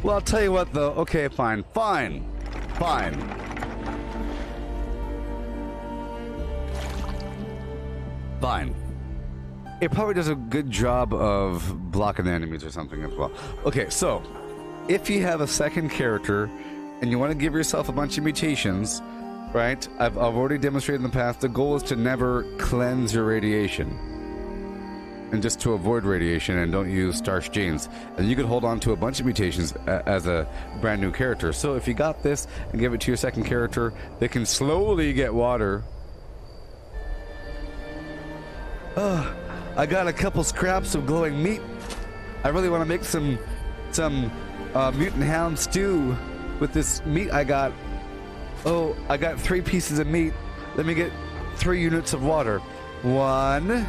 Well, I'll tell you what, though. Okay, fine. Fine. It probably does a good job of blocking the enemies or something as well. Okay, so if you have a second character and you want to give yourself a bunch of mutations, right? I've already demonstrated in the past, the goal is to never cleanse your radiation. And just to avoid radiation and don't use starch genes. And you could hold on to a bunch of mutations as a brand new character. So if you got this and give it to your second character, they can slowly get water. I got a couple scraps of glowing meat. I really want to make some mutant hound stew with this meat I got. Oh, I got 3 pieces of meat. Let me get 3 units of water. 1.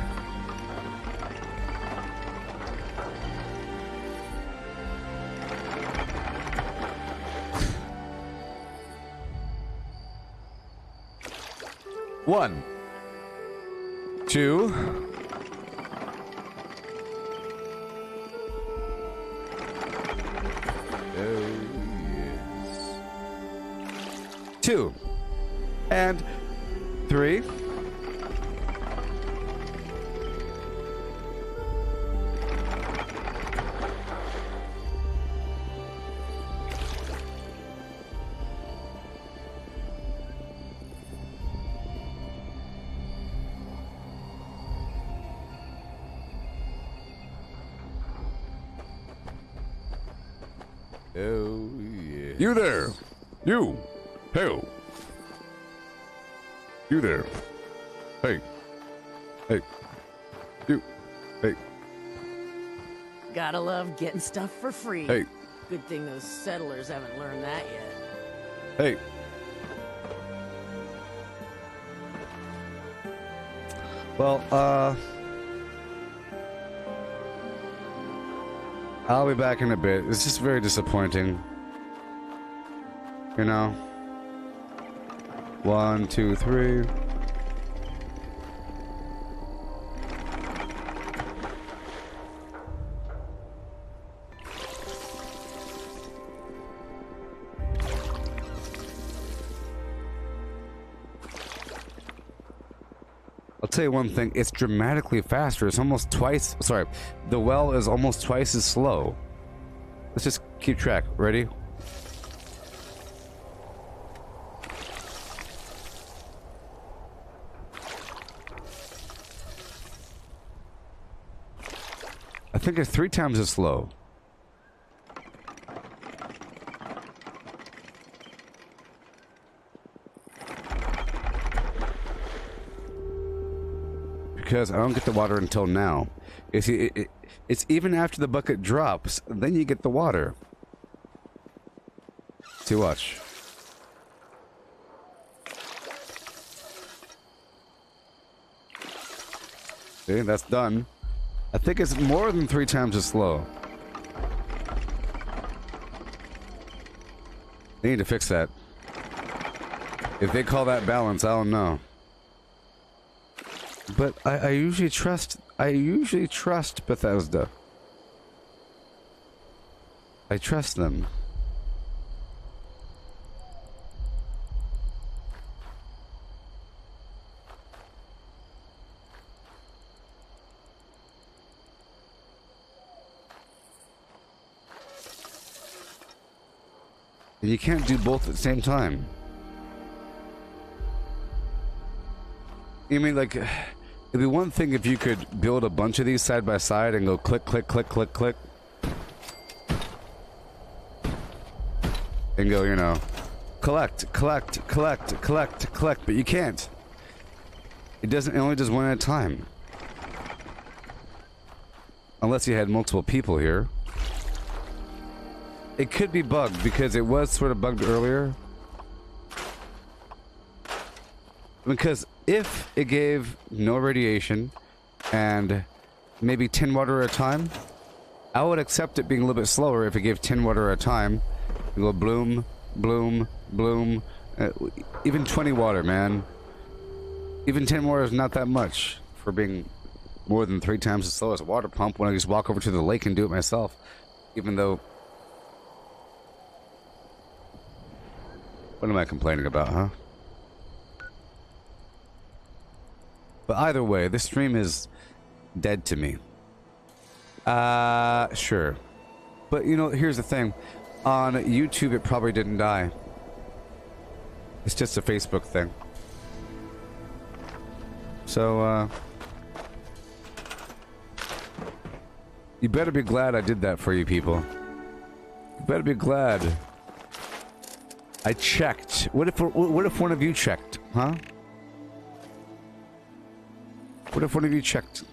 1, 2, 2, and 3. Oh, yeah. You there! You! Hey! You there! Hey! Hey! You! Hey! Gotta love getting stuff for free. Hey! Good thing those settlers haven't learned that yet. Hey! Well, I'll be back in a bit. It's just very disappointing. You know? 1, 2, 3. I'll tell you one thing, it's dramatically faster. It's almost twice, sorry, the well is almost twice as slow. Let's just keep track. Ready? I think it's 3 times as slow. Because I don't get the water until now. You see, it's even after the bucket drops, then you get the water. See, watch. See, that's done. I think it's more than 3 times as slow. They need to fix that. If they call that balance, I don't know. But I usually trust Bethesda. I trust them. And you can't do both at the same time. I mean, like, it'd be one thing if you could build a bunch of these side by side and go click, click, click, click, click. And go, you know, collect, collect, collect, collect, collect, but you can't. It only does one at a time. Unless you had multiple people here. It could be bugged because it was sort of bugged earlier. Because if it gave no radiation and maybe 10 water at a time, I would accept it being a little bit slower if it gave 10 water at a time. You go bloom, bloom, bloom. Even 20 water, man. Even 10 water is not that much for being more than 3 times as slow as a water pump when I just walk over to the lake and do it myself. Even though What am I complaining about, huh? But either way, this stream is dead to me. Sure. But, you know, here's the thing. On YouTube, it probably didn't die. It's just a Facebook thing. So, you better be glad I did that for you people. You better be glad. I checked. What if one of you checked, huh? What if one of you checked?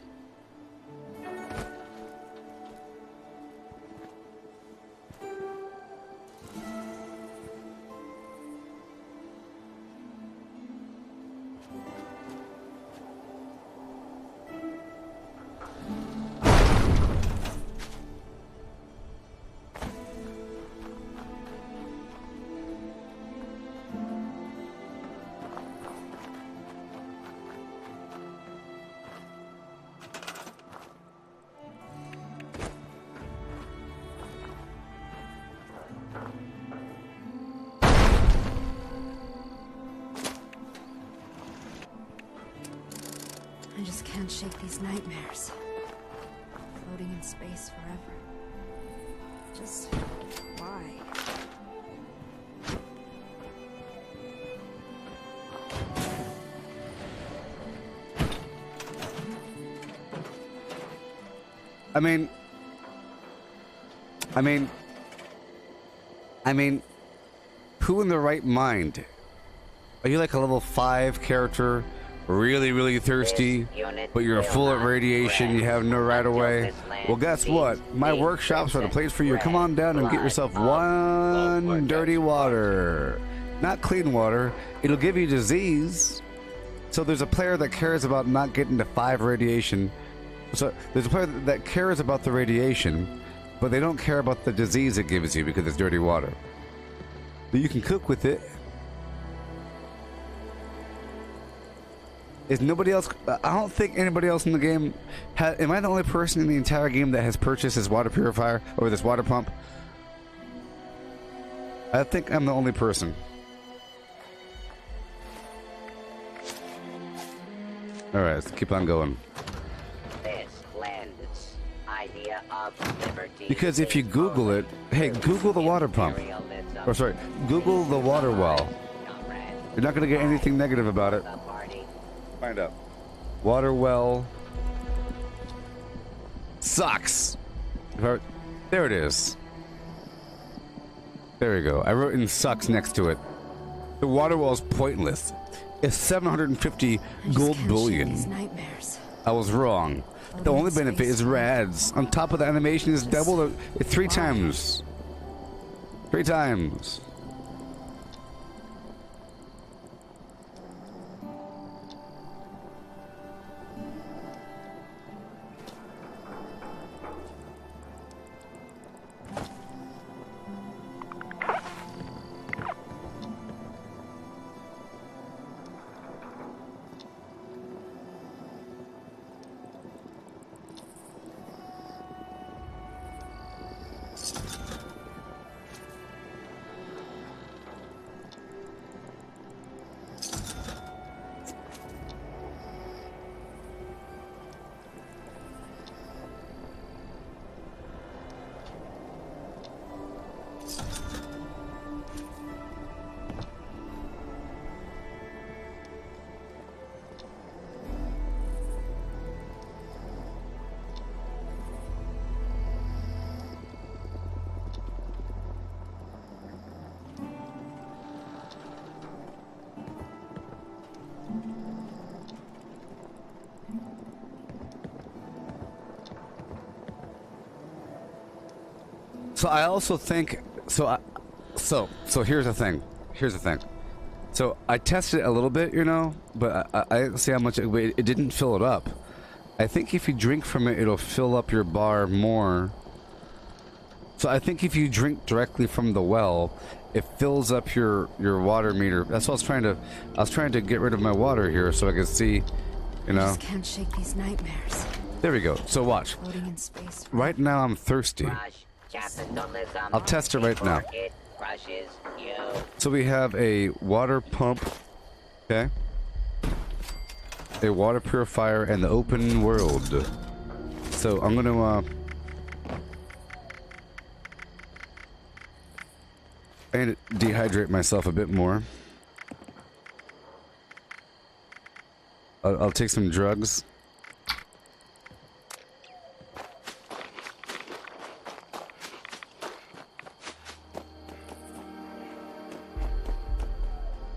I just can't shake these nightmares. Floating in space forever. Just why? I mean, who in their right mind? Are you like a level 5 character? Really thirsty, but you're full of radiation, you have no right away? Well, guess what? My workshops are the place for you. Come on down and get yourself one dirty water. Not clean water. It'll give you disease. So there's a player that cares about not getting to 5 radiation. So there's a player that cares about the radiation, but they don't care about the disease it gives you because it's dirty water. But you can cook with it. Is nobody else? I don't think anybody else in the game am I the only person in the entire game that has purchased this water purifier or this water pump? I think I'm the only person. Alright, let's keep on going. This land's idea of liberty. Because if you Google it, hey, Google the water pump. Or sorry, Google the water well. You're not going to get anything negative about it. Find out. Water well sucks. There it is. There you go. I wrote in sucks next to it. The water well is pointless. It's 750 gold bullion. I was wrong. The only benefit is rads. On top of the animation is double. It's 3 times. 3 times. So I also think so here's the thing. So I tested it a little bit, you know, but I didn't see how much it didn't fill it up. I think if you drink from it, it'll fill up your bar more. So I think if you drink directly from the well, it fills up your water meter. That's what I was trying to get rid of my water here so I could see, you know. I just can't shake these nightmares. There we go. So watch. Floating in space. Right now I'm thirsty. I'll test it right now. crushes you. So we have a water pump, okay? A water purifier and the open world. So I'm gonna and dehydrate myself a bit more. I'll take some drugs.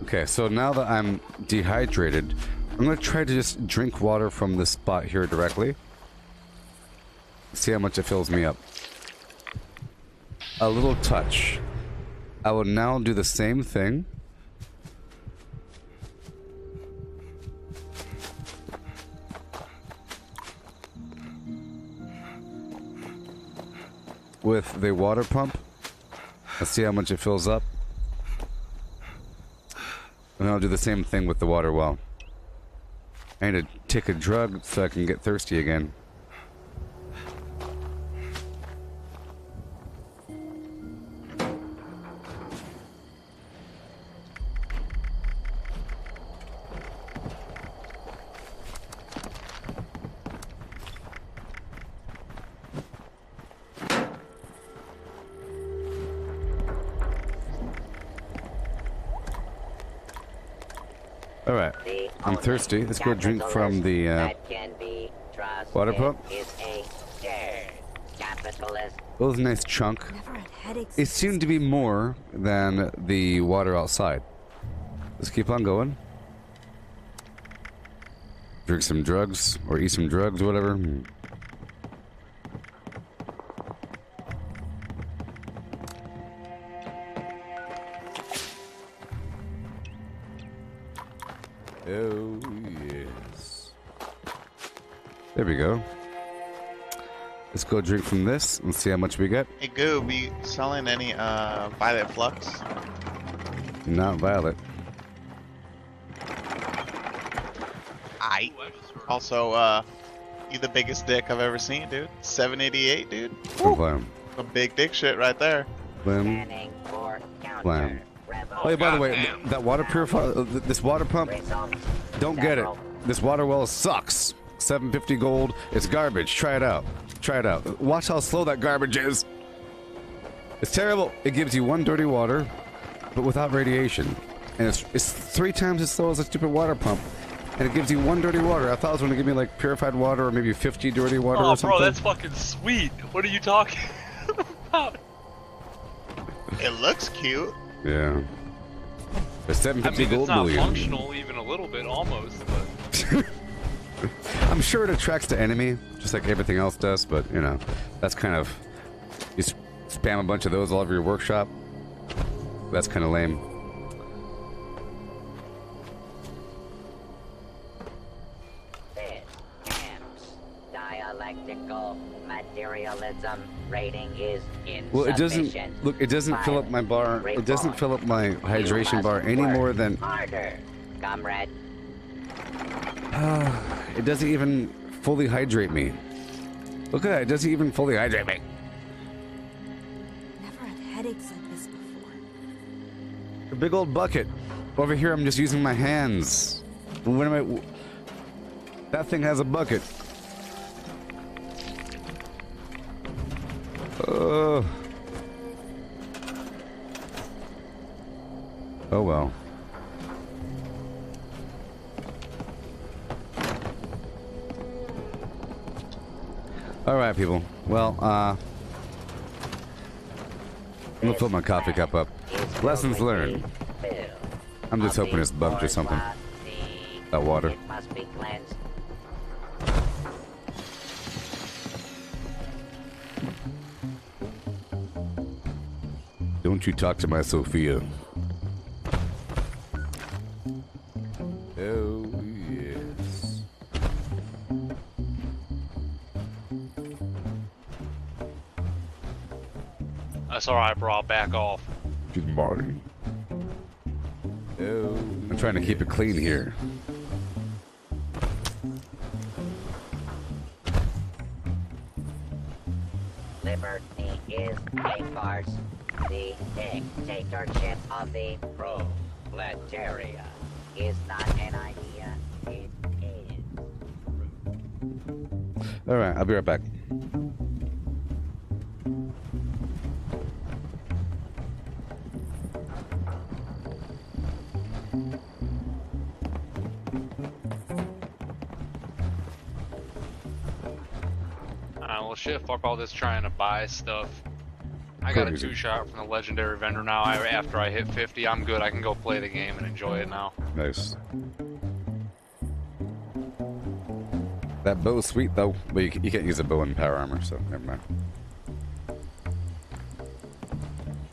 Okay, so now that I'm dehydrated, I'm gonna try to just drink water from this spot here directly. See how much it fills me up. A little touch. I will now do the same thing. With the water pump. Let's see how much it fills up. And I'll do the same thing with the water well. I need to take a drug so I can get thirsty again. Alright, I'm thirsty. Let's go drink from the water pump. That was a nice chunk. Never had headaches. It seemed to be more than the water outside. Let's keep on going. Drink some drugs, or eat some drugs, whatever. Oh, yes. There we go. Let's go drink from this and see how much we get. Hey, Goob, you selling any violet flux? Not violet. Also, you the biggest dick I've ever seen, dude. 788, dude. Blam. Some big dick shit right there. Blam. Blam. Oh, yeah, by the way, that water purifier, this water pump, don't get it. This water well sucks. 750 gold. It's garbage. Try it out. Try it out. Watch how slow that garbage is. It's terrible. It gives you one dirty water, but without radiation. And it's 3 times as slow as a stupid water pump. And it gives you one dirty water. I thought it was going to give me like purified water or maybe 50 dirty water or something. Oh, bro, that's fucking sweet. What are you talking about? It looks cute. Yeah. There's 750 I mean, gold it's not million. functional even a little bit, almost, but... I'm sure it attracts the enemy, just like everything else does, but, you know, that's kind of... You spam a bunch of those all over your workshop. That's kind of lame. This camps dialectical materialism rating is insufficient. Well, it doesn't... Look, it doesn't fill up my bar. It doesn't fill up my hydration bar any more than... Harder, comrade. It doesn't even fully hydrate me. Look at that, it doesn't even fully hydrate me. Never had headaches like this before. A big old bucket. Over here, I'm just using my hands. What am I... That thing has a bucket. Oh well. Alright, people. Well, I'm gonna fill my coffee cup up. Lessons learned. I'm just hoping it's bugged or something. That water. It must be cleansed. Don't you talk to my Sophia. Oh, yes. That's alright, bro. I'll back off. Good morning. Oh, I'm trying to keep it clean here. Liberty is a farce. The dictatorship of the proletariat is not an idea, it is. All right, I'll be right back. Well, shit, fuck all this trying to buy stuff. I got a Crazy. 2-shot from the legendary vendor now. After I hit 50, I'm good. I can go play the game and enjoy it now. Nice. That bow's sweet though, but you can't use a bow in power armor, so never mind.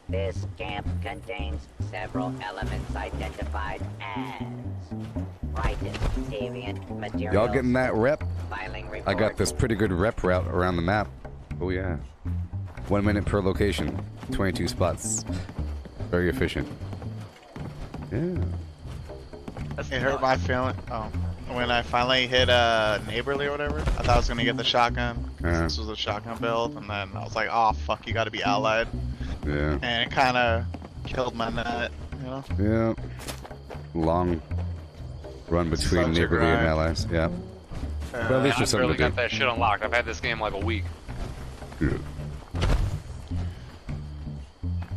This camp contains several elements identified as frightened, deviant materials. Y'all getting that rep? Filing report. I got this pretty good rep route around the map. Oh yeah. 1 minute per location, 22 spots. Very efficient. Yeah. It hurt my feeling. Oh, when I finally hit neighborly or whatever, I thought I was gonna get the shotgun. 'Cause this was a shotgun build, and then I was like, oh fuck, you gotta be allied. Yeah. And it kind of killed my nut, you know? Yeah. Long run between Such a neighborly and grind. allies. Yeah. But at least I there's something barely to do. got that shit unlocked. I've had this game like a week. Yeah.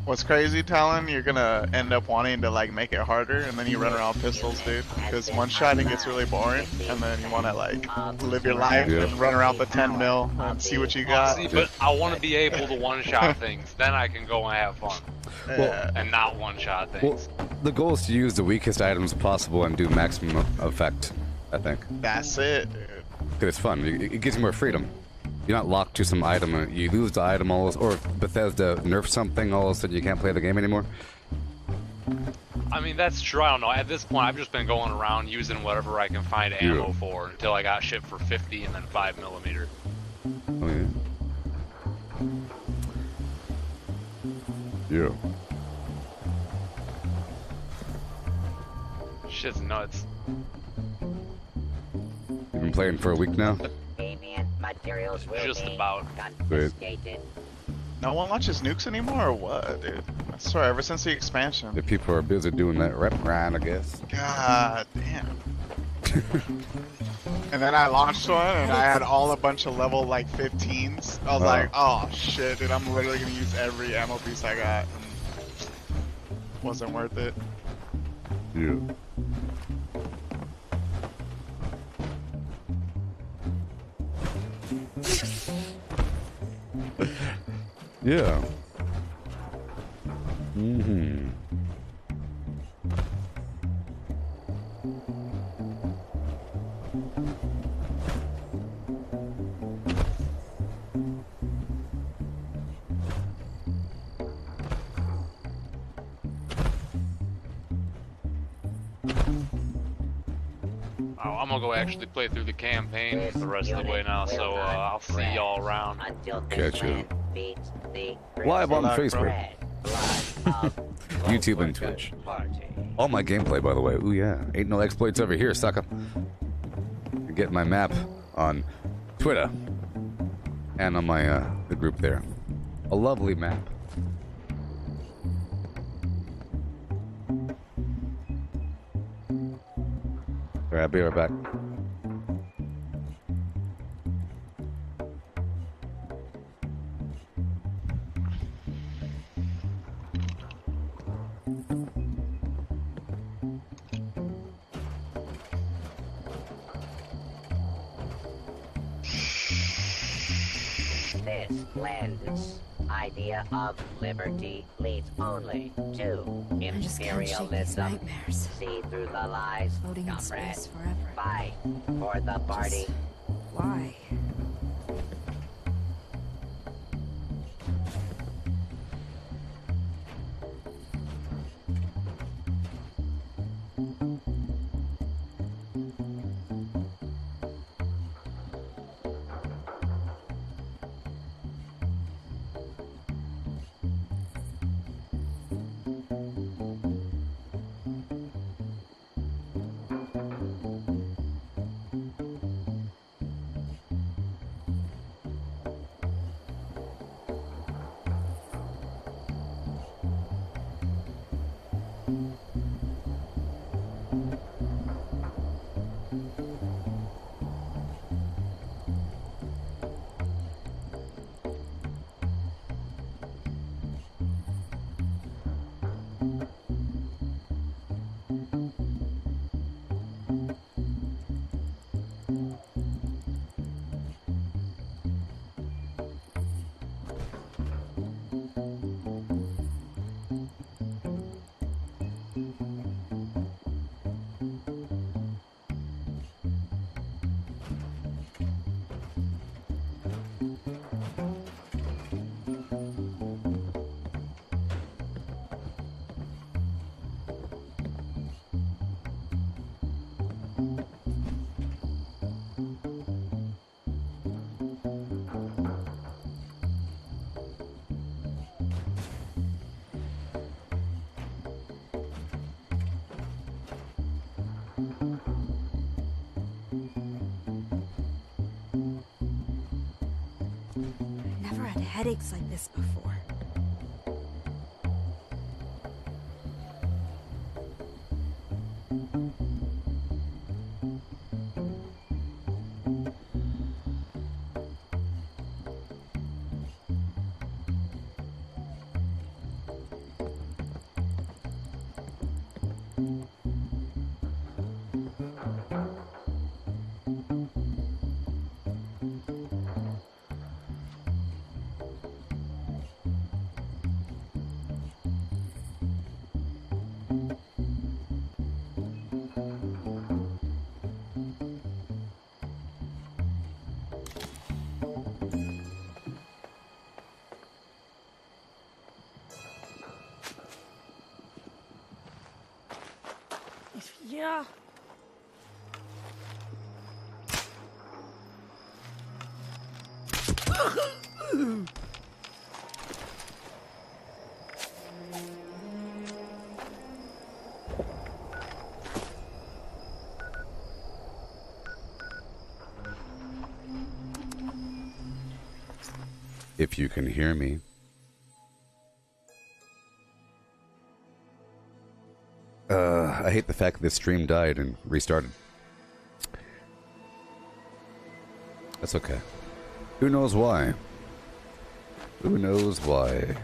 What's crazy, Talon? You're gonna end up wanting to like make it harder, and then you run around pistols, dude. Because one shot it gets really boring, and then you wanna like live your life Yeah. and run around the 10 mil and see what you got. See, but I want to be able to one-shot things. Then I can go and have fun. Yeah. And not one-shot Well, things. the goal is to use the weakest items possible and do maximum effect, I think. That's it, dude. Because it's fun. It gives you more freedom. You're not locked to some item. You lose the item all of, or Bethesda nerfs something, all of a sudden you can't play the game anymore. I mean, that's true. I don't know. At this point, I've just been going around using whatever I can find ammo for until I got shit for 50 and then 5mm. Oh yeah. Yeah. Shit's nuts. You've been playing for a week now? Deviant materials will Just be about. confiscated. No one launches nukes anymore, or what, dude? I swear, ever since the expansion. The people are busy doing that rep grind, I guess. God damn. And then I launched one, and I had all a bunch of level like 15s. I was like, oh shit, dude, I'm literally gonna use every ammo piece I got. And wasn't worth it. Yeah. Yeah. Mm-hmm. Oh, I'm gonna go actually play through the campaign the rest of the way now, so I'll see y'all around. Until Catch this you. land beats the Live on Blood, Facebook, red blood of YouTube, and Gooboberti. Twitch. All my gameplay, by the way. Ooh yeah, ain't no exploits over here, sucker. Get my map on Twitter and on my the group there. A lovely map. Alright, I'll be right back. This land's idea of liberty leads only to I just can't shake these imperialism. nightmares. See through the lies, Floating in comrade. space forever. Fight for the party. Just why? Never had headaches like this before. Yeah. If you can hear me. I hate the fact that this stream died and restarted. That's okay. Who knows why? Who knows why?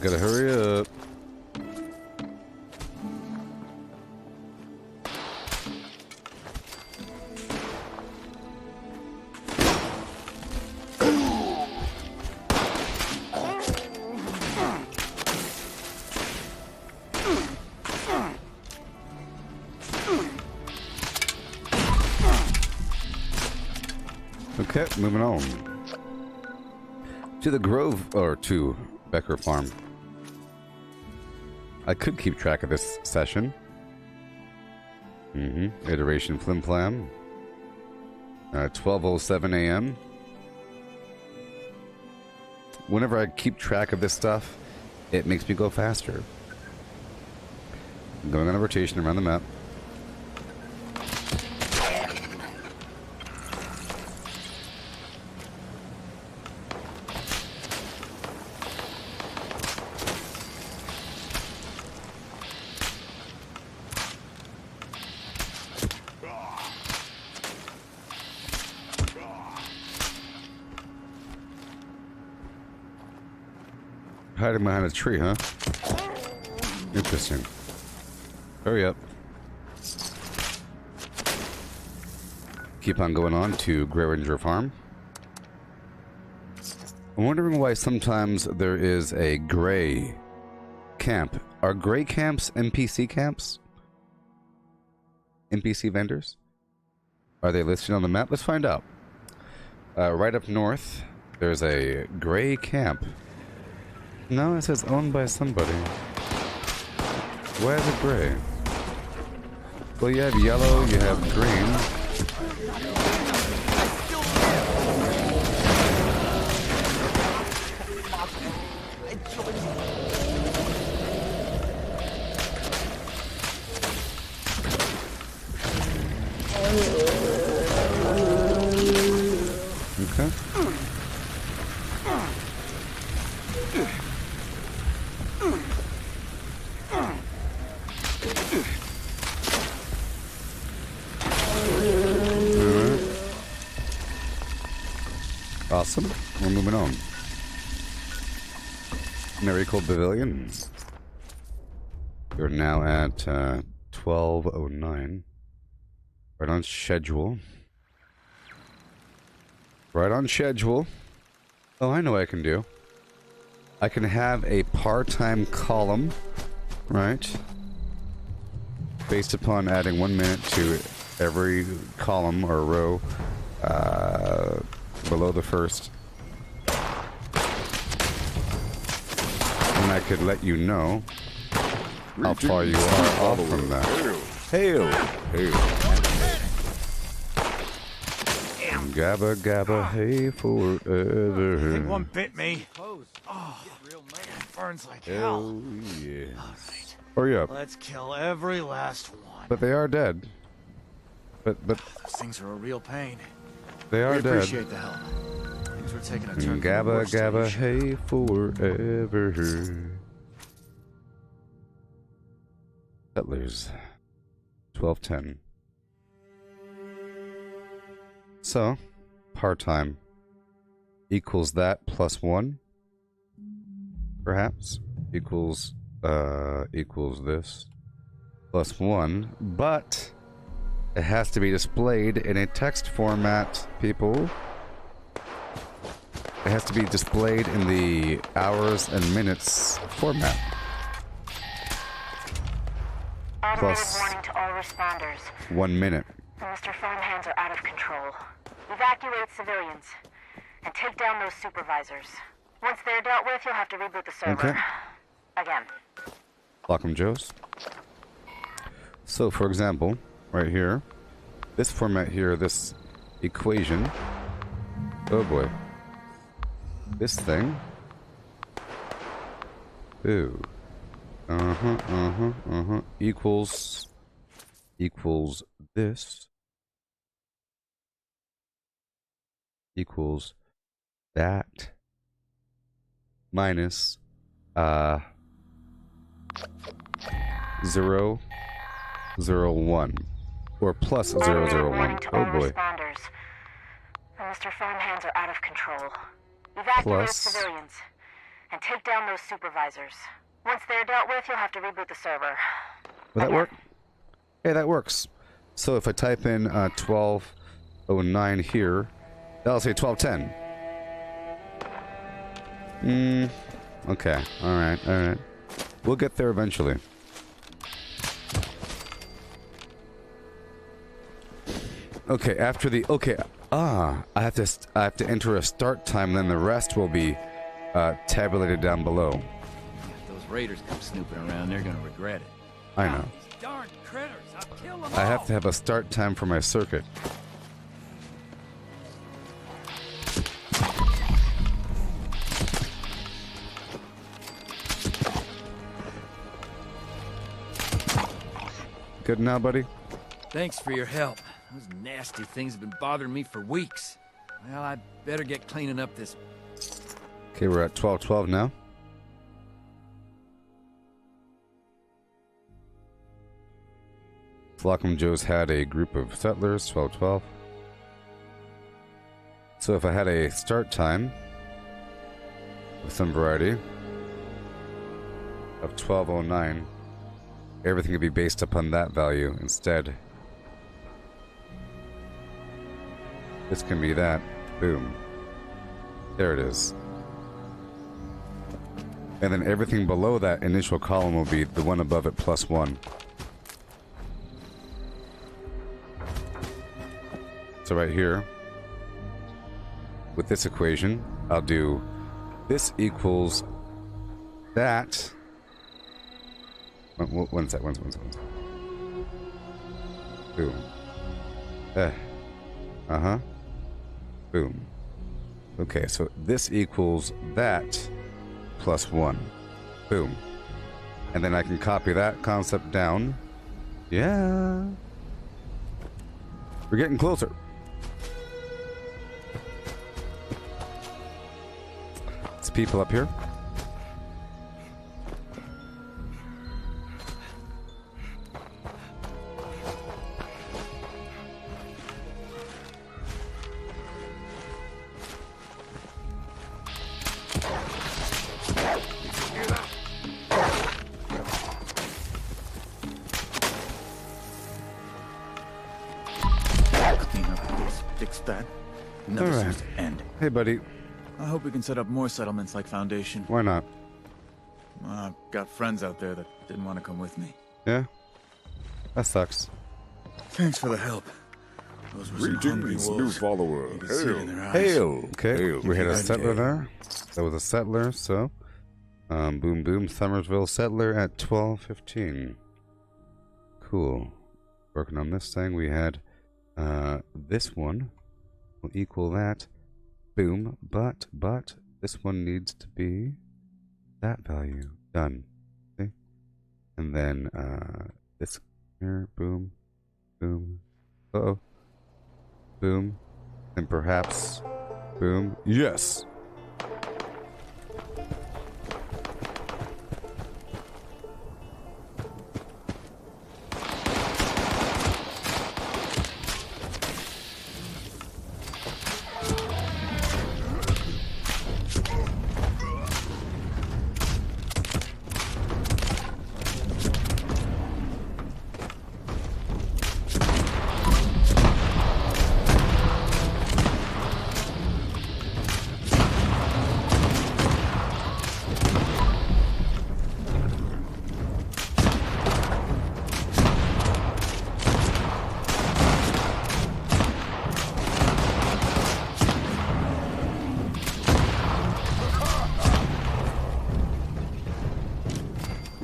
Gotta hurry up. Okay, moving on. To the Grove, or to Becker Farm. I could keep track of this session. Iteration Flim Flam. 12:07 a.m. Whenever I keep track of this stuff, it makes me go faster. I'm going on a rotation around the map. Hiding behind a tree, huh? Interesting. Hurry up. Keep on going on to Greringer Farm. I'm wondering why sometimes there is a gray camp. Are gray camps NPC camps? NPC vendors? Are they listed on the map? Let's find out. Right up north, there's a gray camp. No, it says owned by somebody. Why is it gray? Well, you have yellow, you have green. Okay. Awesome. We're moving on. Miracle Pavilion. We're now at 12:09. Right on schedule. Right on schedule. Oh, I know what I can do. I can have a part-time column, right? Based upon adding 1 minute to every column or row below the first. And I could let you know how far you are off from that. Hail! Hail! Gabba gabba hey forever. I think one bit me. Oh, it burns like hell. Oh yeah. Alright. Hurry up. Let's kill every last one. But they are dead. But Those things are a real pain. they are We dead. appreciate the help. Things were taking a turn for the Gabba worse gabba today. hey forever. Settlers. 12:10. So, part-time equals that plus 1, perhaps, equals this plus 1, but it has to be displayed in a text format, people. It has to be displayed in the hours and minutes format. Automated Plus warning to all responders. 1 minute. Mr. Farmhands are out of control. Evacuate civilians and take down those supervisors. Once they're dealt with, you'll have to reboot the server. Okay. Again. Welcome, Joes. So, for example, right here, this format here, this equation. Oh boy. This thing. Ooh. Equals this. Equals that. Minus 0, 0, 1. Or plus 0, 0, 1. Oh boy. Responders. Mr. Farmhands are out of control. Evacuate Plus. civilians and take down those supervisors. Once they're dealt with, you'll have to reboot the server. Will that work? Hey, that works. So if I type in 12:09 here, that'll say 12:10. Okay. Alright. We'll get there eventually. Okay, after the... Okay, I have to enter a start time, then the rest will be tabulated down below. If those raiders come snooping around, they're gonna regret it. I know. These darn critters, I'll kill them I all. have to have a start time for my circuit. Good now, buddy? Thanks for your help. Those nasty things have been bothering me for weeks. Well, I better get cleaning up this. Okay, we're at 12:12 now. Flockham Joe's had a group of settlers, 12:12. So if I had a start time with some variety of 12:09, everything would be based upon that value instead. This can be that. Boom. There it is. And then everything below that initial column will be the one above it plus 1. So right here, with this equation, I'll do this equals that. One sec. Boom. Boom. Okay, so this equals that plus 1. Boom. And then I can copy that concept down. Yeah. We're getting closer. It's people up here. right. needs to end. Hey, buddy. I hope we can set up more settlements like Foundation. Why not? I've got friends out there that didn't want to come with me. Yeah? That sucks. Thanks for the help. Those were some hungry Greetings, new wolves. follower. You could see it in their eyes. Hail! Okay, Hail. we had a Good settler day. there. That was a settler, so... boom, boom, Summersville settler at 12:15. Cool. Working on this thing, we had... this one will equal that. Boom, but, this one needs to be... that value. Done. See? And then, this here, boom, boom. Uh-oh. Boom. And perhaps... boom. Yes!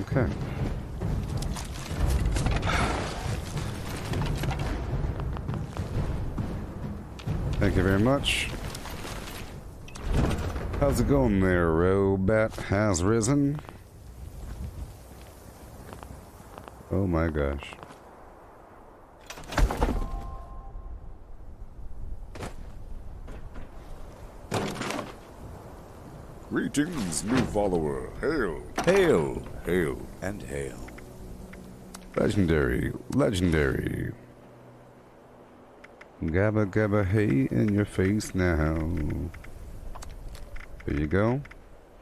Okay. Thank you very much. How's it going there, Robot has risen? Oh my gosh. Greetings, new follower. Hail! Hail! Hail! And hail. Legendary, legendary. Gabba gabba hey in your face now. There you go.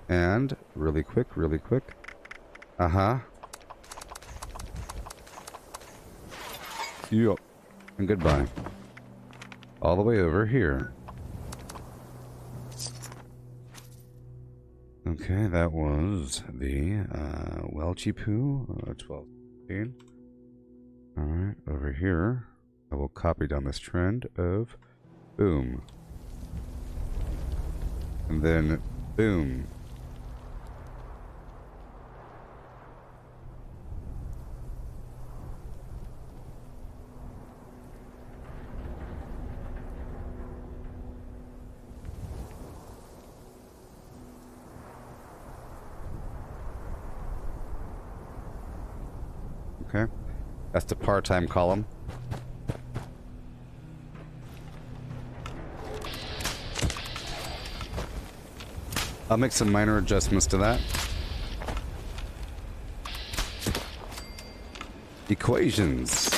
And really quick. Uh-huh. Yup. And goodbye. All the way over here. Okay, that was the Welchy Poo, 12:15. Alright, over here, I will copy down this trend of boom. And then boom. Okay, that's the part-time column. I'll make some minor adjustments to that. Equations.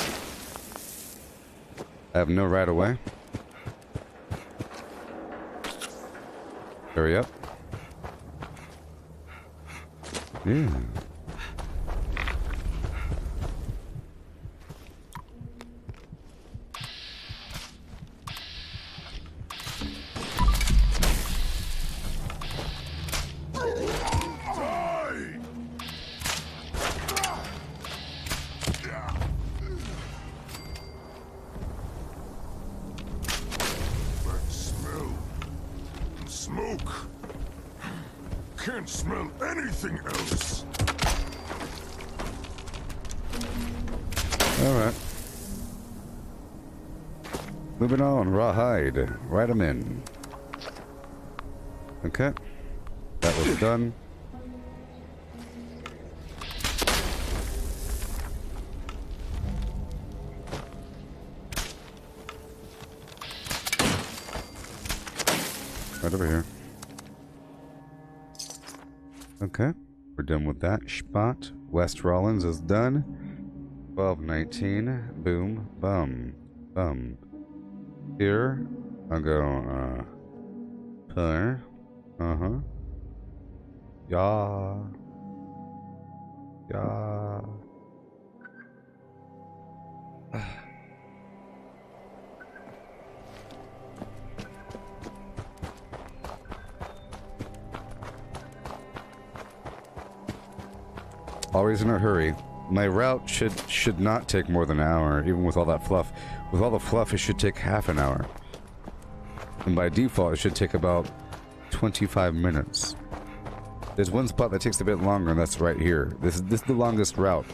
I have no right of way. Hurry up. Yeah. Smoke! Can't smell anything else! Alright. Moving on, rawhide. Write them in. Okay. That was done. Right over here. Okay. We're done with that spot. West Rollins is done. 12:19. Boom. Bum. Bum. Here. I'll go, pillar. Uh-huh. Yeah. Yeah. Always in a hurry. My route should not take more than an hour, even with all that fluff. With all the fluff, it should take half an hour. And by default, it should take about 25 minutes. There's one spot that takes a bit longer, and that's right here. This is the longest route,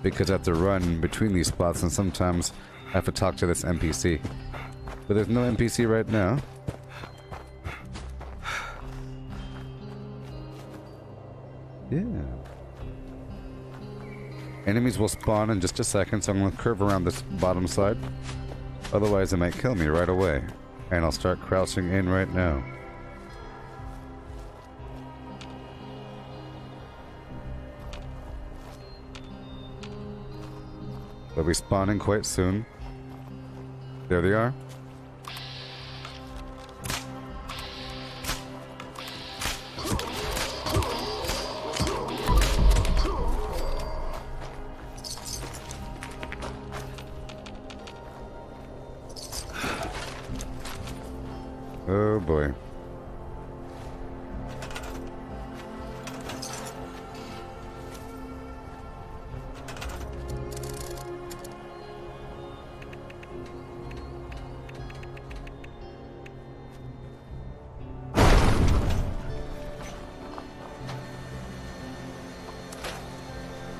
because I have to run between these spots, and sometimes I have to talk to this NPC. But there's no NPC right now. Yeah. Enemies will spawn in just a second, so I'm going to curve around this bottom side. Otherwise, they might kill me right away. And I'll start crouching in right now. They'll be spawning quite soon. There they are. Oh boy.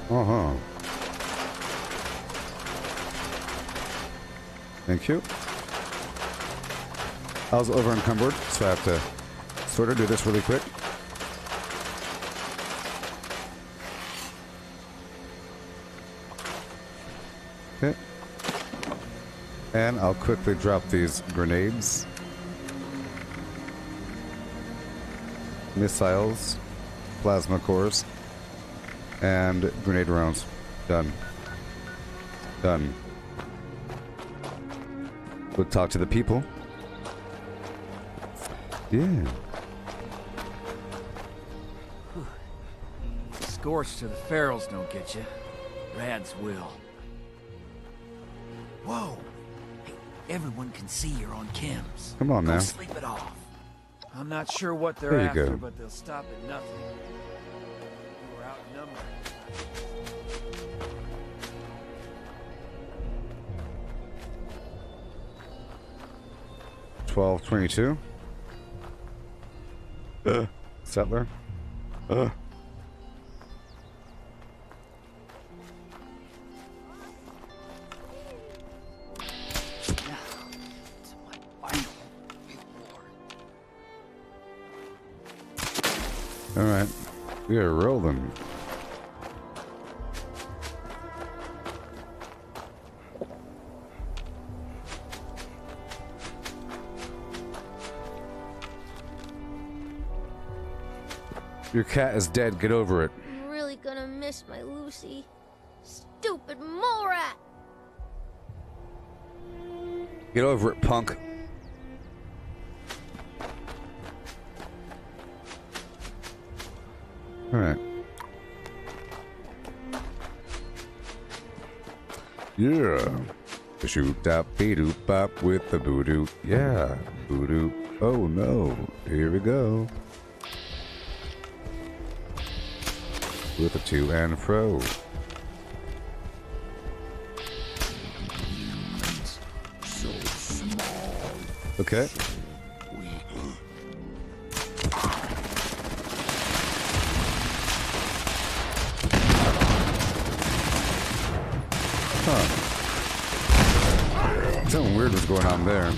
Uh-huh. Thank you. I was over encumbered, so I have to sort of do this really quick. Okay. And I'll quickly drop these grenades. Missiles. Plasma cores. And grenade rounds. Done. Done. We'll talk to the people. Yeah. Scorched to the ferals don't get you. Rads will. Whoa! Hey, everyone can see you're on chems. Come on Go now. sleep it off. I'm not sure what they're There you after, go. but they'll stop at nothing. We're outnumbered. 1222. Settler. All right, we are rolling. Your cat is dead. Get over it. I'm really gonna miss my Lucy. Stupid mole rat! Get over it, punk. All right. Yeah. Shoot that be-doo bop with the voodoo. Yeah. Voodoo. Oh no. Here we go. With a to and fro. So small. Okay. Huh. Something weird was going on there.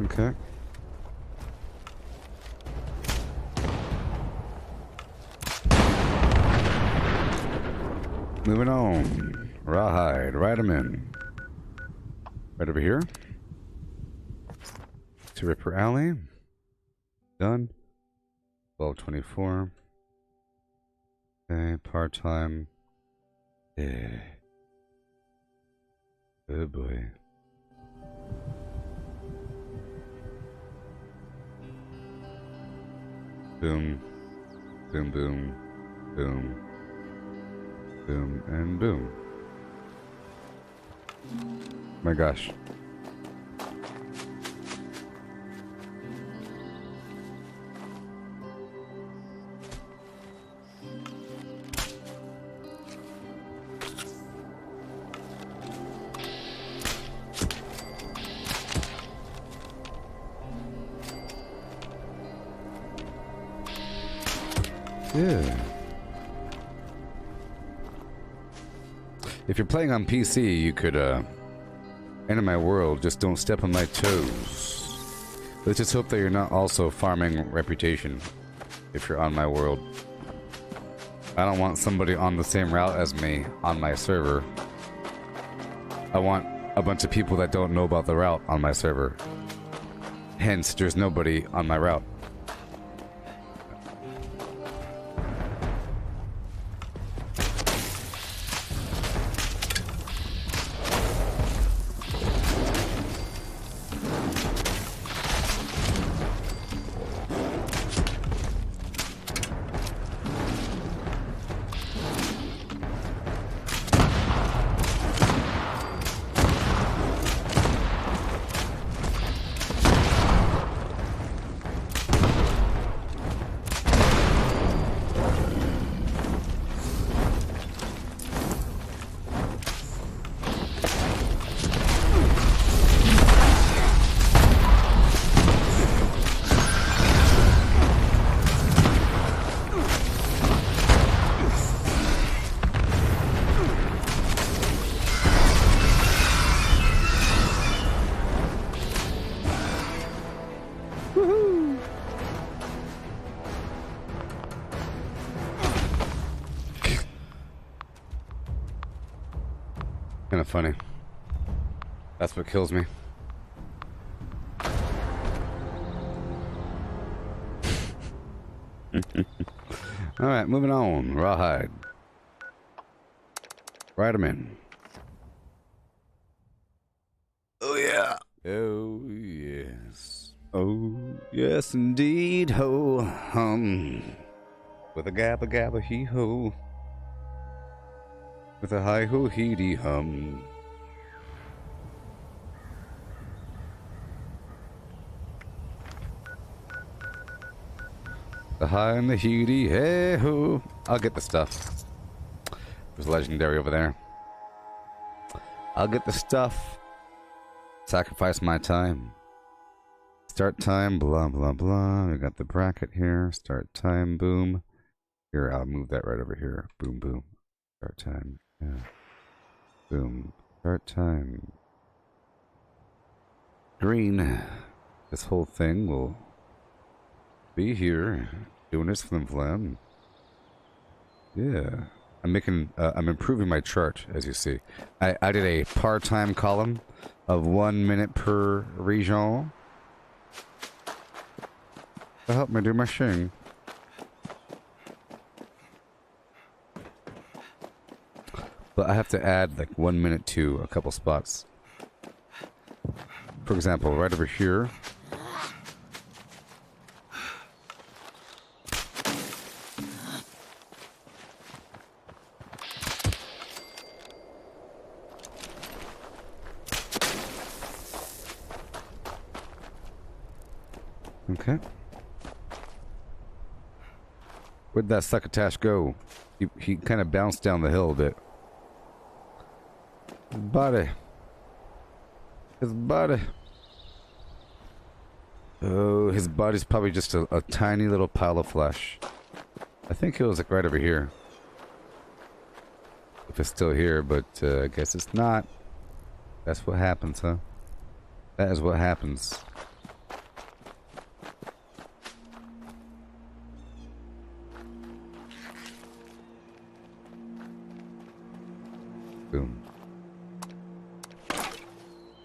Okay. Moving on. Rawhide. Ride him in. Right over here. To Ripper Alley. Done. 1224. Okay, part-time. Yeah. Oh boy. Boom. Boom, boom, boom, boom, and boom. My gosh. Yeah. If you're playing on PC, you could enter my world, just don't step on my toes. Let's just hope that you're not also farming reputation if you're on my world. I don't want somebody on the same route as me on my server. I want a bunch of people that don't know about the route on my server. Hence, there's nobody on my route. Kind of funny. That's what kills me. Alright, moving on. Rawhide. Ride 'em in. Oh yeah. Oh yes. Oh yes indeed. Ho hum. With a gabba gabba hee ho. With a hi ho hee dee hum. The high and the hee dee hey ho. I'll get the stuff. There's legendary over there. I'll get the stuff. Sacrifice my time. Start time, blah blah blah. We got the bracket here. Start time, boom. Here, I'll move that right over here. Boom, boom. Start time. Yeah. Boom. Start time. Green. This whole thing will be here. Doing this flim flam. Yeah. I'm improving my chart, as you see. I did a part-time column of 1 minute per region to help me do my thing. But I have to add like 1 minute to a couple spots. For example, right over here. Okay. Where'd that succotash go? He kind of bounced down the hill a bit. His body. His body. Oh, his body's probably just a tiny little pile of flesh. I think it was like right over here. If it's still here, but I guess it's not. That's what happens, huh? That is what happens. Boom.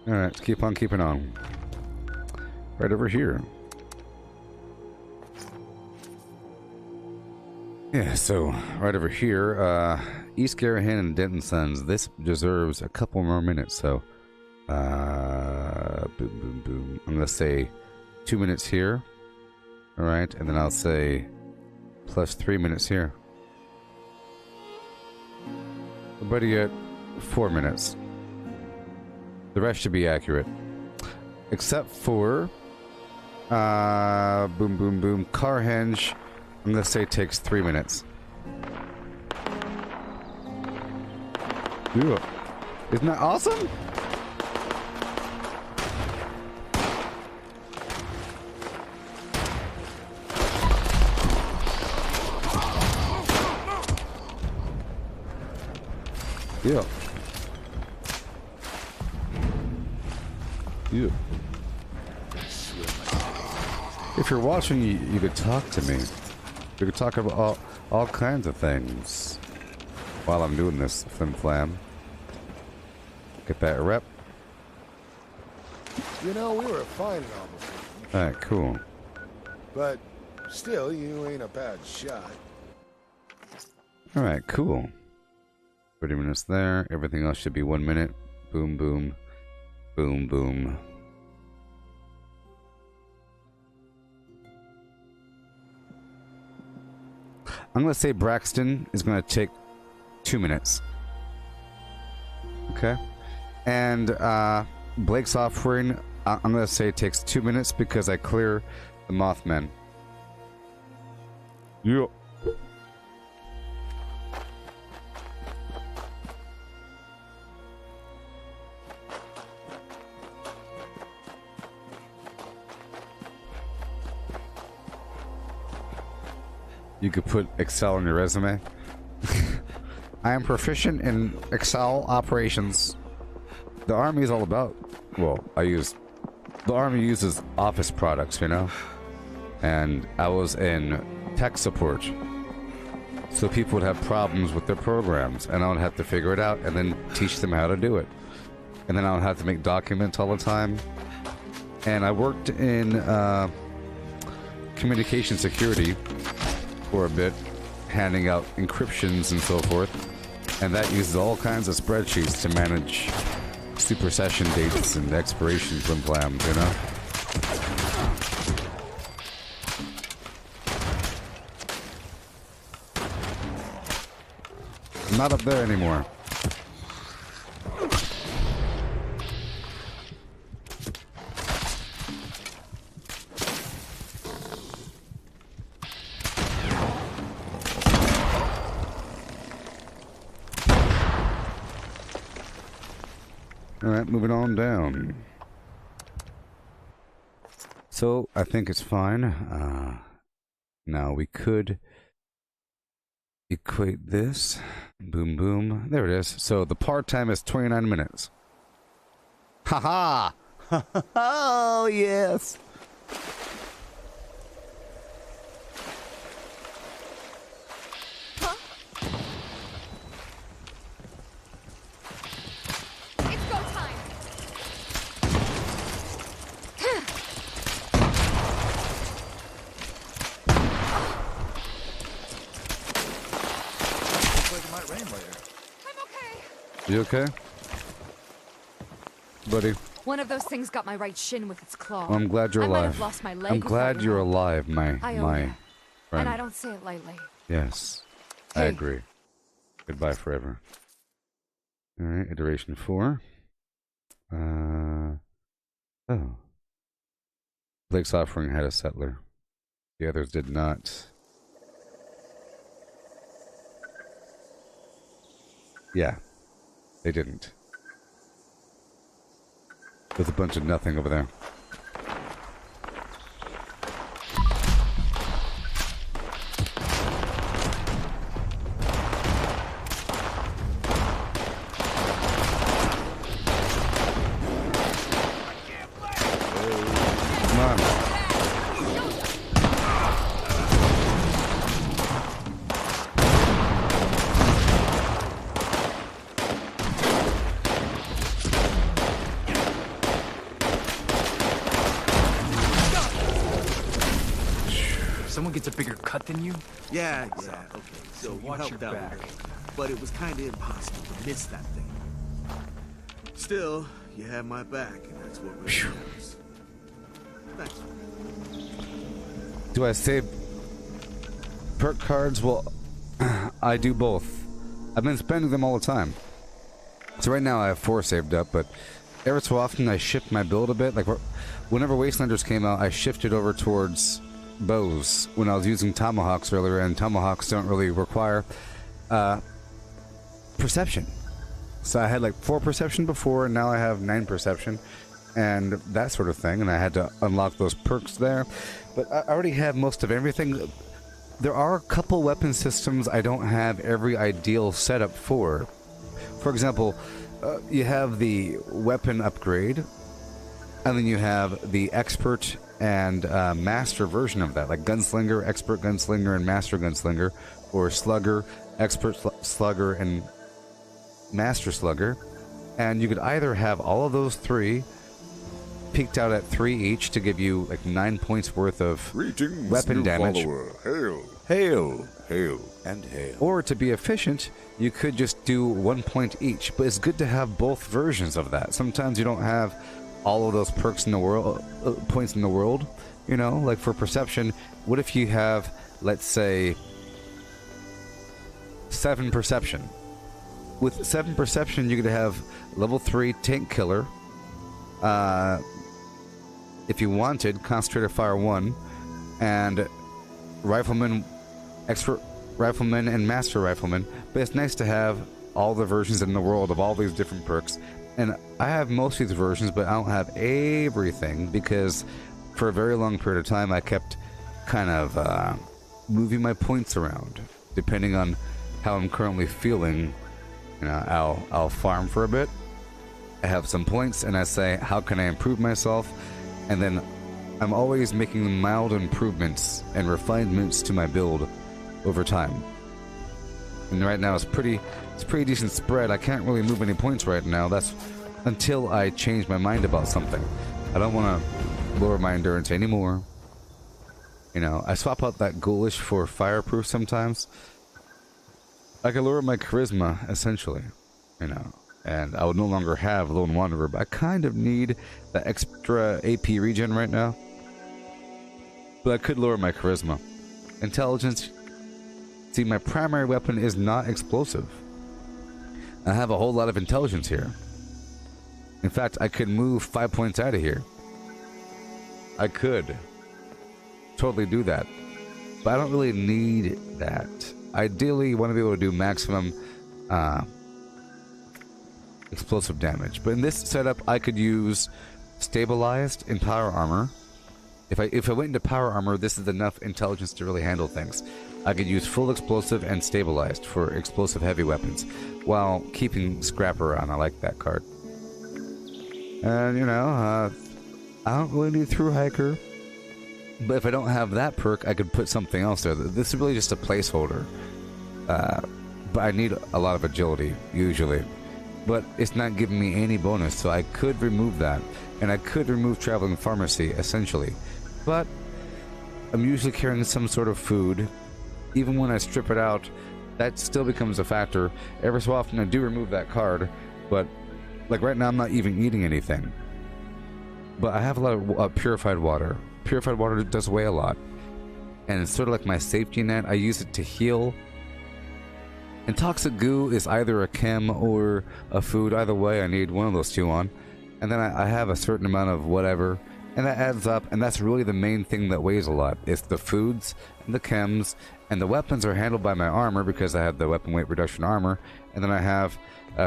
Alright, let's keep on keeping on. Right over here. Yeah, so right over here, East Garahan and Denton Sons. This deserves a couple more minutes, so boom, boom, boom. I'm gonna say 2 minutes here. Alright, and then I'll say plus 3 minutes here. We're already at 4 minutes. The rest should be accurate. Except for... boom, boom, boom. Car hinge, I'm gonna say takes 3 minutes. Ew. Isn't that awesome? Yeah. Yeah. If you're watching, you could talk to me. We could talk about all kinds of things while I'm doing this flim flam. Get that rep. You know, we were fine almost. Alright, cool. But still, you ain't a bad shot. Alright, cool. 30 minutes there. Everything else should be 1 minute. Boom, boom. Boom, boom. I'm going to say Braxton is going to take 2 minutes. Okay. And Blake's offering, I'm going to say it takes 2 minutes because I clear the Mothman. Yeah. You could put Excel on your resume. I am proficient in Excel operations. The Army is all about... Well, the Army uses Office products, you know? And I was in tech support. So people would have problems with their programs, and I would have to figure it out and then teach them how to do it. And then I would have to make documents all the time. And I worked in communication security for a bit, handing out encryptions and so forth, and that uses all kinds of spreadsheets to manage supersession dates and expiration flimflams, you know? I'm not up there anymore. Alright, moving on down. So, I think it's fine. Now, we could equate this. Boom, boom. There it is. So, the part time is 29 minutes. Haha! Oh, yes! You okay? Buddy. One of those things got my right shin with its claw. Well, I'm glad you're alive. I might have lost my leg. I'm glad you're alive, my friend. And I don't say it lightly. Yes. Hey. I agree. Goodbye forever. Alright, iteration 4. Oh. Blake's offering had a settler. The others did not. Yeah. They didn't. There's a bunch of nothing over there. Come on. Someone gets a bigger cut than you? Yeah, okay. So you watch helped your out back. with it. But it was kind of impossible to miss that thing. Still, you have my back, and that's what really matters. Thanks. Do I save? Perk cards, well, I do both. I've been spending them all the time. So right now I have 4 saved up, but every so often I shift my build a bit. Like whenever Wastelanders came out, I shifted over towards bows when I was using tomahawks earlier, and tomahawks don't really require perception. So I had like 4 perception before, and now I have 9 perception, and that sort of thing, and I had to unlock those perks there. But I already have most of everything. There are a couple weapon systems I don't have every ideal setup for. For example, you have the weapon upgrade, and then you have the expert and master version of that, like gunslinger, expert gunslinger, and master gunslinger, or slugger, expert slugger, and master slugger. And you could either have all of those 3 peaked out at 3 each to give you like 9 points worth of weapon damage. Hail, hail, hail, and hail. Or to be efficient, you could just do 1 point each. But it's good to have both versions of that. Sometimes you don't have all of those perks in the world, points in the world. You know, like for perception, what if you have, let's say, 7 perception? With 7 perception, you could have level 3 tank killer. If you wanted, concentrated fire 1, and rifleman, expert rifleman, and master rifleman. But it's nice to have all the versions in the world of all these different perks. And I have most of these versions, but I don't have everything because for a very long period of time I kept kind of moving my points around depending on how I'm currently feeling. You know, I'll farm for a bit. I have some points, and I say, how can I improve myself? And then I'm always making mild improvements and refinements to my build over time. And right now it's pretty decent spread. I can't really move any points right now. That's until I change my mind about something. I don't want to lower my endurance anymore. You know, I swap out that ghoulish for fireproof sometimes. I can lower my charisma, essentially. You know. And I would no longer have Lone Wanderer, but I kind of need the extra AP regen right now. But I could lower my charisma. Intelligence. See, my primary weapon is not explosive. I have a whole lot of intelligence here. In fact, I could move 5 points out of here. I could totally do that. But I don't really need that. Ideally, you want to be able to do maximum explosive damage. But in this setup, I could use stabilized and power armor. If I went into power armor, this is enough intelligence to really handle things. I could use full explosive and stabilized for explosive heavy weapons, while keeping scrapper on. I like that card. And you know, I don't really need through hiker. But if I don't have that perk, I could put something else there. This is really just a placeholder. But I need a lot of agility usually. But it's not giving me any bonus, so I could remove that. And I could remove traveling pharmacy, essentially. But I'm usually carrying some sort of food. Even when I strip it out, that still becomes a factor. Every so often I do remove that card, but like right now I'm not even eating anything. But I have a lot of purified water. Purified water does weigh a lot. And it's sort of like my safety net. I use it to heal. And toxic goo is either a chem or a food. Either way, I need one of those two on. And then I have a certain amount of whatever. And that adds up. And that's really the main thing that weighs a lot. It's the foods and the chems. And the weapons are handled by my armor because I have the weapon weight reduction armor. And then I have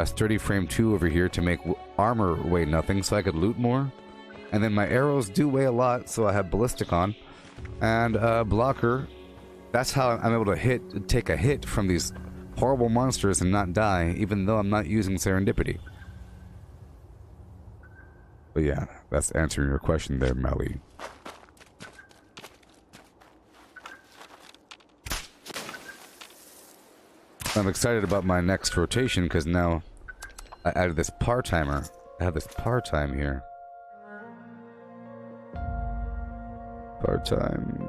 sturdy frame 2 over here to make armor weigh nothing so I could loot more. And then my arrows do weigh a lot, so I have ballistic on. And blocker. That's how I'm able to take a hit from these horrible monsters and not die, even though I'm not using serendipity. But yeah, that's answering your question there, Melly. I'm excited about my next rotation because now I added this par timer. I have this par time here. Par time.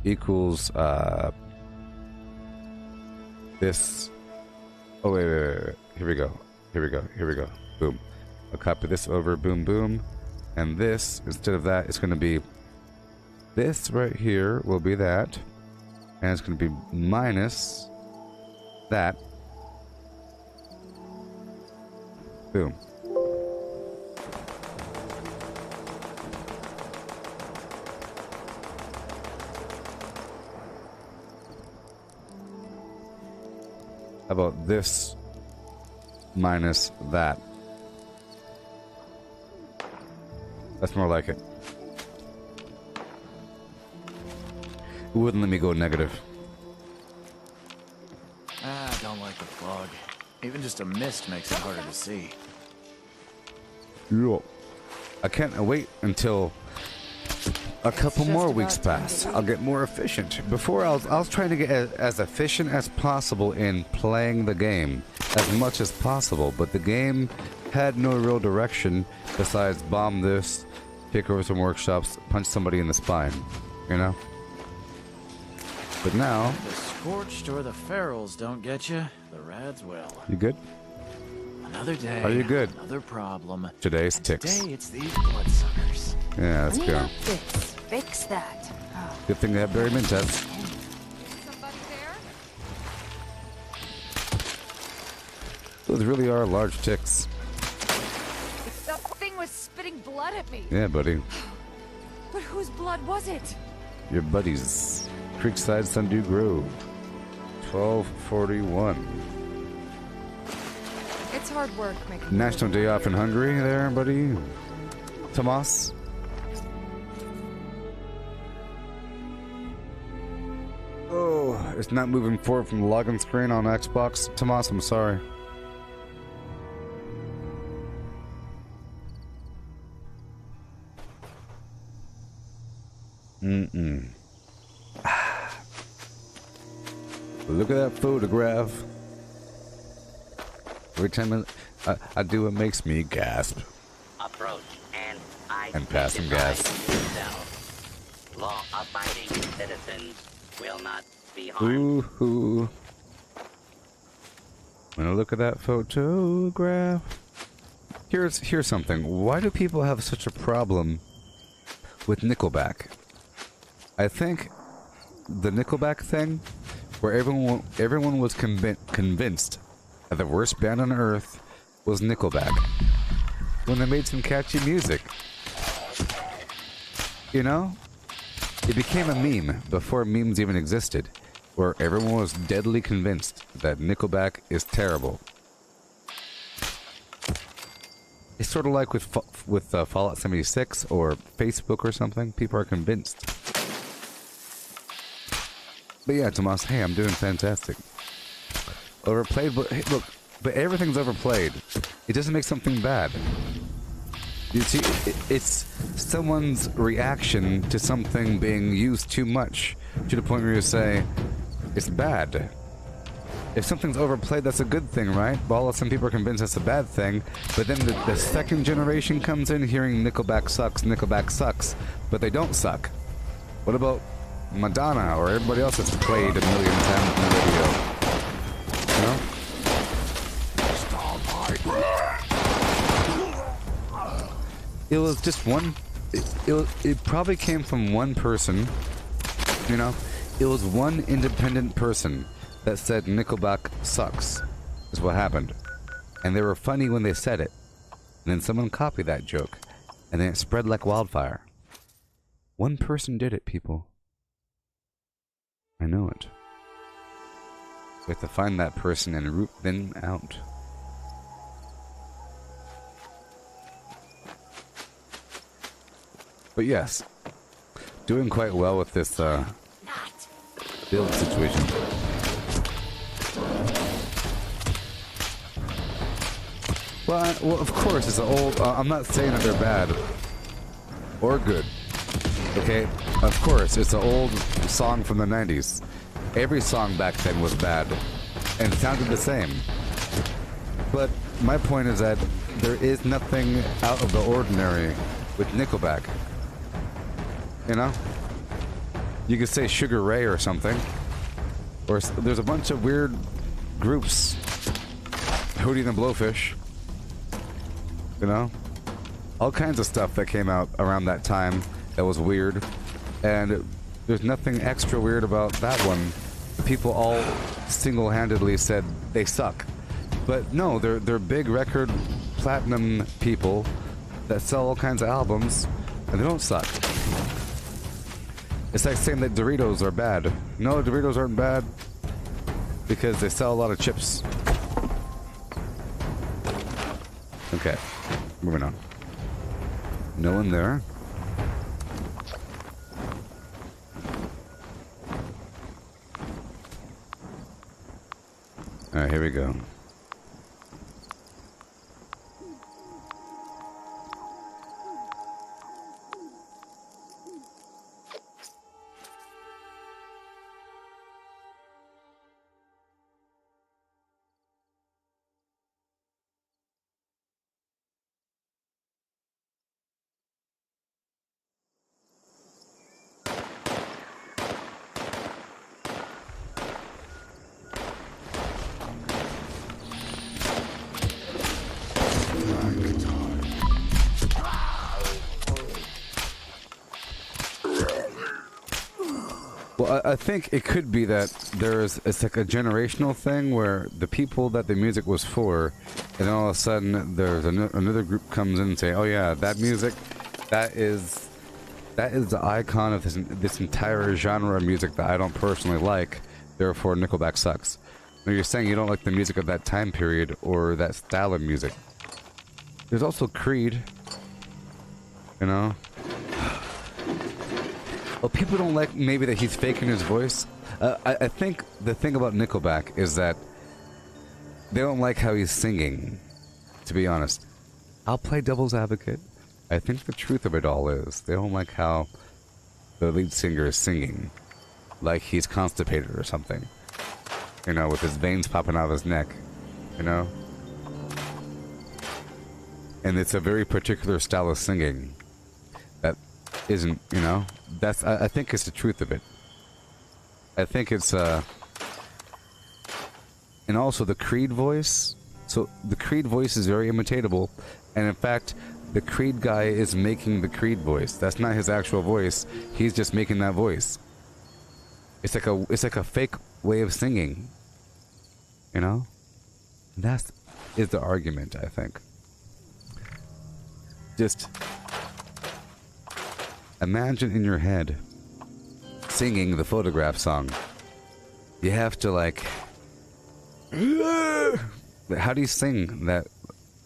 Equals this. Oh wait. Here we go. Boom. I'll copy this over. Boom. And this, instead of that, it's going to be this right here will be that. And it's going to be minus that. Boom. How about this minus that? That's more like it. It wouldn't let me go negative. I don't like the fog. Even just a mist makes it harder to see. Yeah. I can't wait until a couple more weeks pass. I'll get more efficient. Before I was trying to get as efficient as possible in playing the game, as much as possible, but the game had no real direction besides bomb this, pick over some workshops, punch somebody in the spine, you know? But now... The scorched or the ferals don't get you, the rads will. You good? Another day. Are you good? Another problem. Today's ticks. Today it's these bloodsuckers. Yeah, let's go. Fix that. Oh. Good thing they have Barry Mintests. Somebody there? Those really are large ticks. That thing was spitting blood at me. Yeah, buddy. But whose blood was it? Your buddies. Creekside Sundew Grove. 1241. It's hard work making National Day Off in Hungary there, buddy. Tomas. Oh, it's not moving forward from the login screen on Xbox. Tomas, I'm sorry. Look at that photograph. Every time I do, it makes me gasp. Approach and pass some gas. Law-abiding citizens will not be harmed. Ooh. When I look at that photograph. Here's something. Why do people have such a problem with Nickelback? I think the Nickelback thing, where everyone was convinced that the worst band on earth was Nickelback, when they made some catchy music. You know? It became a meme before memes even existed, where everyone was deadly convinced that Nickelback is terrible. It's sort of like with Fallout 76 or Facebook or something. People are convinced. But yeah, Tomas, hey, I'm doing fantastic. Overplayed, but hey, look, but everything's overplayed. It doesn't make something bad. You see, it's someone's reaction to something being used too much, to the point where you say, it's bad. If something's overplayed, that's a good thing, right? But all of a sudden people are convinced that's a bad thing, but then the second generation comes in hearing Nickelback sucks, but they don't suck. What about Madonna or everybody else that's played a million times on the radio? You know? It was just one. It probably came from one person. You know, it was one independent person that said Nickelback sucks. Is what happened, and they were funny when they said it. And then someone copied that joke, and then it spread like wildfire. One person did it, people. I know it. We have to find that person and root them out. But yes, doing quite well with this build situation. Well, of course, it's an old... I'm not saying that they're bad or good. Okay? Of course, it's an old song from the 90s. Every song back then was bad and sounded the same. But my point is that there is nothing out of the ordinary with Nickelback. You know? You could say Sugar Ray or something. Or there's a bunch of weird groups. Hootie and the Blowfish. You know? all kinds of stuff that came out around that time that was weird, and there's nothing extra weird about that one. People all single-handedly said they suck, but no, they're big record platinum people that sell all kinds of albums, and they don't suck. It's like saying that Doritos are bad. No, Doritos aren't bad because they sell a lot of chips. Okay, moving on. No one there. All right, here we go. Well, I think it could be that it's like a generational thing where the people that the music was for, and then all of a sudden there's another group comes in and say, oh yeah, that music, that is the icon of this entire genre of music that I don't personally like, therefore Nickelback sucks. Now you're saying you don't like the music of that time period or that style of music. There's also Creed, you know? Well, people don't like maybe that he's faking his voice. I think the thing about Nickelback is that they don't like how he's singing, to be honest. I'll play devil's advocate. I think the truth of it all is they don't like how the lead singer is singing, like he's constipated or something. You know, with his veins popping out of his neck, you know? And it's a very particular style of singing that isn't, you know, that's, I think it's the truth of it. I think it's, and also the Creed voice. So the Creed voice is very imitatable, and in fact, the Creed guy is making the Creed voice. That's not his actual voice. He's just making that voice. It's like a fake way of singing. You know? That is the argument, I think. Just imagine in your head singing the Photograph song. You have to like... How do you sing that?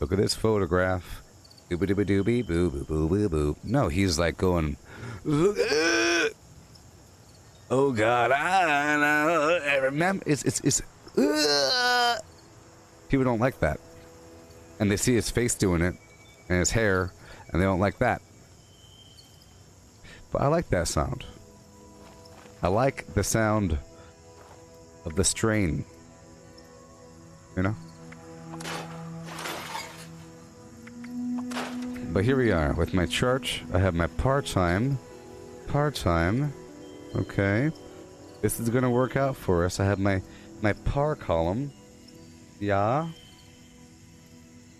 Look at this photograph. Dooby dooby dooby boo boo boo boo boo. No, he's like going... Oh God, I remember. It's people don't like that, and they see his face doing it, and his hair, and they don't like that. But I like that sound. I like the sound of the strain. You know. But here we are with my chart. I have my part-time. Okay, this is gonna work out for us. I have my par column. Yeah, a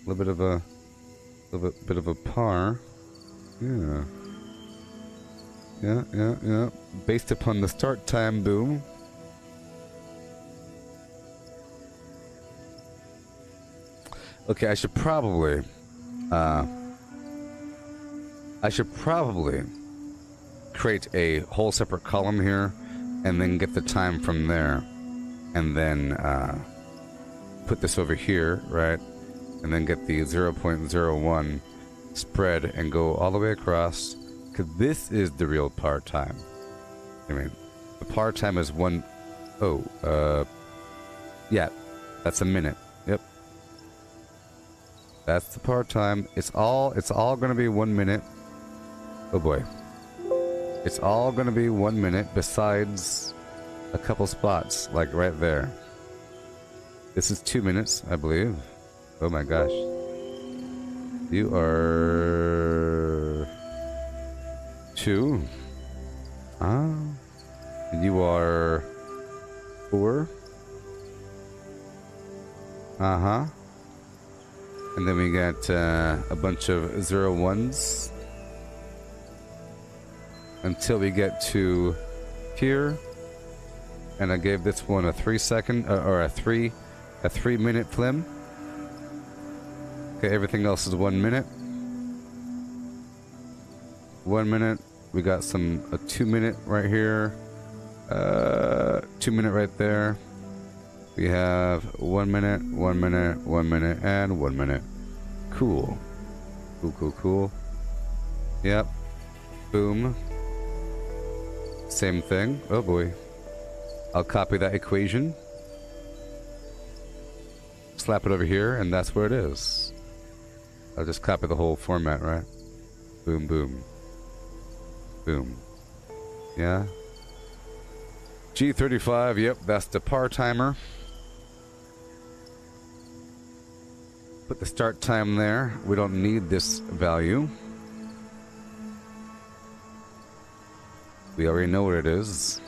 little bit of a par. Yeah. Based upon the start time, boom. Okay, I should probably create a whole separate column here and then get the time from there and then put this over here, right? And then get the 0.01 spread and go all the way across, because this is the real part time. I mean, the part time is yeah, that's a minute. Yep, that's the part time. It's all gonna be 1 minute. Oh boy. It's all going to be 1 minute besides a couple spots, like right there. This is 2 minutes, I believe. Oh my gosh. You are... 2. And you are... 4. And then we got a bunch of 0-1s until we get to here. And I gave this one a 3-second or a 3-minute flim. Okay, everything else is 1 minute. 1 minute. We got a 2-minute right here. 2-minute right there. We have 1 minute, 1 minute, 1 minute, and 1 minute. Cool. Cool. Yep. Boom. Same thing. Oh boy. I'll copy that equation. Slap it over here, and that's where it is. I'll just copy the whole format, right? Boom, boom. Boom. Yeah. G35, yep, that's the par timer. Put the start time there. We don't need this value. We already know what it is.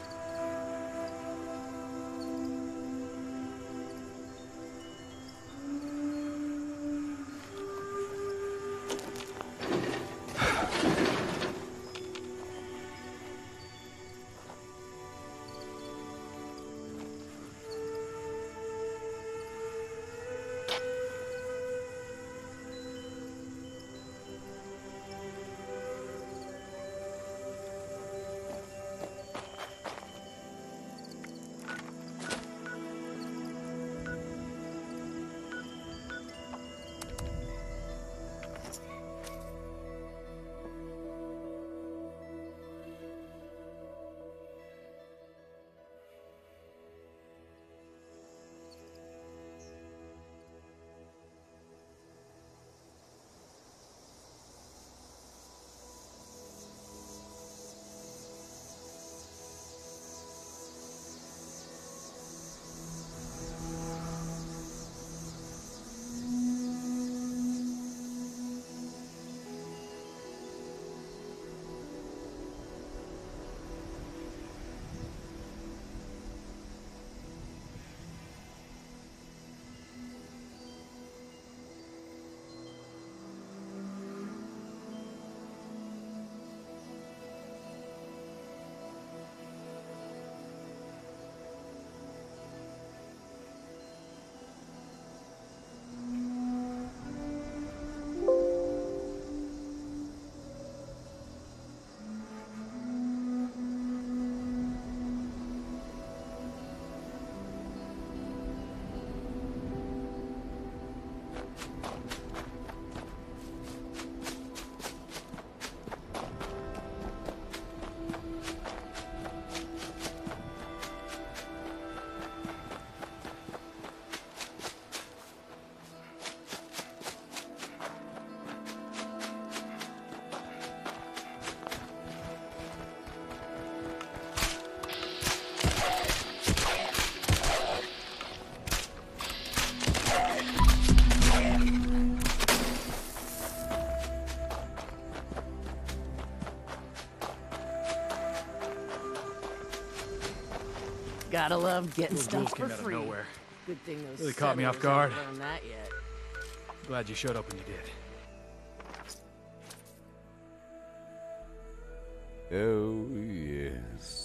Gotta love getting Those stuff rules for came out of free. nowhere. Good thing those Really caught me off settlers haven't guard. learned that yet. Glad you showed up when you did. Oh, yes.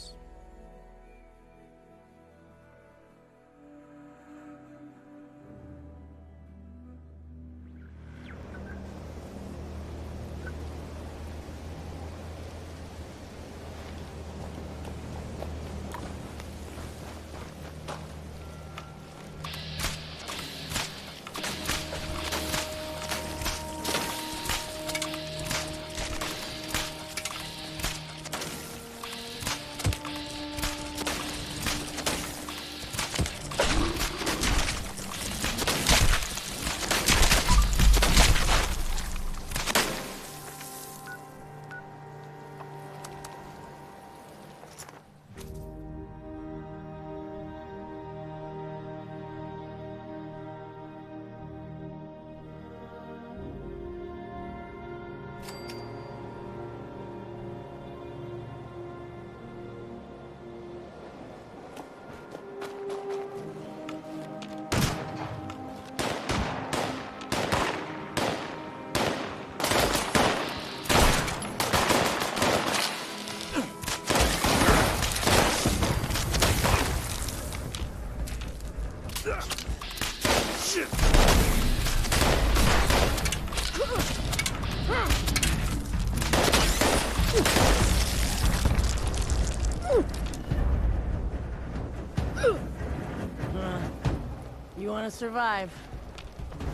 wanna survive,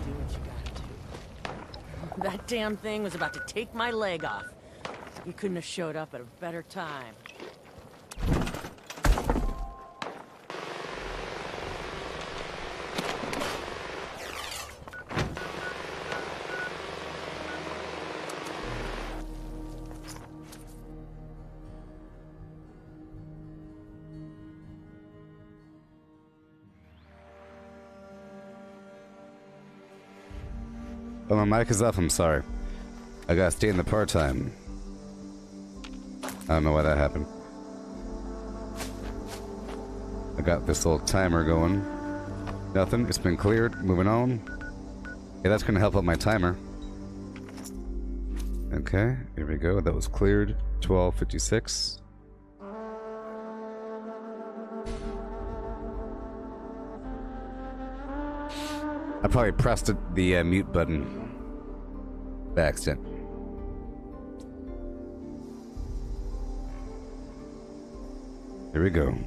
do what you gotta do. That damn thing was about to take my leg off. You couldn't have showed up at a better time. Oh, my mic is off, I'm sorry. I gotta stay in the part-time. I don't know why that happened. I got this little timer going. Nothing, it's been cleared, moving on. Yeah, that's gonna help out my timer. Okay, here we go, that was cleared. 12:56. I probably pressed the mute button by accident. Here we go.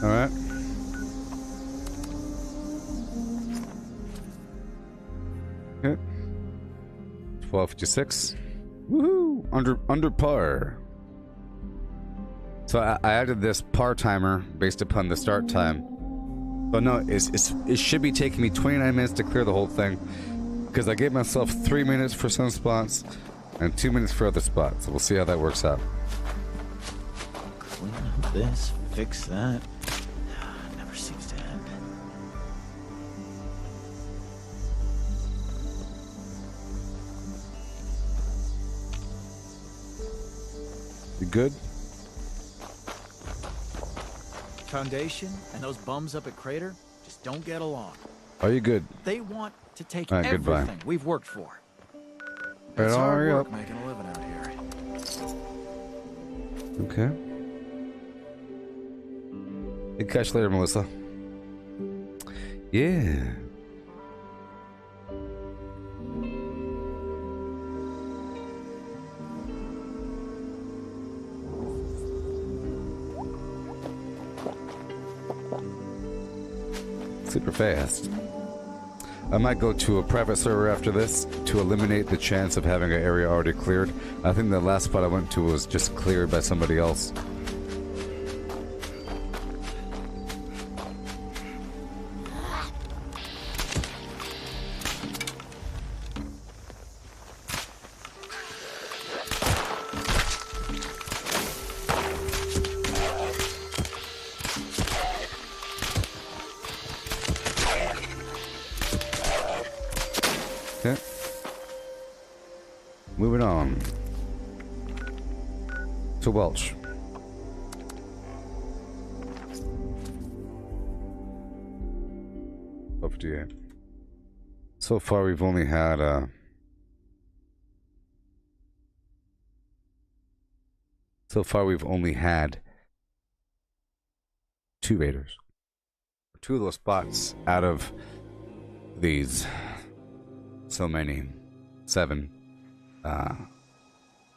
Alright. Okay. 12:56. Woohoo! Under par. So I added this par timer based upon the start time. But no, it should be taking me 29 minutes to clear the whole thing. Because I gave myself 3 minutes for some spots and 2 minutes for other spots. So we'll see how that works out. Clean up this, fix that. Never seems to end. You good? Foundation and those bums up at Crater just don't get along. Are you good? They want to take All right, everything goodbye. we've worked for. Right, It's hard hurry work up. making a living out here. Okay. Good catch later, Melissa. Yeah. Super fast. I might go to a private server after this to eliminate the chance of having an area already cleared. I think the last spot I went to was just cleared by somebody else. Okay. Moving on to Welch. Up to you. So far, we've only had two raiders. Two of those spots out of these. So many. 7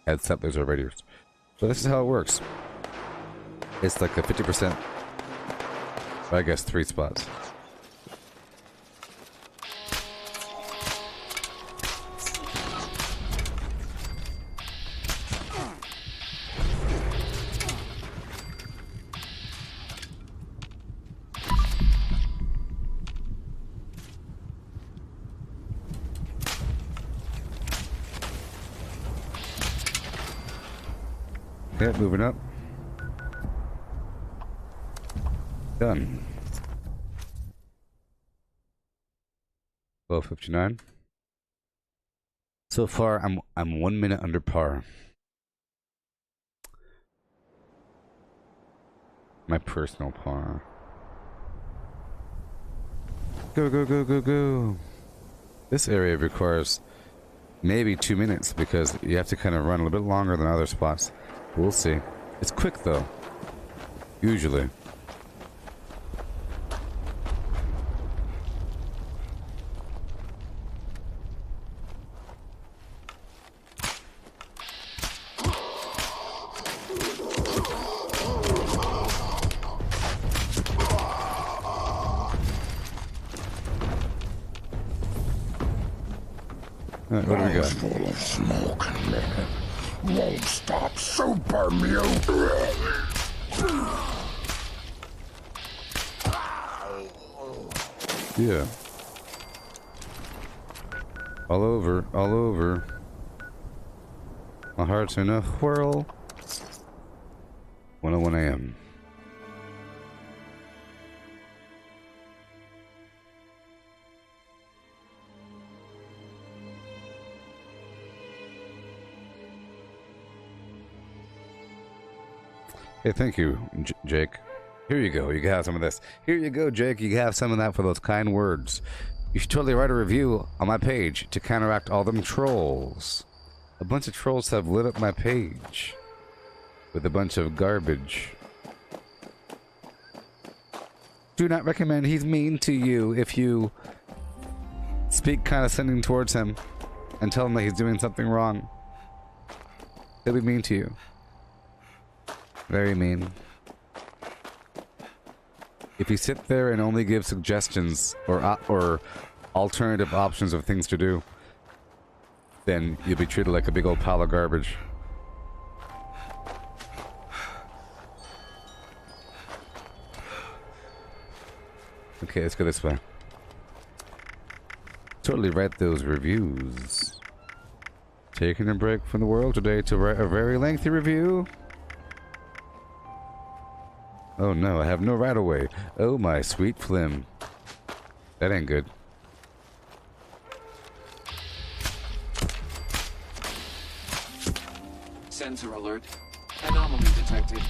had settlers or raiders. So this is how it works. It's like a 50%. I guess 3 spots. Okay, moving up. Done. 12:59. So far, I'm 1 minute under par. My personal par. Go, go, go, go, go. This area requires maybe 2 minutes because you have to kind of run a little bit longer than other spots. We'll see. It's quick though. Usually. What do we got? Full of smoke. Won't stop super mutant. Yeah. All over, all over. My heart's in a whirl. 1:01 a.m. Hey, thank you, Jake. Here you go. You can have some of this. Here you go, Jake. You can have some of that for those kind words. You should totally write a review on my page to counteract all them trolls. A bunch of trolls have lit up my page with a bunch of garbage. Do not recommend. He's mean to you if you speak condescending towards him and tell him that he's doing something wrong. He'll be mean to you. Very mean. If you sit there and only give suggestions or alternative options of things to do, then you'll be treated like a big old pile of garbage. Okay, let's go this way. Totally write those reviews. Taking a break from the world today to write a very lengthy review. Oh no, I have no right away. Oh my sweet flim. That ain't good. Sensor alert. Anomaly detected.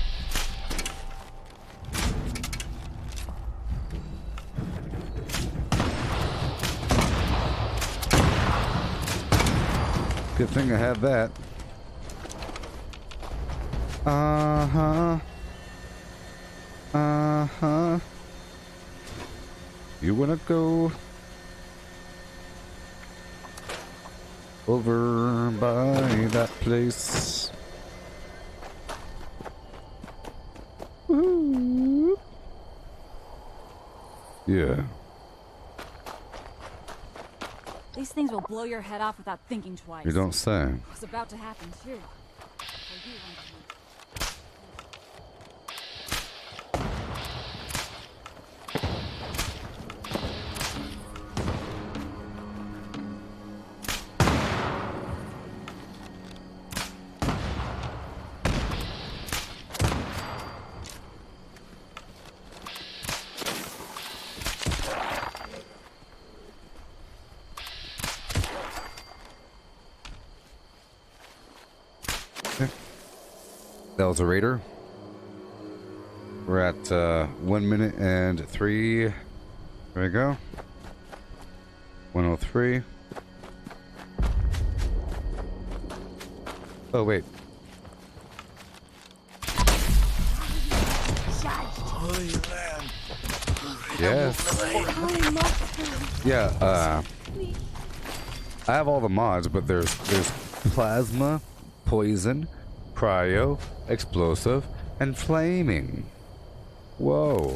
Good thing I have that. Uh-huh. Uh-huh. You wanna go over by that place? Woo. Yeah. These things will blow your head off without thinking twice. You don't say. It's about to happen too. For you, That was a raider. We're at 1 minute and 3. There we go. 103. Oh wait. Yes. Yeah. I have all the mods, but there's plasma, poison, cryo, explosive, and flaming. Whoa.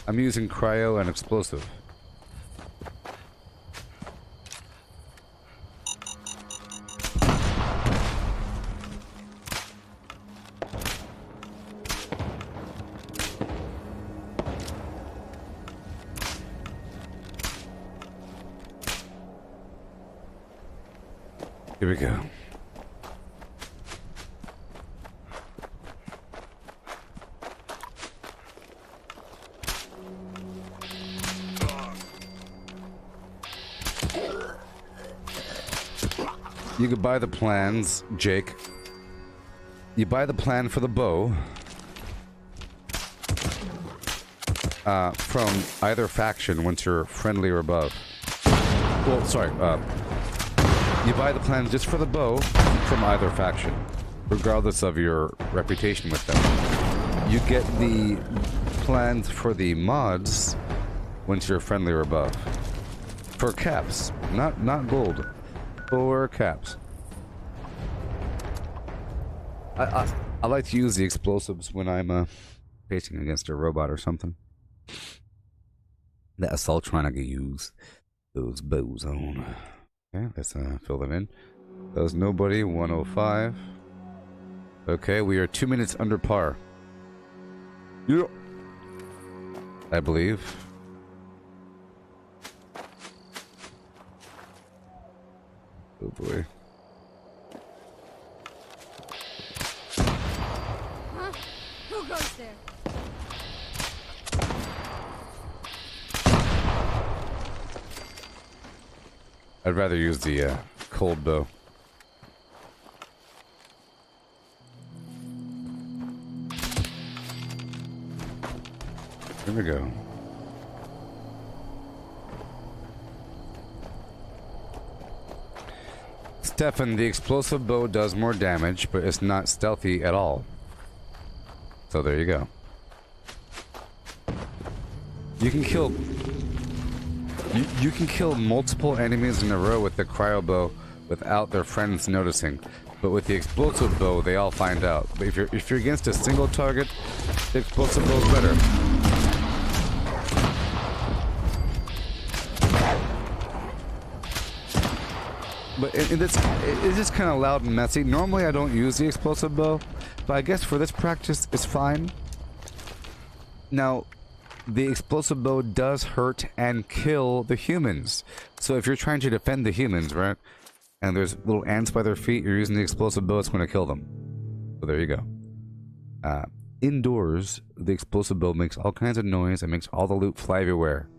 I'm using cryo and explosive. Here we go. You could buy the plans, Jake. You buy the plan for the bow. from either faction once you're friendly or above. Well, sorry, you buy the plans just for the bow from either faction, regardless of your reputation with them. You get the plans for the mods once you're friendly or above. For caps, not gold, for caps. I like to use the explosives when I'm facing against a robot or something. The assaultronic use those bows on. Okay, let's fill them in. That was nobody, 105. Okay, we are 2 minutes under par. Yeah. I believe. Oh boy. Huh? Who goes there? I'd rather use the cold bow. Here we go. Stefan, the explosive bow does more damage, but it's not stealthy at all. So there you go. You can kill... You can kill multiple enemies in a row with the cryo bow without their friends noticing. But with the explosive bow, they all find out. But if you're against a single target, the explosive bow is better. But it's just kind of loud and messy. Normally I don't use the explosive bow, but I guess for this practice it's fine. Now, the explosive bow does hurt and kill the humans. So if you're trying to defend the humans, right, and there's little ants by their feet, you're using the explosive bow, it's going to kill them. So there you go. Indoors, the explosive bow makes all kinds of noise and makes all the loot fly everywhere.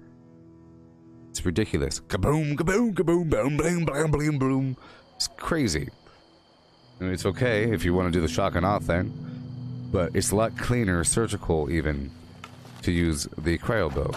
It's ridiculous. Kaboom, kaboom, kaboom, boom, boom, boom, boom, boom. It's crazy. And it's okay if you want to do the shock and awe thing, but it's a lot cleaner, surgical even, to use the cryo bow.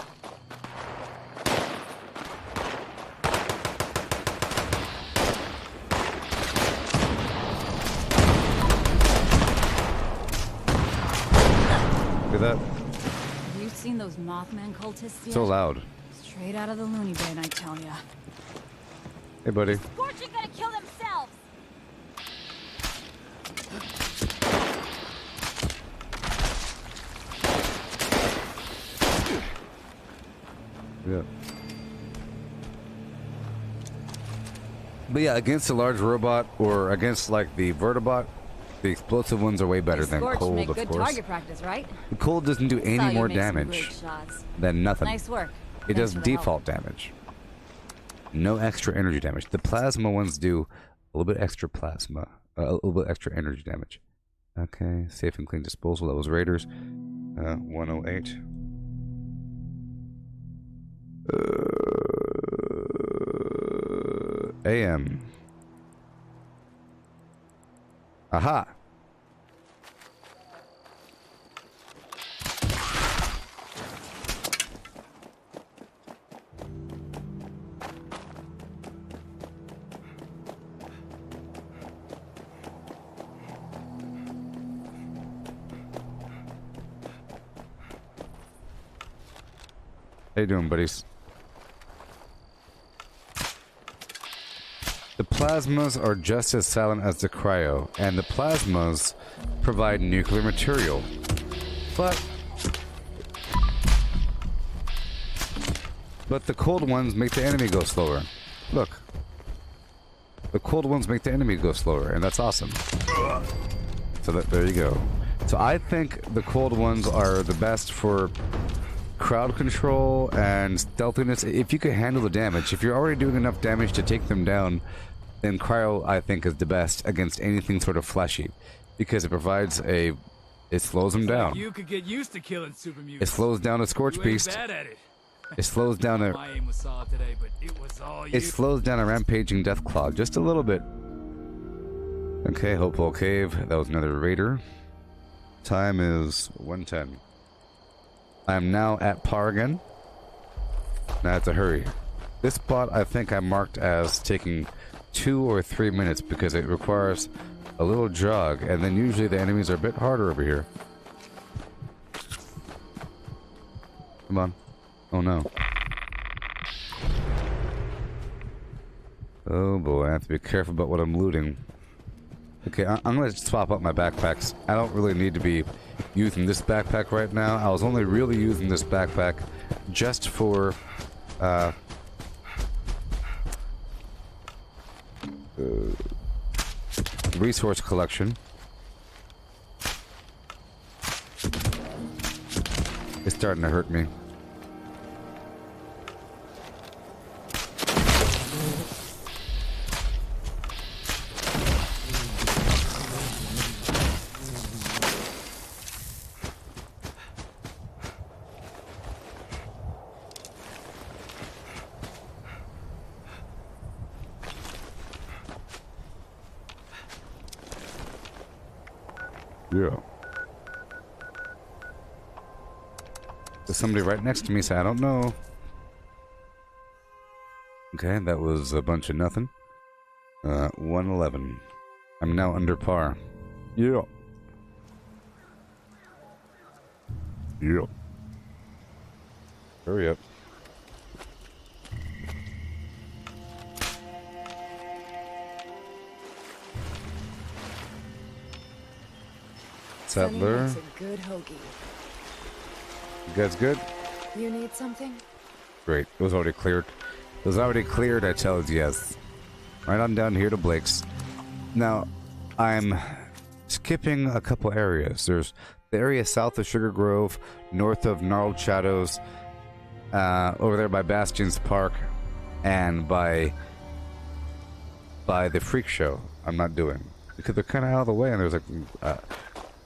Look at that. Have you seen those Mothman cultists yet? So loud. Straight out of the loony bin, I tell ya. Hey, buddy. Scorch are gonna kill themselves! Yeah. But yeah, against a large robot or against like the vertibot, the explosive ones are way better than cold, make of good course. target practice, right? The cold doesn't do any Saw you more make some damage great shots. than nothing. Nice work. It Thanks does for the help. default damage. No extra energy damage. The plasma ones do a little bit extra plasma, a little bit extra energy damage. Okay, safe and clean disposal. That was Raiders. 108. AM. Aha. How you doing, buddies? The plasmas are just as silent as the cryo, and the plasmas provide nuclear material. But the cold ones make the enemy go slower. Look. The cold ones make the enemy go slower, and that's awesome. So there you go. So I think the cold ones are the best for crowd control and stealthiness. If you can handle the damage, if you're already doing enough damage to take them down, then cryo I think is the best against anything sort of fleshy, because it provides it slows them down. You could get used to killing super mutants. It slows down a scorch You ain't beast. bad at it. It slows down a. My aim was solid today, but it was all you. It slows down a rampaging deathclaw just a little bit. Okay, Hopeful Cave. That was another raider. Time is 1:10. I am now at par again. Now I have to hurry. This spot I think I marked as taking 2 or 3 minutes because it requires a little jog, and then usually the enemies are a bit harder over here. Come on. Oh no. Oh boy, I have to be careful about what I'm looting. Okay, I'm gonna swap up my backpacks. I don't really need to be using this backpack right now. I was only really using this backpack just for resource collection. It's starting to hurt me. Yeah. There's somebody right next to me, so I don't know. Okay, that was a bunch of nothing. 111. I'm now under par. Yeah. Yeah. Hurry up. Settler. Makes a good hoagie. You guys good? You need something? Great. It was already cleared. It was already cleared, I tell you, yes. Right on down here to Blake's. Now, I'm skipping a couple areas. There's the area south of Sugar Grove, north of Gnarled Shadows, over there by Bastion's Park, and by the Freak Show. I'm not doing. Because they're kind of out of the way, and there's like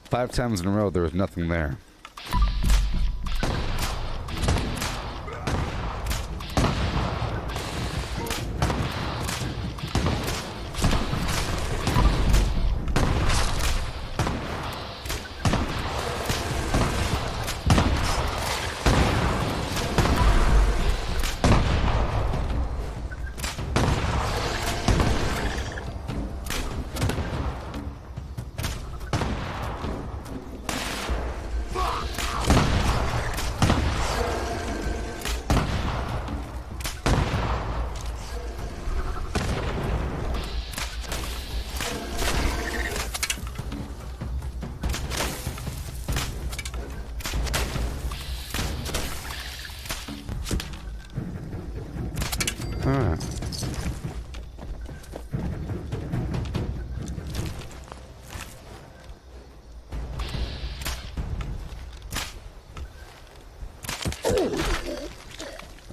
5 times in a row there was nothing there.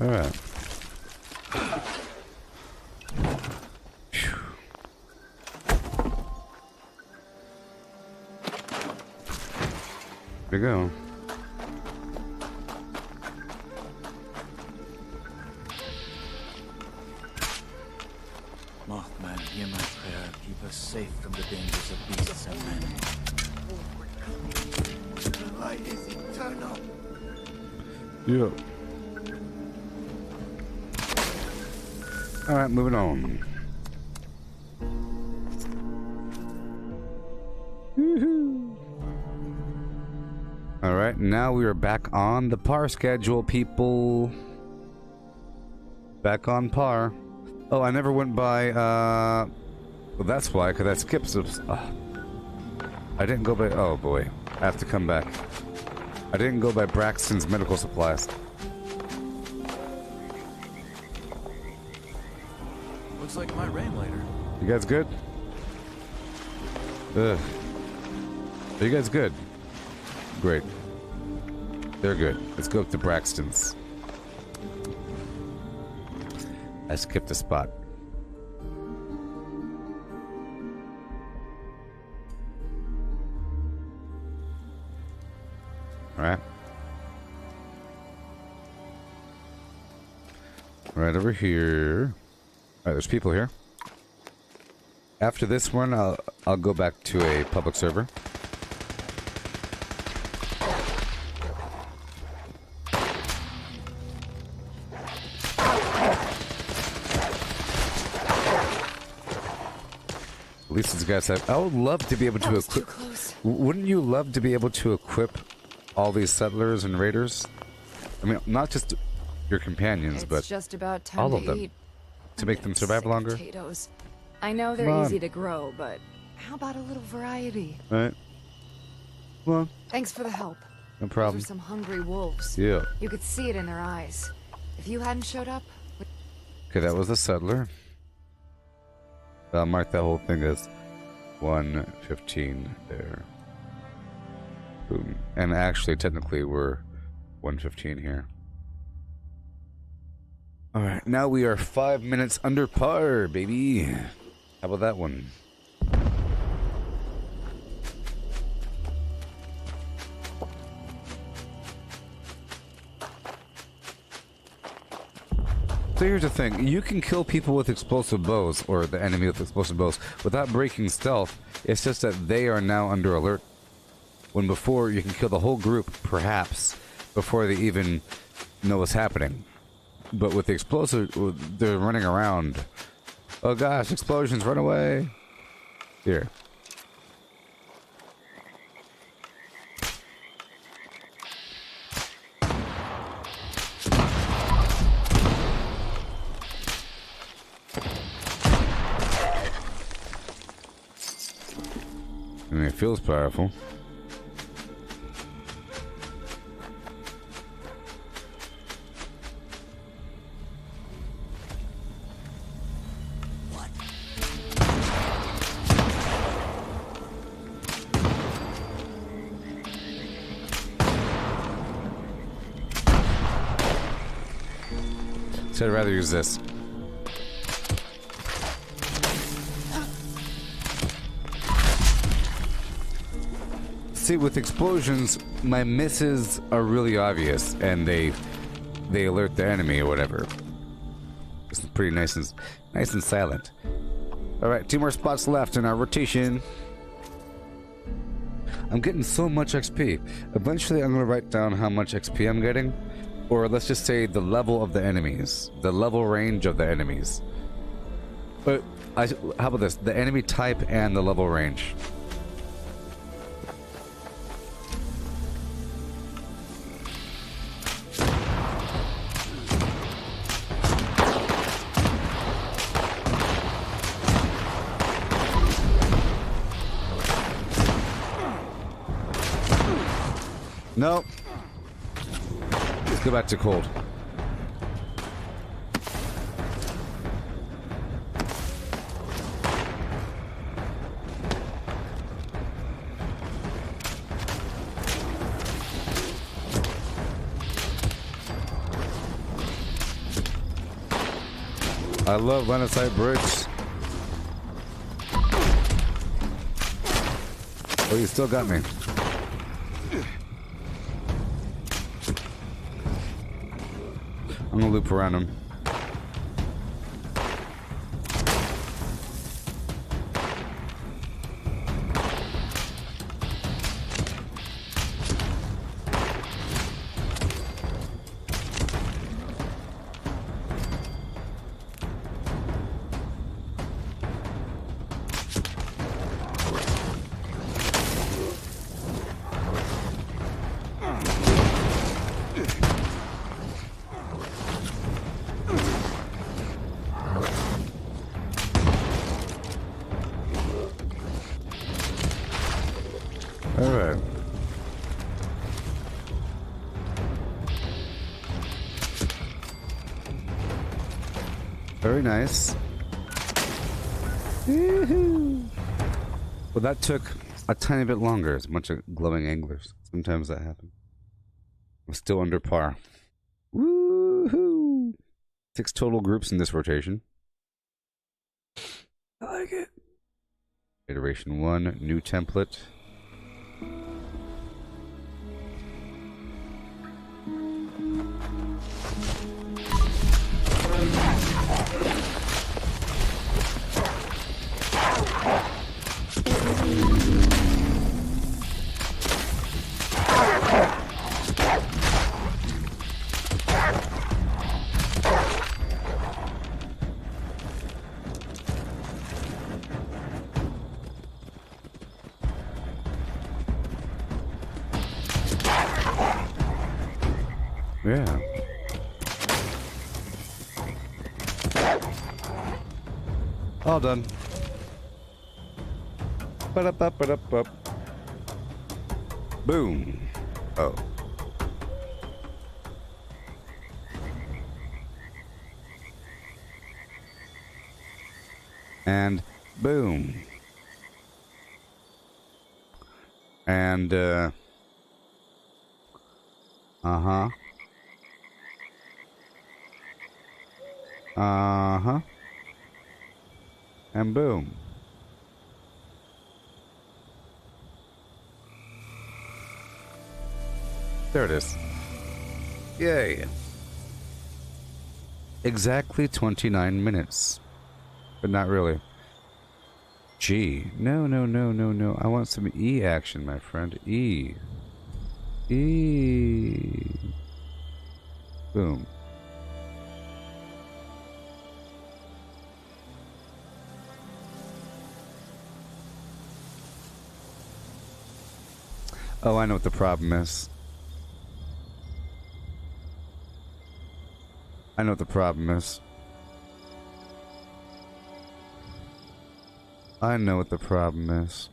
Alright. There we go. Mothman, hear my prayer. Keep us safe from the dangers of beasts and men. The light is eternal. Yeah. Alright, moving on. Alright, now we are back on the par schedule, people. Back on par. Oh, I never went by, well, that's why, because I skipped some... I didn't go by... Oh, boy. I have to come back. I didn't go by Braxton's medical supplies. Looks like my rain later. You guys good? Ugh. Are you guys good? Great. They're good. Let's go up to Braxton's. I skipped a spot. Alright. Right over here. Alright, there's people here. After this one, I'll go back to a public server. least these guys have. I would love to be able to equip. Wouldn't you love to be able to equip all these settlers and raiders? I mean, not just your companions, but just about time all to of them. eat. To make them survive longer? Potatoes. I know they're easy to grow, but how about a little variety? Right. Well, thanks for the help. No problem. Those are some hungry wolves. Yeah. You could see it in their eyes. If you hadn't showed up... Okay, that was the settler. I'll mark that whole thing as 1:15 there. Boom. And actually, technically, we're 1:15 here. Alright, now we are 5 minutes under par, baby. How about that one? So here's the thing, you can kill people with explosive bows, or the enemy with explosive bows, without breaking stealth. It's just that they are now under alert. When before, you can kill the whole group, perhaps, before they even know what's happening. But with the explosive, they're running around. Oh gosh, explosions, run away! Here. I mean, it feels powerful. So I'd rather use this. See, with explosions, my misses are really obvious, and they alert the enemy or whatever. It's pretty nice and silent. All right, 2 more spots left in our rotation. I'm getting so much XP. Eventually, I'm gonna write down how much XP I'm getting, or let's just say the level of the enemies, the level range of the enemies. But how about this? The enemy type and the level range. Nope. Let's go back to cold. I love line of sight bricks. Oh, you still got me. I'm gonna loop around him. Alright. Very nice. Woohoo! Well, that took a tiny bit longer. It's a bunch of glowing anglers. Sometimes that happens. I'm still under par. Woohoo! 6 total groups in this rotation. I like it. Iteration 1, new template. Yeah. All done. Ba-da-ba-ba-da-ba. Boom. Oh. And boom. And, uh-huh. Uh-huh. And boom. There it is. Yay. Exactly 29 minutes. But not really. G. No, no, no, no, no. I want some E action, my friend. E. E. Boom. Oh, I know what the problem is. I know what the problem is. I know what the problem is.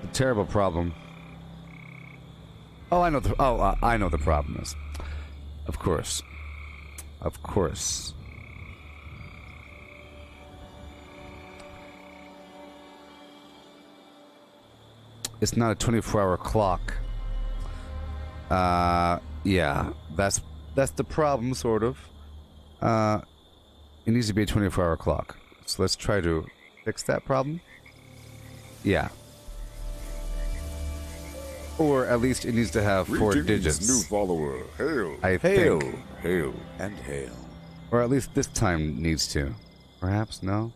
A terrible problem. Oh, I know the. Oh, I know the problem is. Of course. Of course. It's not a 24-hour clock. Yeah, that's the problem, sort of. It needs to be a 24-hour clock. So let's try to fix that problem. Yeah. Or at least it needs to have 4 digits. New follower. Hail. I hail. think. Hail. And hail. Or at least this time needs to. Perhaps, no?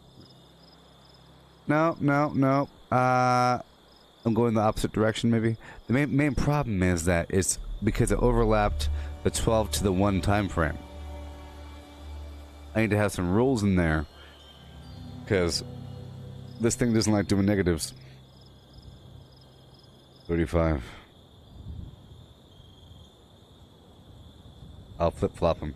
No, no, no. I'm going the opposite direction, maybe. The main problem is that it's because it overlapped the 12 to the 1 time frame. I need to have some rules in there because this thing doesn't like doing negatives. 35. I'll flip-flop them.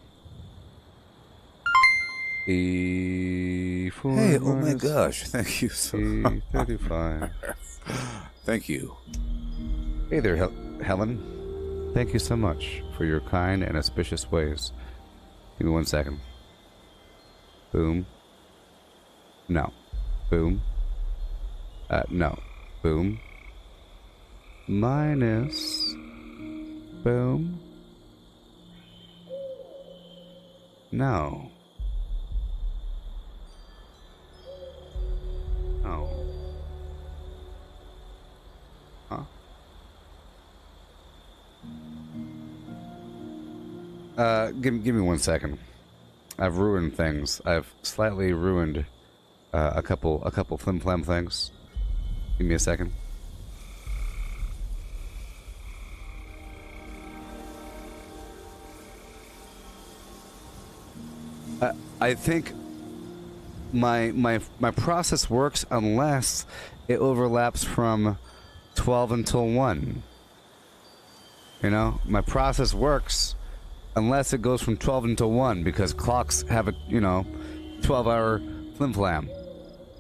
E4. Hey, oh my gosh, thank you so much. 35. Thank you. Hey there, Helen. Thank you so much for your kind and auspicious ways. Give me 1 second. Boom. No. Boom. No. Boom. Minus. Boom. No. Oh. Huh? Give me 1 second. I've ruined things. I've slightly ruined a couple flim-flam things. Give me a second. I think my process works unless it overlaps from 12 until 1. You know, my process works unless it goes from 12 until 1 because clocks have a, 12-hour flim-flam.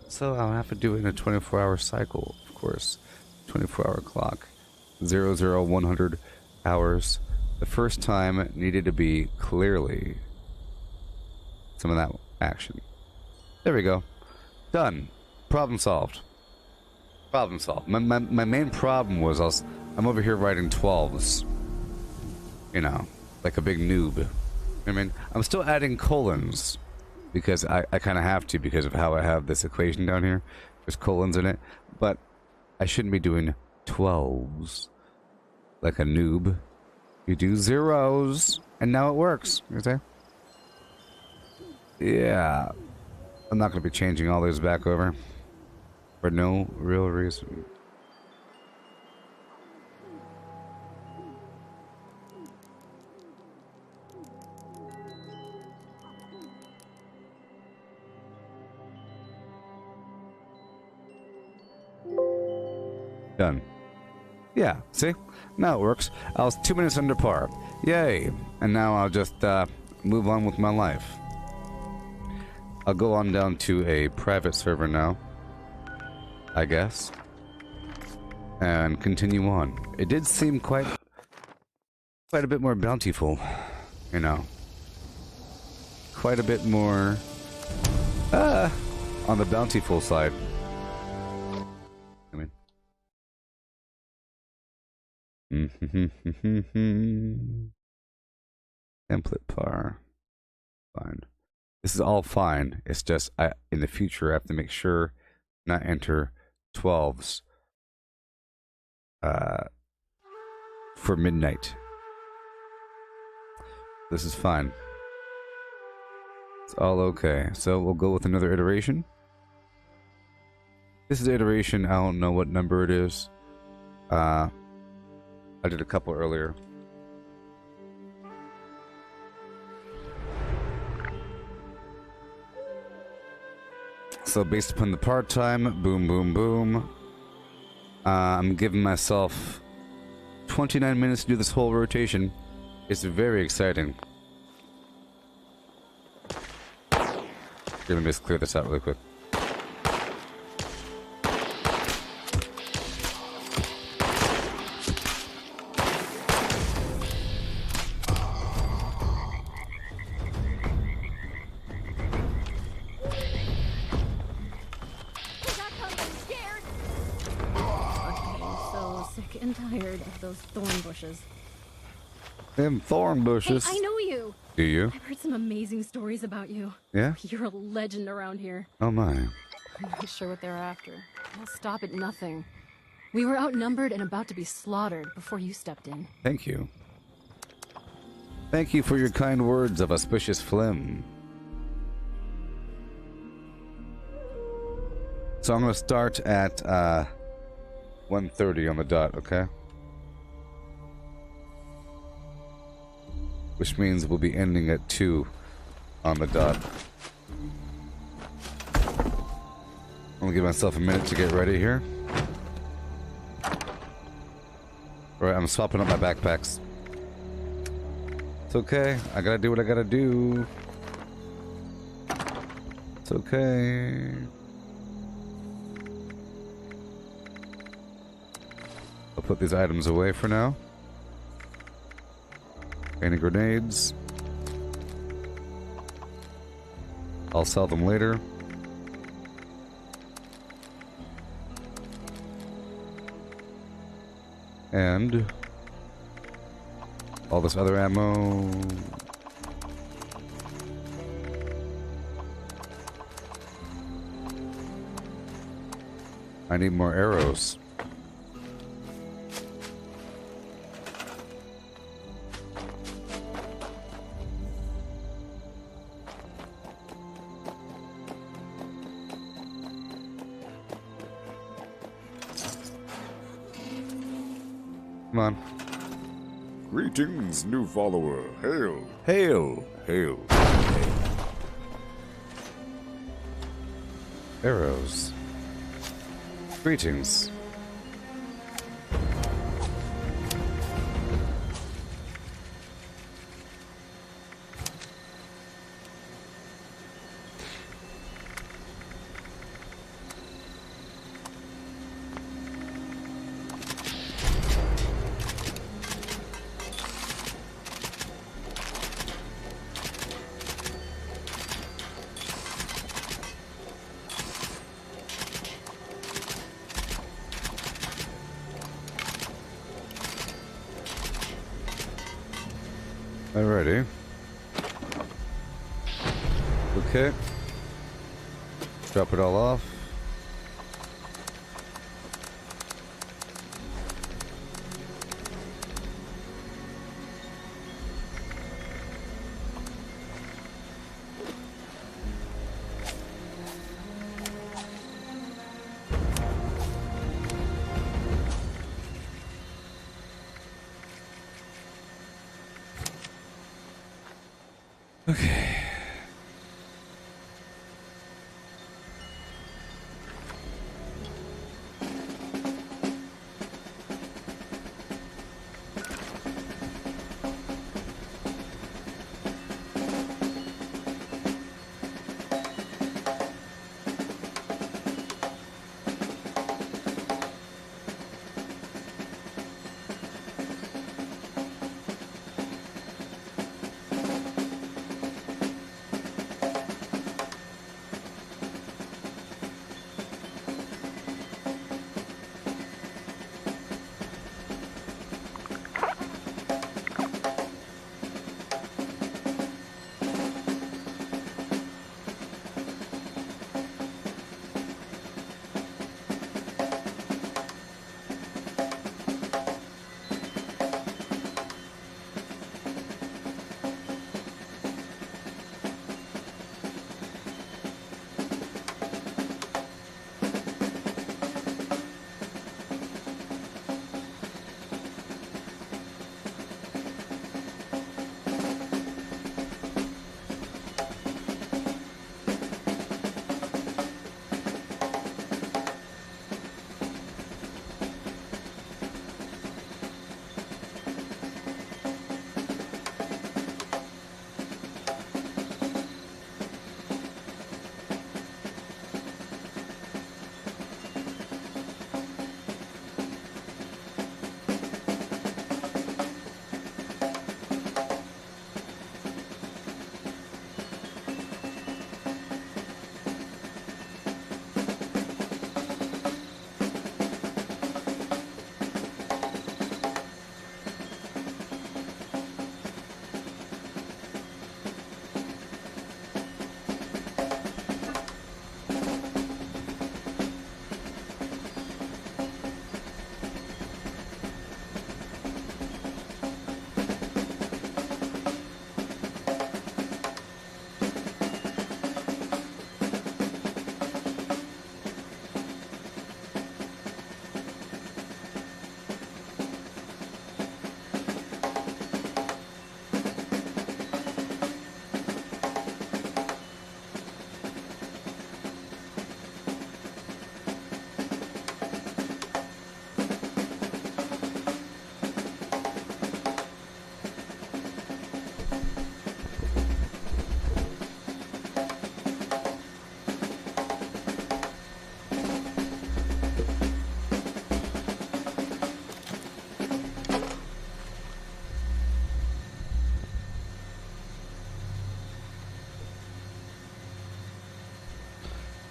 So I'll have to do it in a 24-hour cycle, of course. 24-hour clock. 00, 100 hours. The first time it needed to be clearly some of that action. There we go. Done. Problem solved. Problem solved. My main problem was I'm over here writing 12s. Like a big noob. I mean, I'm still adding colons because I kind of have to because of how I have this equation down here. There's colons in it, but I shouldn't be doing 12s like a noob. You do zeros, and now it works. You see? Yeah. I'm not going to be changing all those back over for no real reason. Done. Yeah, see? Now it works. I was 2 minutes under par. Yay! And now I'll just move on with my life. I'll go on down to a private server now, I guess, and continue on. It did seem quite a bit more bountiful, you know. Quite a bit more on the bountiful side. I mean, template par, fine. This is all fine. It's just in the future I have to make sure not enter 12s for midnight. This is fine. It's all okay. So we'll go with another iteration. This is iteration. I don't know what number it is. I did a couple earlier. So based upon the part time, boom, boom, boom. I'm giving myself 29 minutes to do this whole rotation. It's very exciting. Let me just clear this out really quick. Those thorn bushes. Them thorn bushes. Hey, I know you. Do you? I've heard some amazing stories about you. Yeah? You're a legend around here. Oh my. I'm not sure what they're after. They'll stop at nothing. We were outnumbered and about to be slaughtered before you stepped in. Thank you. Thank you for your kind words of auspicious phlegm. So I'm going to start at 1:30 on the dot, okay? Which means we'll be ending at 2 on the dot. I'm gonna give myself a minute to get ready here. Alright, I'm swapping up my backpacks. It's okay. I gotta do what I gotta do. It's okay. I'll put these items away for now. Any grenades? I'll sell them later. And all this other ammo. I need more arrows. Come on. Greetings, new follower. Hail. Hail. Hail. Arrows. Greetings. Alrighty. Okay. Drop it all off. Okay.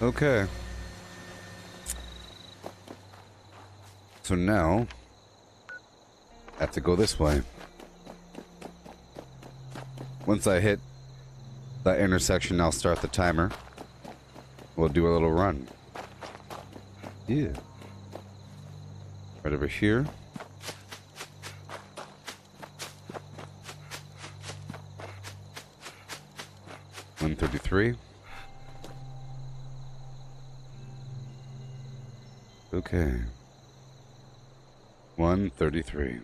Okay. So now, I have to go this way. Once I hit that intersection, I'll start the timer. We'll do a little run. Yeah. Right over here. $133. Okay. 133.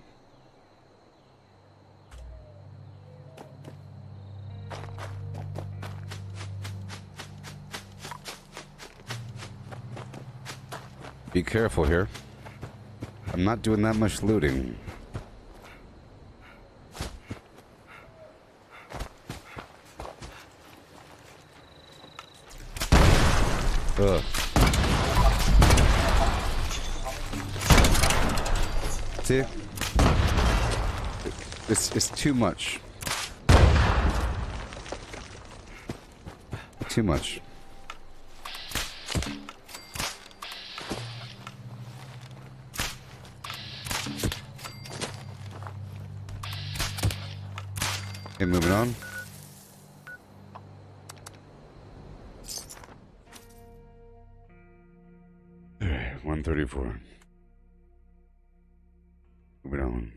Be careful here. I'm not doing that much looting. Ugh. See? It's too much. Too much. Okay, moving on. All right, 134. Moving on.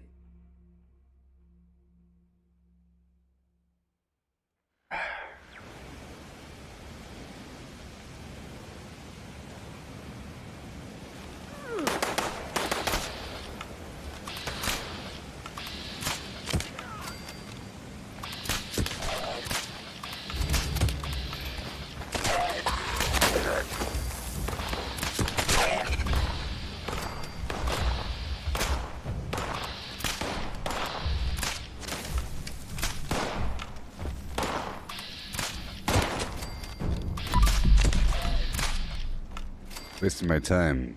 Wasting my time.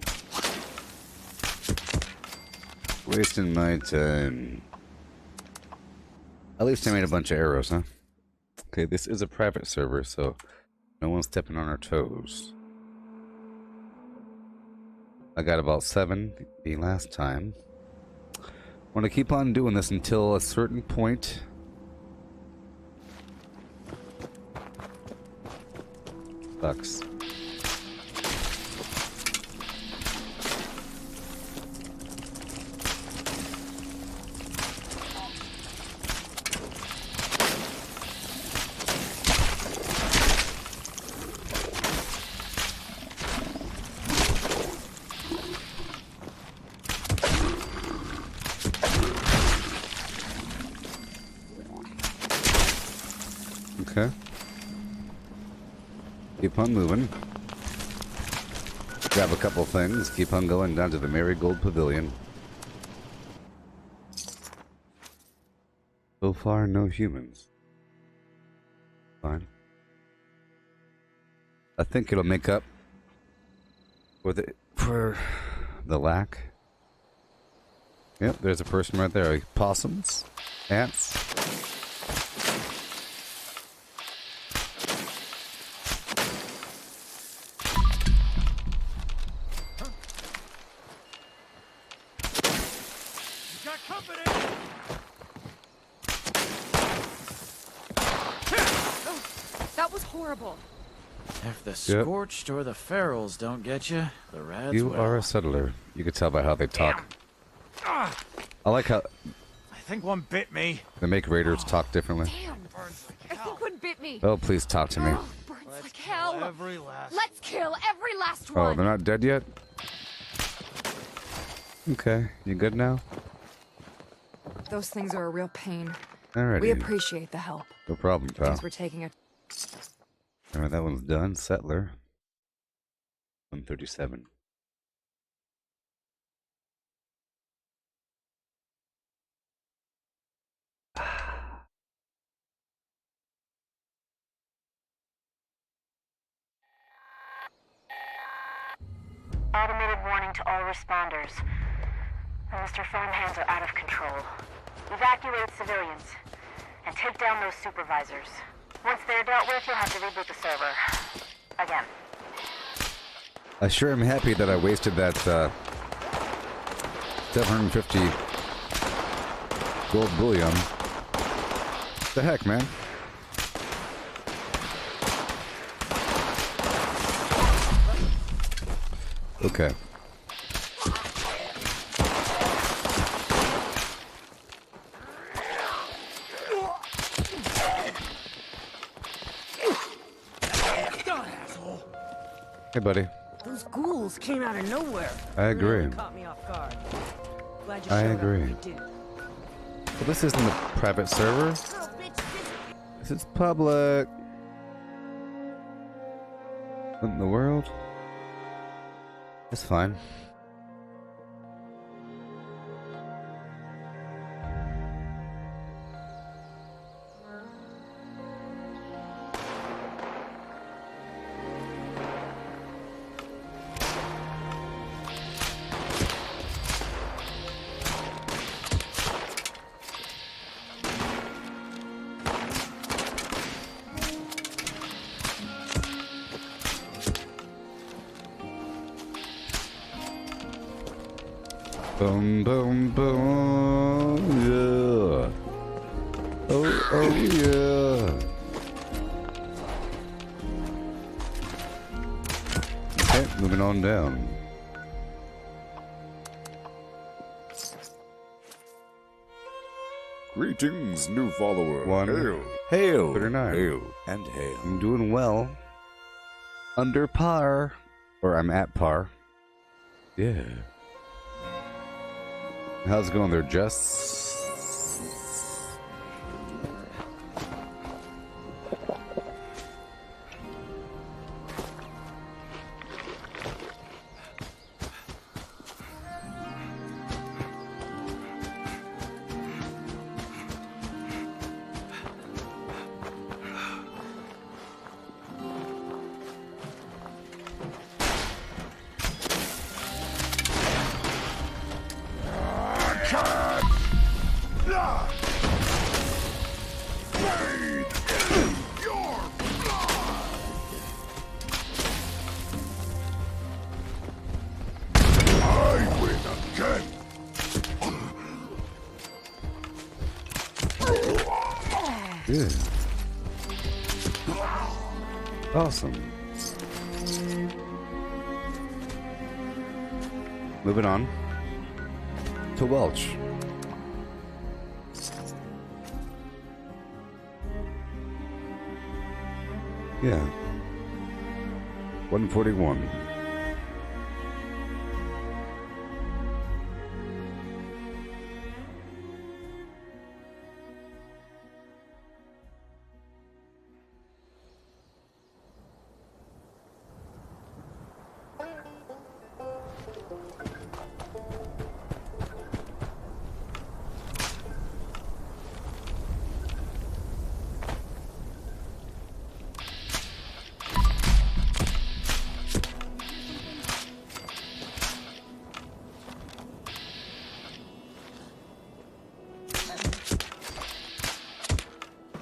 Wasting my time. At least I made a bunch of arrows, huh? Okay, this is a private server, so no one's stepping on our toes. I got about 7 the last time. I want to keep on doing this until a certain point. Sucks. Okay. Keep on moving. Grab a couple things. Keep on going down to the Marigold Pavilion. So far, no humans. Fine. I think it'll make up for the lack. Yep, there's a person right there. Possums, ants. That was horrible. If the Scorched or the Ferals don't get you, the Rads You will. are a settler. You can tell by how they talk. I like how I think one bit me. they make raiders talk differently. Damn. I think one bit me. Oh, please talk to me. Oh, burns like hell. Let's kill every last Oh, one. they're not dead yet? Okay, you good now? Those things are a real pain. Alrighty. We appreciate the help. No problem, pal. Thanks for taking it. Alright, that one's done. Settler. 137. Automated warning to all responders. The Mr. Phone Hands are out of control. Evacuate civilians and take down those supervisors. Once they're dealt with, you'll have to reboot the server. Again. I sure am happy that I wasted that 750 gold bullion. The heck, man? Okay. Hey, buddy. Those ghouls came out of nowhere. I agree. Really caught me off guard. Glad you I showed up agree. when you did. Well, this isn't a private server. This is public. What in the world? It's fine. Boom, boom, boom, yeah. Oh, yeah. Okay, moving on down. Greetings, new follower. One. Hail. Hail. 39. Hail. And hail. I'm doing well. Under par. Or I'm at par. Yeah. How's it going there, Jess? Good. Awesome. Moving on to Welch. Yeah. 141.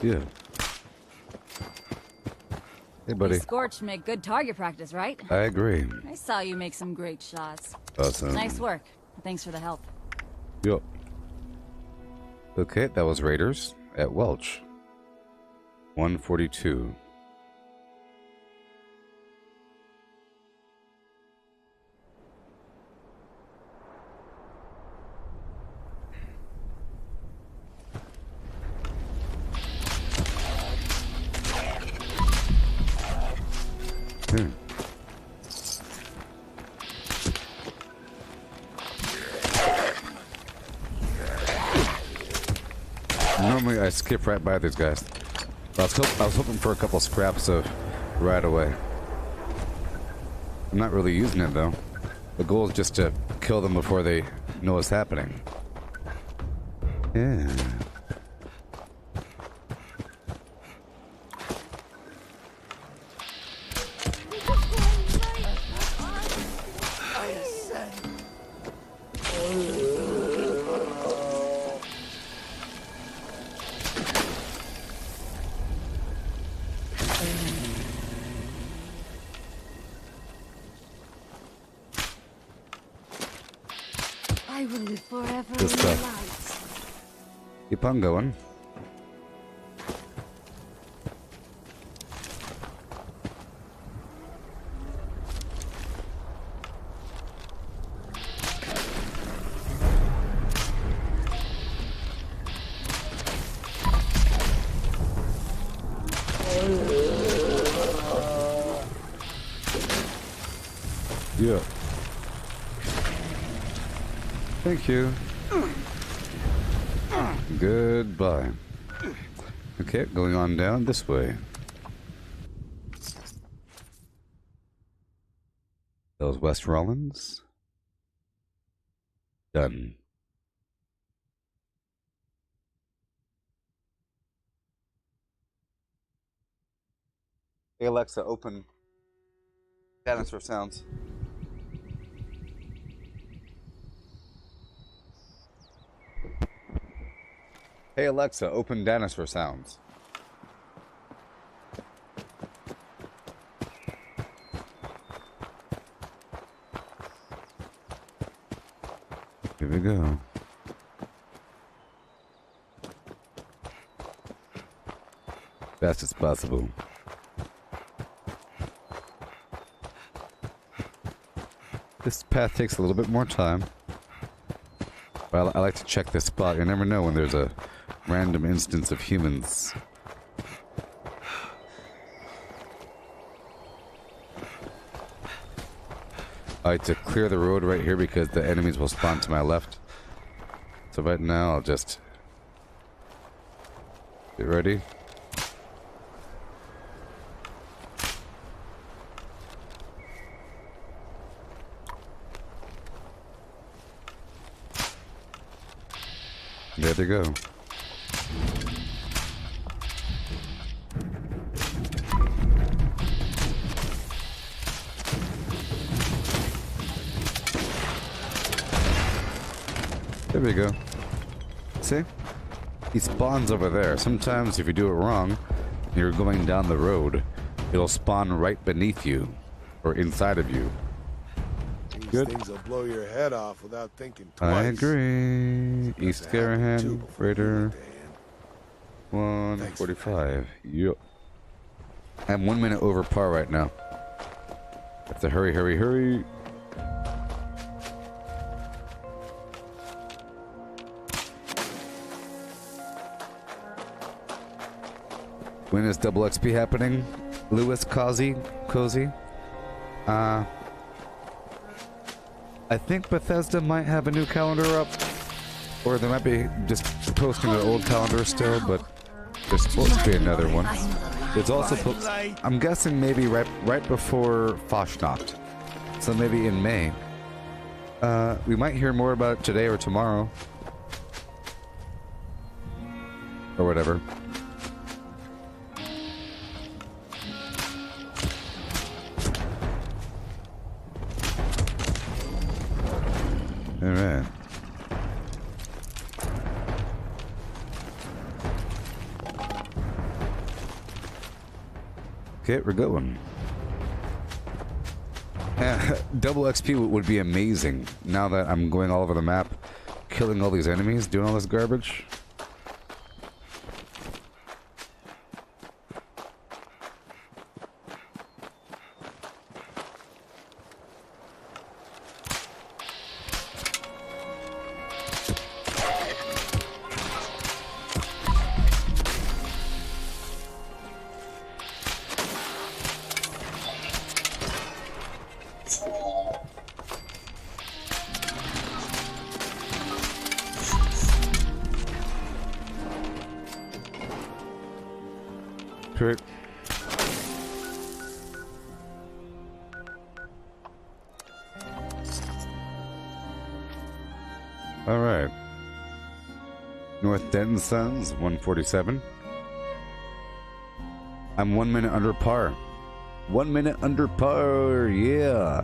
Yeah. Hey, buddy. Scorch make good target practice, right? I agree. I saw you make some great shots. Awesome. Nice work. Thanks for the help. Yup. Okay, that was Raiders at Welch. 142. Normally I skip right by these guys. I was hoping for a couple scraps of right away. I'm not really using it though. The goal is just to kill them before they know what's happening. Yeah. live forever Good in stuff. Keep on going. Yeah. Thank you. Goodbye. Okay, going on down this way. Those West Rollins. Done. Hey Alexa, open Dinosaur Sounds. Hey Alexa, open Dinosaur Sounds. Here we go. Fast as possible. This path takes a little bit more time. But I like to check this spot. You never know when there's a random instance of humans. I like to clear the road right here because the enemies will spawn to my left. So right now I'll just get ready. There they go. There we go. See? He spawns over there. Sometimes if you do it wrong, you're going down the road, it'll spawn right beneath you or inside of you. These things will blow your head off without thinking twice. I agree. East Garahan, Freighter. 145. Yep. I'm 1 minute over par right now. Have to hurry, hurry, hurry. When is double XP happening? Lewis Cozy? I think Bethesda might have a new calendar up. Or they might be just posting an old calendar still, but there's supposed to be another one. There's also, I'm guessing maybe right before Fashnacht. So maybe in May. We might hear more about it today or tomorrow. Or whatever. Alright. Okay, we're going. Double XP would be amazing now that I'm going all over the map, killing all these enemies, doing all this garbage. Correct. All right. North Denton Sons, 147. I'm 1 minute under par. 1 minute under par, yeah.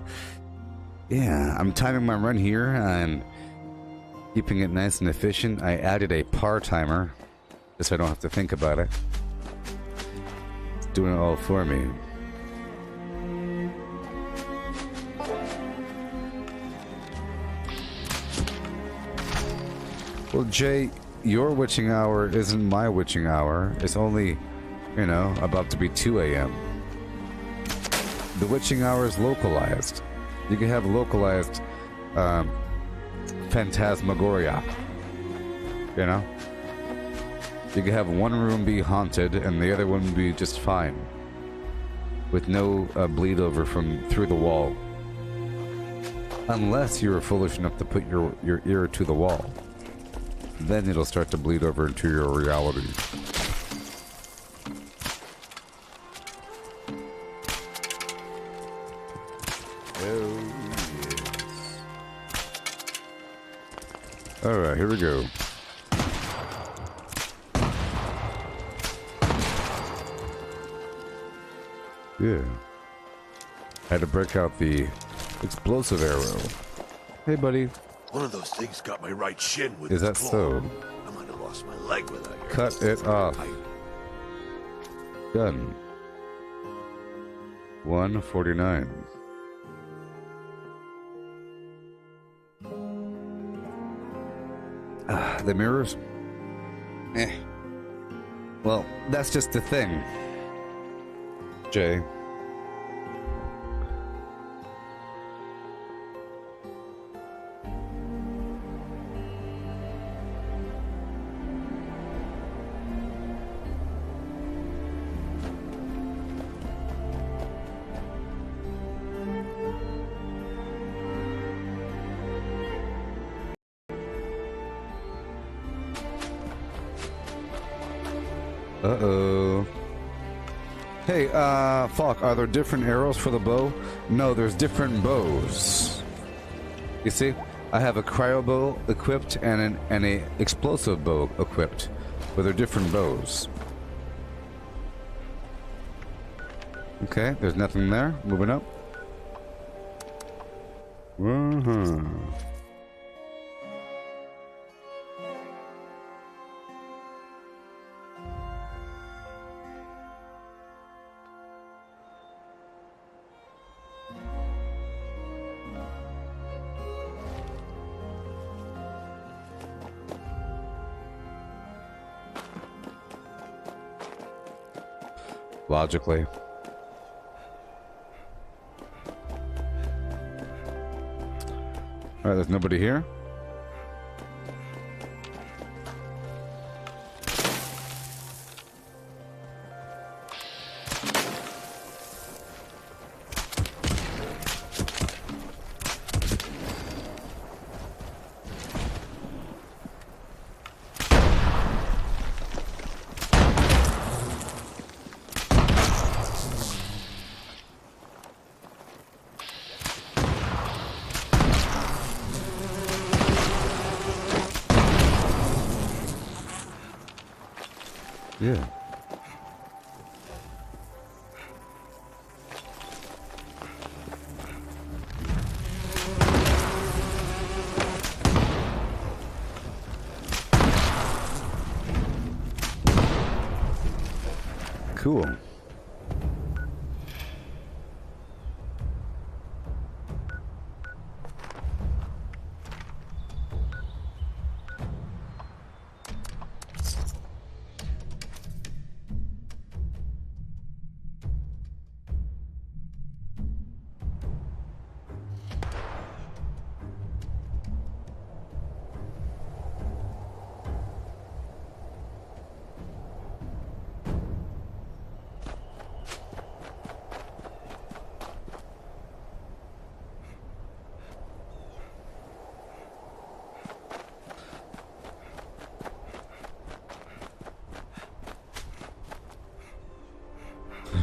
Yeah, I'm timing my run here and keeping it nice and efficient. I added a par timer, just so I don't have to think about it. It's doing it all for me. Well, Jay, your witching hour isn't my witching hour. It's only, you know, about to be 2 a.m. The witching hour is localized. You can have localized phantasmagoria. You know? You can have one room be haunted and the other one be just fine. With no bleed over from through the wall. Unless you are foolish enough to put your ear to the wall. Then it'll start to bleed over into your reality. Oh, yes. Alright, here we go. Yeah. Had to break out the explosive arrow. Hey, buddy. One of those things got my right shin with Is that its claw. so? I might have lost my leg without your Cut it off. Done. 149. The mirrors? Eh. Well, that's just the thing. Jay. Uh-oh. Hey, Falk, are there different arrows for the bow? No, there's different bows. You see? I have a cryo bow equipped and a explosive bow equipped. But they're different bows. Okay, there's nothing there. Moving up. Logically. Alright, there's nobody here. Yeah. Cool.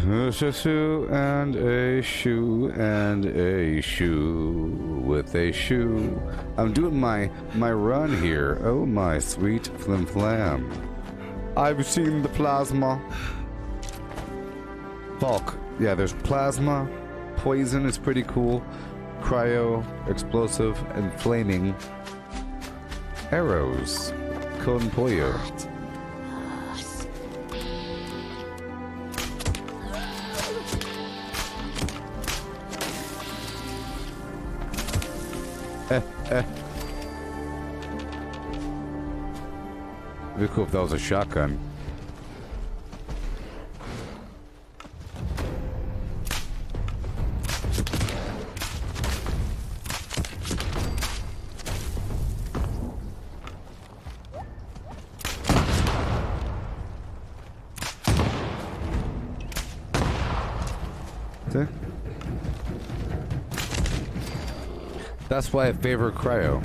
A shoe and a shoe and a shoe with a shoe. I'm doing my run here. Oh my sweet flim flam. I've seen the plasma. Falk. Yeah, there's plasma. Poison is pretty cool. Cryo, explosive, and flaming arrows. Con pollo. It'd be cool if that was a shotgun. See? That's why I favor cryo.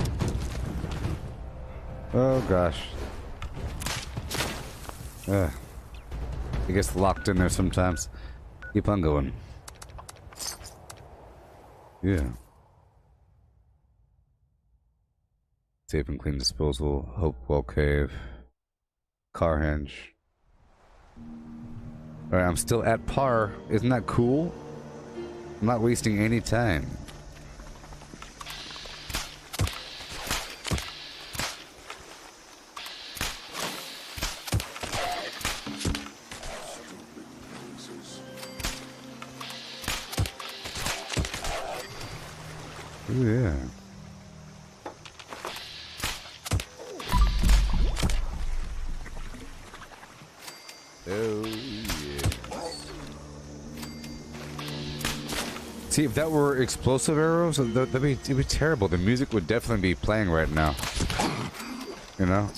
Oh gosh. It gets locked in there sometimes. Keep on going. Yeah. Safe and clean disposal. Hopewell Cave. Car hinge. Alright, I'm still at par. Isn't that cool? I'm not wasting any time. Oh yeah. Oh yeah. See, if that were explosive arrows, it'd be terrible. The music would definitely be playing right now. You know?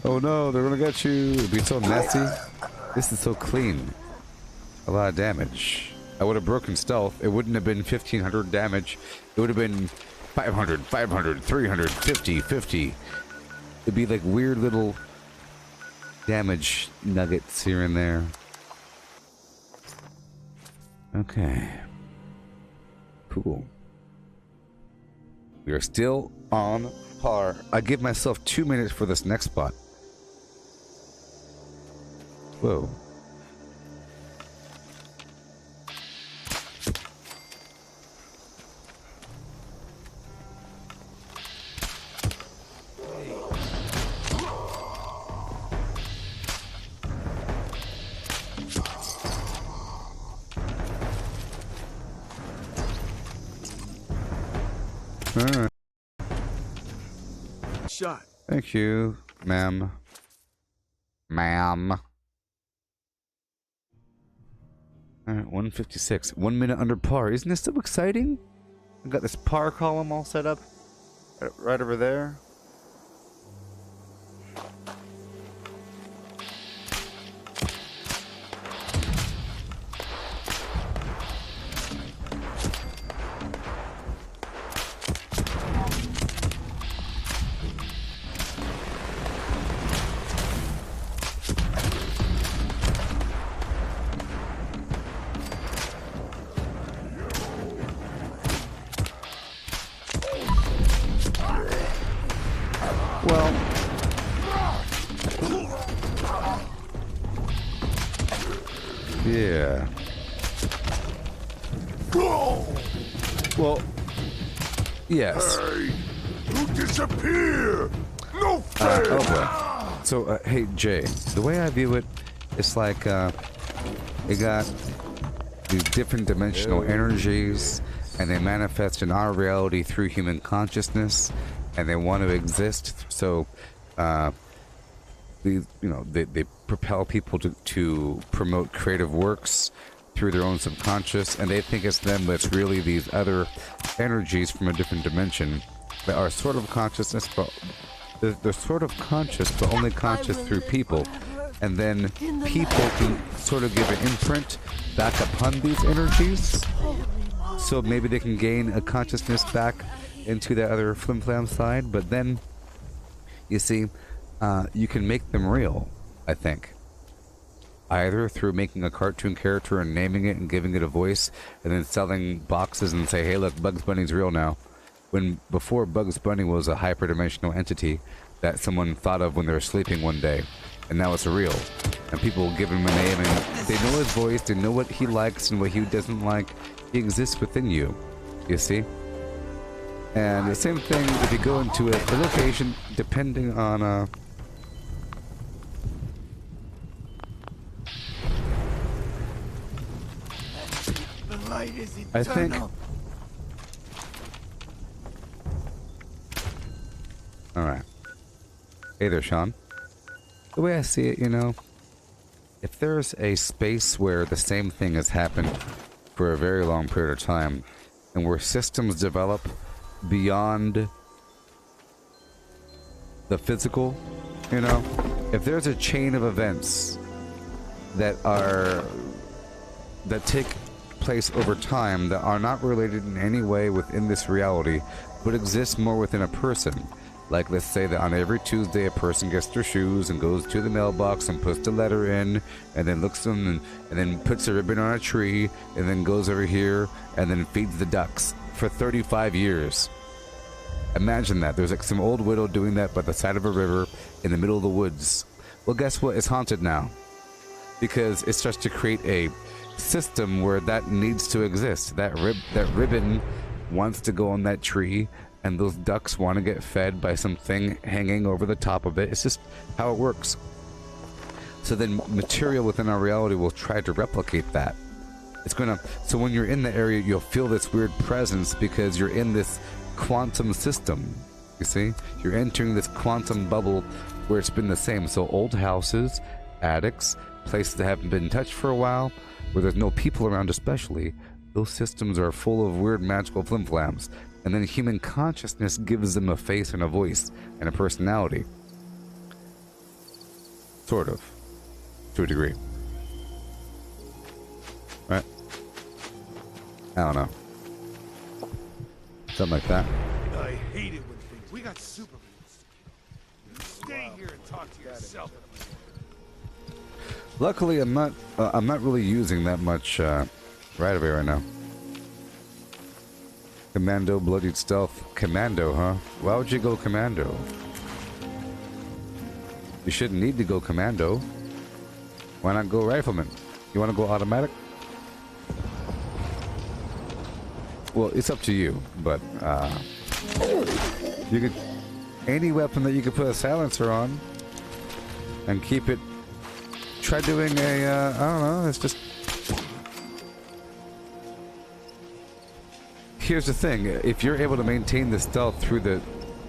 Oh no, they're gonna get you. It'd be so messy. This is so clean. A lot of damage. I would have broken stealth. It wouldn't have been 1500 damage. It would have been 500, 500, 300, 50, 50. It'd be like weird little damage nuggets here and there. Okay. Cool. We are still on par. I give myself 2 minutes for this next spot. Whoa. Alright. Shot. Thank you, ma'am. Ma'am. Alright, 156. 1 minute under par. Isn't this so exciting? I got this par column all set up right over there. Yeah. Well, yes. Hey, you disappear. No fair. Oh boy. So, hey Jay, the way I view it, it's like they got these different dimensional energies, and they manifest in our reality through human consciousness, and they want to exist. So, they propel people to promote creative works through their own subconscious, and they think it's them, but it's really these other energies from a different dimension that are sort of consciousness, but they're sort of conscious, but only conscious through people. And then people can sort of give an imprint back upon these energies, so maybe they can gain a consciousness back into the other flim-flam side. But then, you see, you can make them real, I think. Either through making a cartoon character and naming it and giving it a voice, and then selling boxes and say, hey look, Bugs Bunny's real now. When before Bugs Bunny was a hyperdimensional entity that someone thought of when they were sleeping one day, and now it's real. And people give him a name, and they know his voice, they know what he likes and what he doesn't like. He exists within you, you see? And the same thing if you go into a location, depending on I think. Alright. Hey there, Sean. The way I see it, you know, if there's a space where the same thing has happened for a very long period of time, and where systems develop beyond the physical, you know, if there's a chain of events that take place over time that are not related in any way within this reality, but exist more within a person. Like, let's say that on every Tuesday a person gets their shoes and goes to the mailbox and puts the letter in, and then looks them and then puts a ribbon on a tree, and then goes over here and then feeds the ducks for 35 years. Imagine that. There's like some old widow doing that by the side of a river in the middle of the woods. Well, guess what? It's haunted now. Because it starts to create a system where that needs to exist. That ribbon wants to go on that tree, and those ducks want to get fed by something hanging over the top of it. It's just how it works. So then material within our reality will try to replicate that. It's gonna, so when you're in the area, you'll feel this weird presence because you're in this quantum system. You see? You're entering this quantum bubble where it's been the same. So old houses, attics, places that haven't been touched for a while, where there's no people around especially, those systems are full of weird magical flimflams. And then human consciousness gives them a face and a voice and a personality. Sort of. To a degree. Right? I don't know. Something like that. I hate it when things. We got super. Stay here and talk to yourself. Luckily, I'm not really using that much right away right now. Commando, bloodied stealth. Commando, huh? Why would you go commando? You shouldn't need to go commando. Why not go rifleman? You want to go automatic? Well, it's up to you, but you could, any weapon that you could put a silencer on and keep it. Try doing a I don't know. It's just. Here's the thing: if you're able to maintain the stealth through the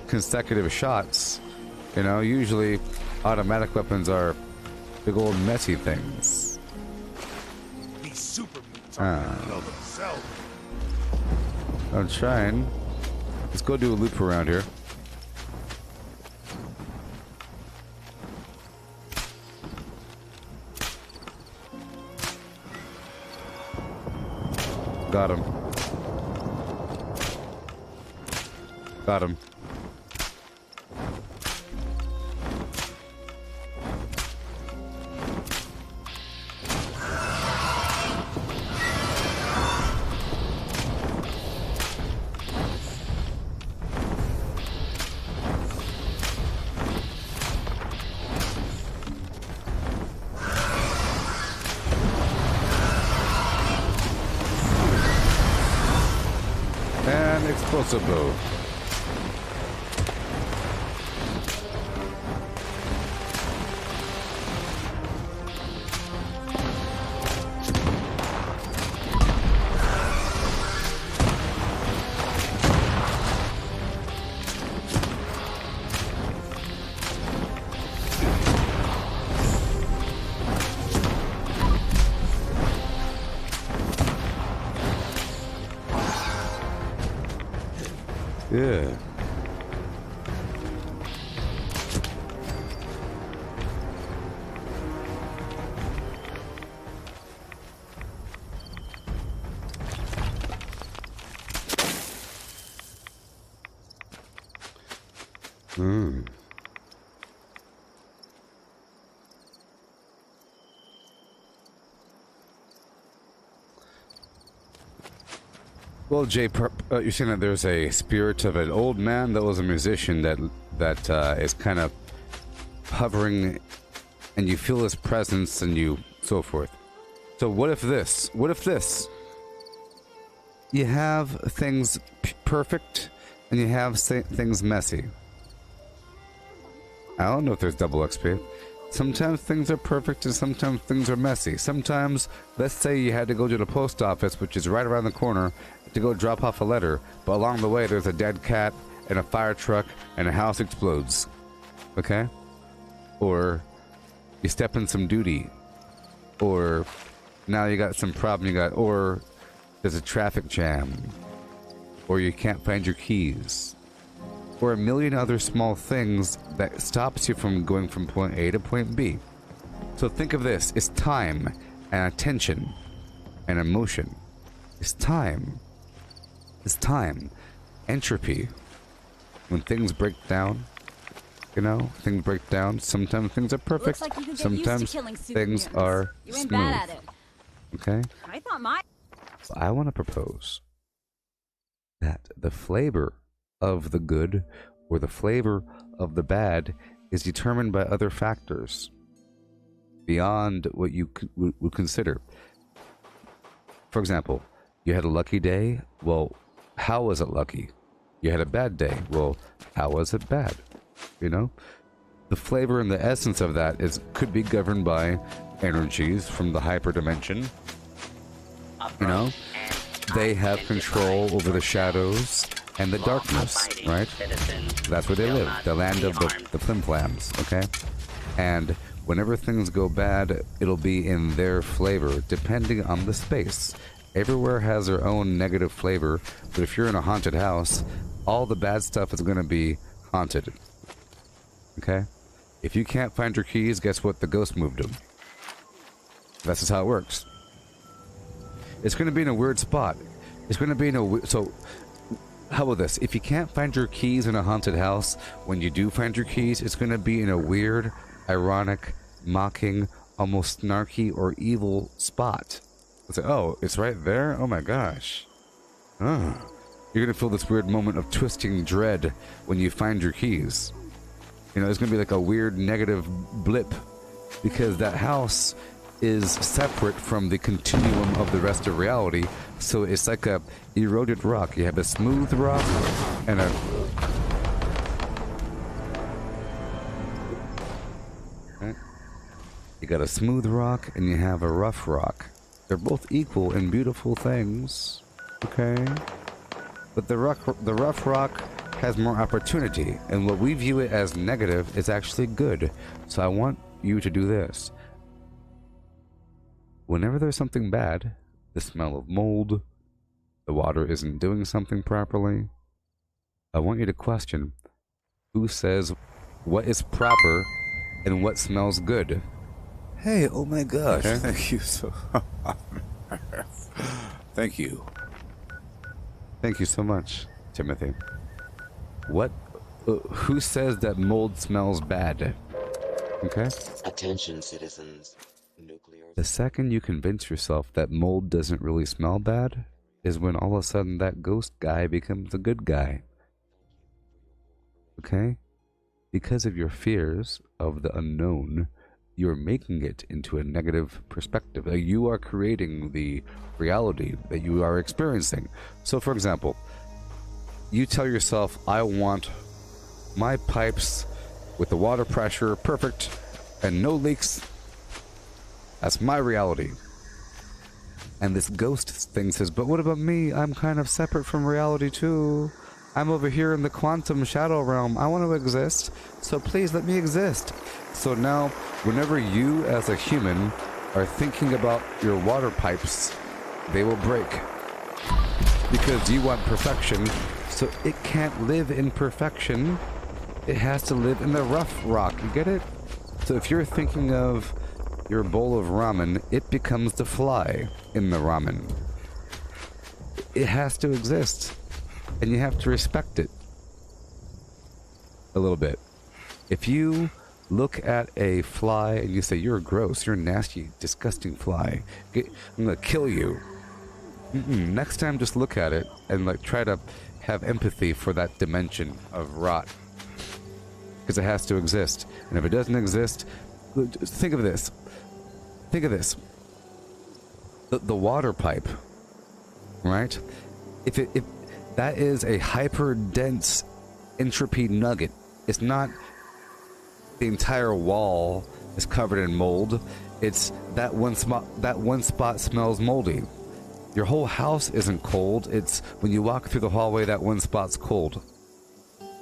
consecutive shots, you know, usually automatic weapons are big old messy things. These super mutants are gonna kill themselves. I'm trying. Let's go do a loop around here. Got him. Got him. And explosive bow. Yeah. Well, Jay, you're saying that there's a spirit of an old man that was a musician that is kind of hovering, and you feel his presence, and you so forth. So what if this? What if this? You have things perfect, and you have things messy. I don't know if there's double XP. Sometimes things are perfect and sometimes things are messy. Sometimes, let's say you had to go to the post office, which is right around the corner, to go drop off a letter, but along the way there's a dead cat and a fire truck and a house explodes. Okay? or you step in some duty, or now you got some problem or there's a traffic jam, or you can't find your keys, or a million other small things that stops you from going from point A to point B. So think of this, it's time and attention and emotion. It's time. Entropy. When things break down, things break down. Sometimes things are perfect. Looks like you could get Sometimes used to killing super things mutants. are You ain't smooth. bad at it. Okay? I thought my... So I want to propose that the flavor of the good or the flavor of the bad is determined by other factors beyond what you would consider. For example, you had a lucky day. Well, how was it lucky? You had a bad day. Well, how was it bad? The flavor and the essence of that could be governed by energies from the hyperdimension. They have control over the shadows and the darkness, right? That's where they live, the land of the flimflams, okay? And whenever things go bad, it'll be in their flavor, depending on the space. Everywhere has their own negative flavor, but if you're in a haunted house, all the bad stuff is going to be haunted. Okay? If you can't find your keys, guess what? The ghost moved them. That's just how it works. It's going to be in a weird spot. It's going to be in a... So, how about this? If you can't find your keys in a haunted house, when you do find your keys, it's going to be in a weird, ironic, mocking, almost snarky or evil spot. It's like, oh, it's right there? Oh my gosh. Oh. You're going to feel this weird moment of twisting dread when you find your keys. It's going to be like a weird negative blip because that house is separate from the continuum of the rest of reality. So it's like a eroded rock. You have a smooth rock and a... Okay. You got a smooth rock and you have a rough rock. They're both equal and beautiful things. Okay? But the rough rock has more opportunity, and what we view it as negative is actually good. So I want you to do this. Whenever there's something bad, the smell of mold, the water isn't doing something properly, I want you to question who says what is proper and what smells good. Hey, oh my gosh, Okay? thank you so Thank you. Thank you so much, Timothy. Who says that mold smells bad? Okay? Attention, citizens. Nuclear. The second you convince yourself that mold doesn't really smell bad is when all of a sudden that ghost guy becomes a good guy. Okay? Because of your fears of the unknown, you're making it into a negative perspective. You are creating the reality that you are experiencing. So, for example, you tell yourself, I want my pipes with the water pressure perfect and no leaks. That's my reality. And this ghost thing says, but what about me? I'm kind of separate from reality too. I'm over here in the quantum shadow realm. I want to exist, so please let me exist. So now, whenever you as a human are thinking about your water pipes, they will break. Because you want perfection, so it can't live in perfection. It has to live in the rough rock, you get it? So if you're thinking of your bowl of ramen, it becomes the fly in the ramen. It has to exist. And you have to respect it a little bit. If you look at a fly and you say, you're gross, you're a nasty, disgusting fly, I'm gonna kill you. Next time just look at it and try to have empathy for that dimension of rot. Because it has to exist. And if it doesn't exist, think of this. Think of this. The water pipe, right? If that is a hyper-dense entropy nugget. It's not the entire wall is covered in mold. It's that one spot. That one spot smells moldy. Your whole house isn't cold. It's when you walk through the hallway, that one spot's cold.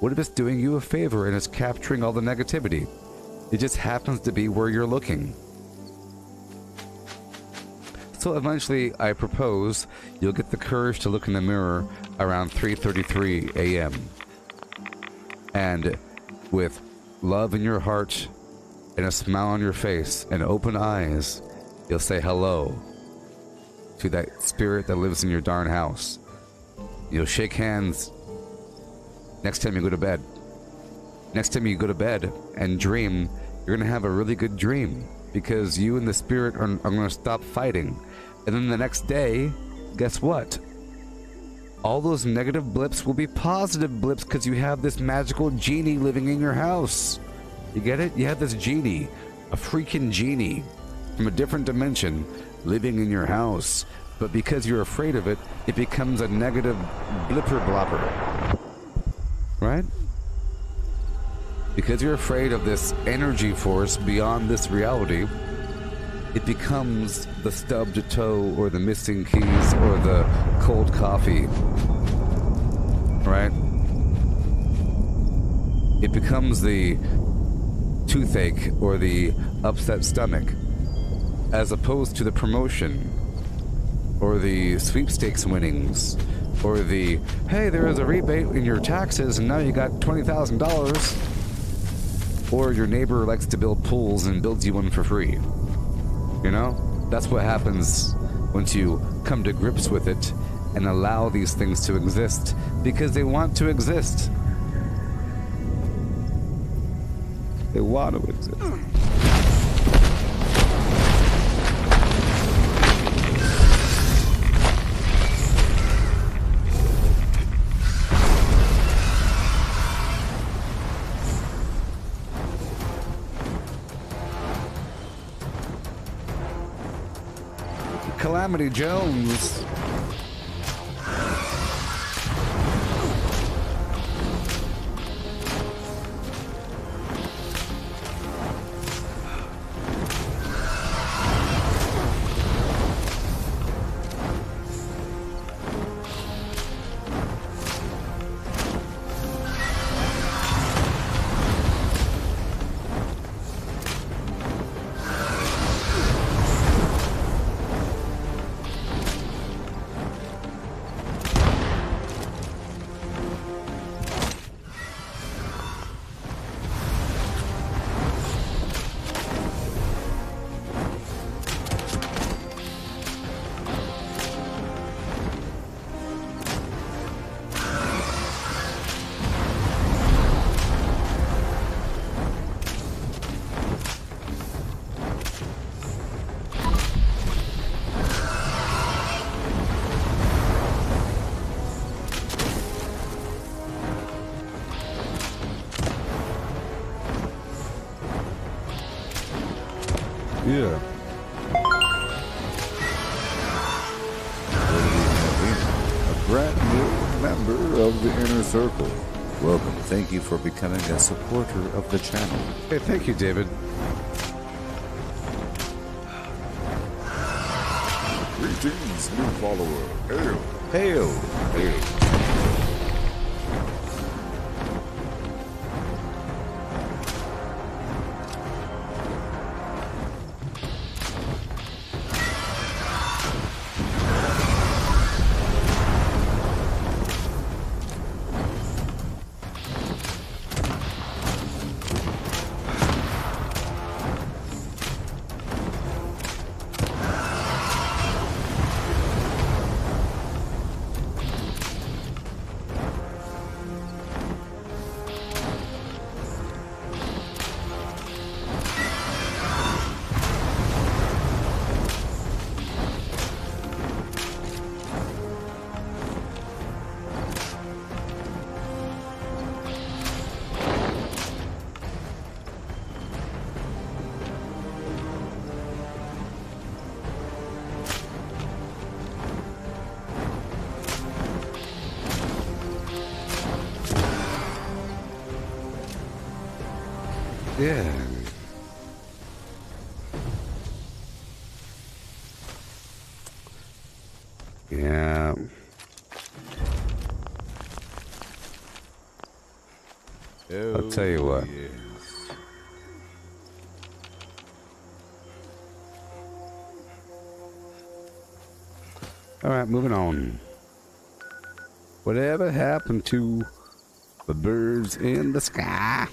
What if it's doing you a favor and it's capturing all the negativity? It just happens to be where you're looking. So eventually, I propose you'll get the courage to look in the mirror around 3:33 a.m. And with love in your heart and a smile on your face and open eyes, you'll say hello to that spirit that lives in your darn house. You'll shake hands next time you go to bed. Next time you go to bed and dream, you're going to have a really good dream because you and the spirit are going to stop fighting. And then the next day, guess what? All those negative blips will be positive blips because you have this magical genie living in your house. You get it? You have this genie, a freaking genie from a different dimension living in your house. But because you're afraid of it, it becomes a negative blipper blopper. Right? Because you're afraid of this energy force beyond this reality, it becomes the stubbed toe or the missing keys or the cold coffee. Right? It becomes the toothache or the upset stomach, as opposed to the promotion or the sweepstakes winnings or the, hey, there is a rebate in your taxes and now you got $20,000. Or your neighbor likes to build pools and builds you one for free. You know? That's what happens once you come to grips with it and allow these things to exist because they want to exist. They want to exist. Calamity Jones. Yeah. A brand new member of the Inner Circle. Welcome. Thank you for becoming a supporter of the channel. Hey, thank you, David. Greetings, new follower. Hail. Hail. Hail. Yeah. Yeah. I'll tell you what. Yes. Alright, moving on. Whatever happened to the birds in the sky?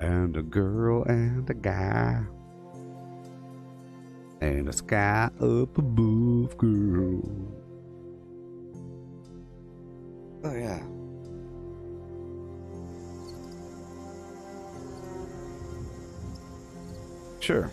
And a girl and a guy. And a sky up above, girl. Oh, yeah. Sure.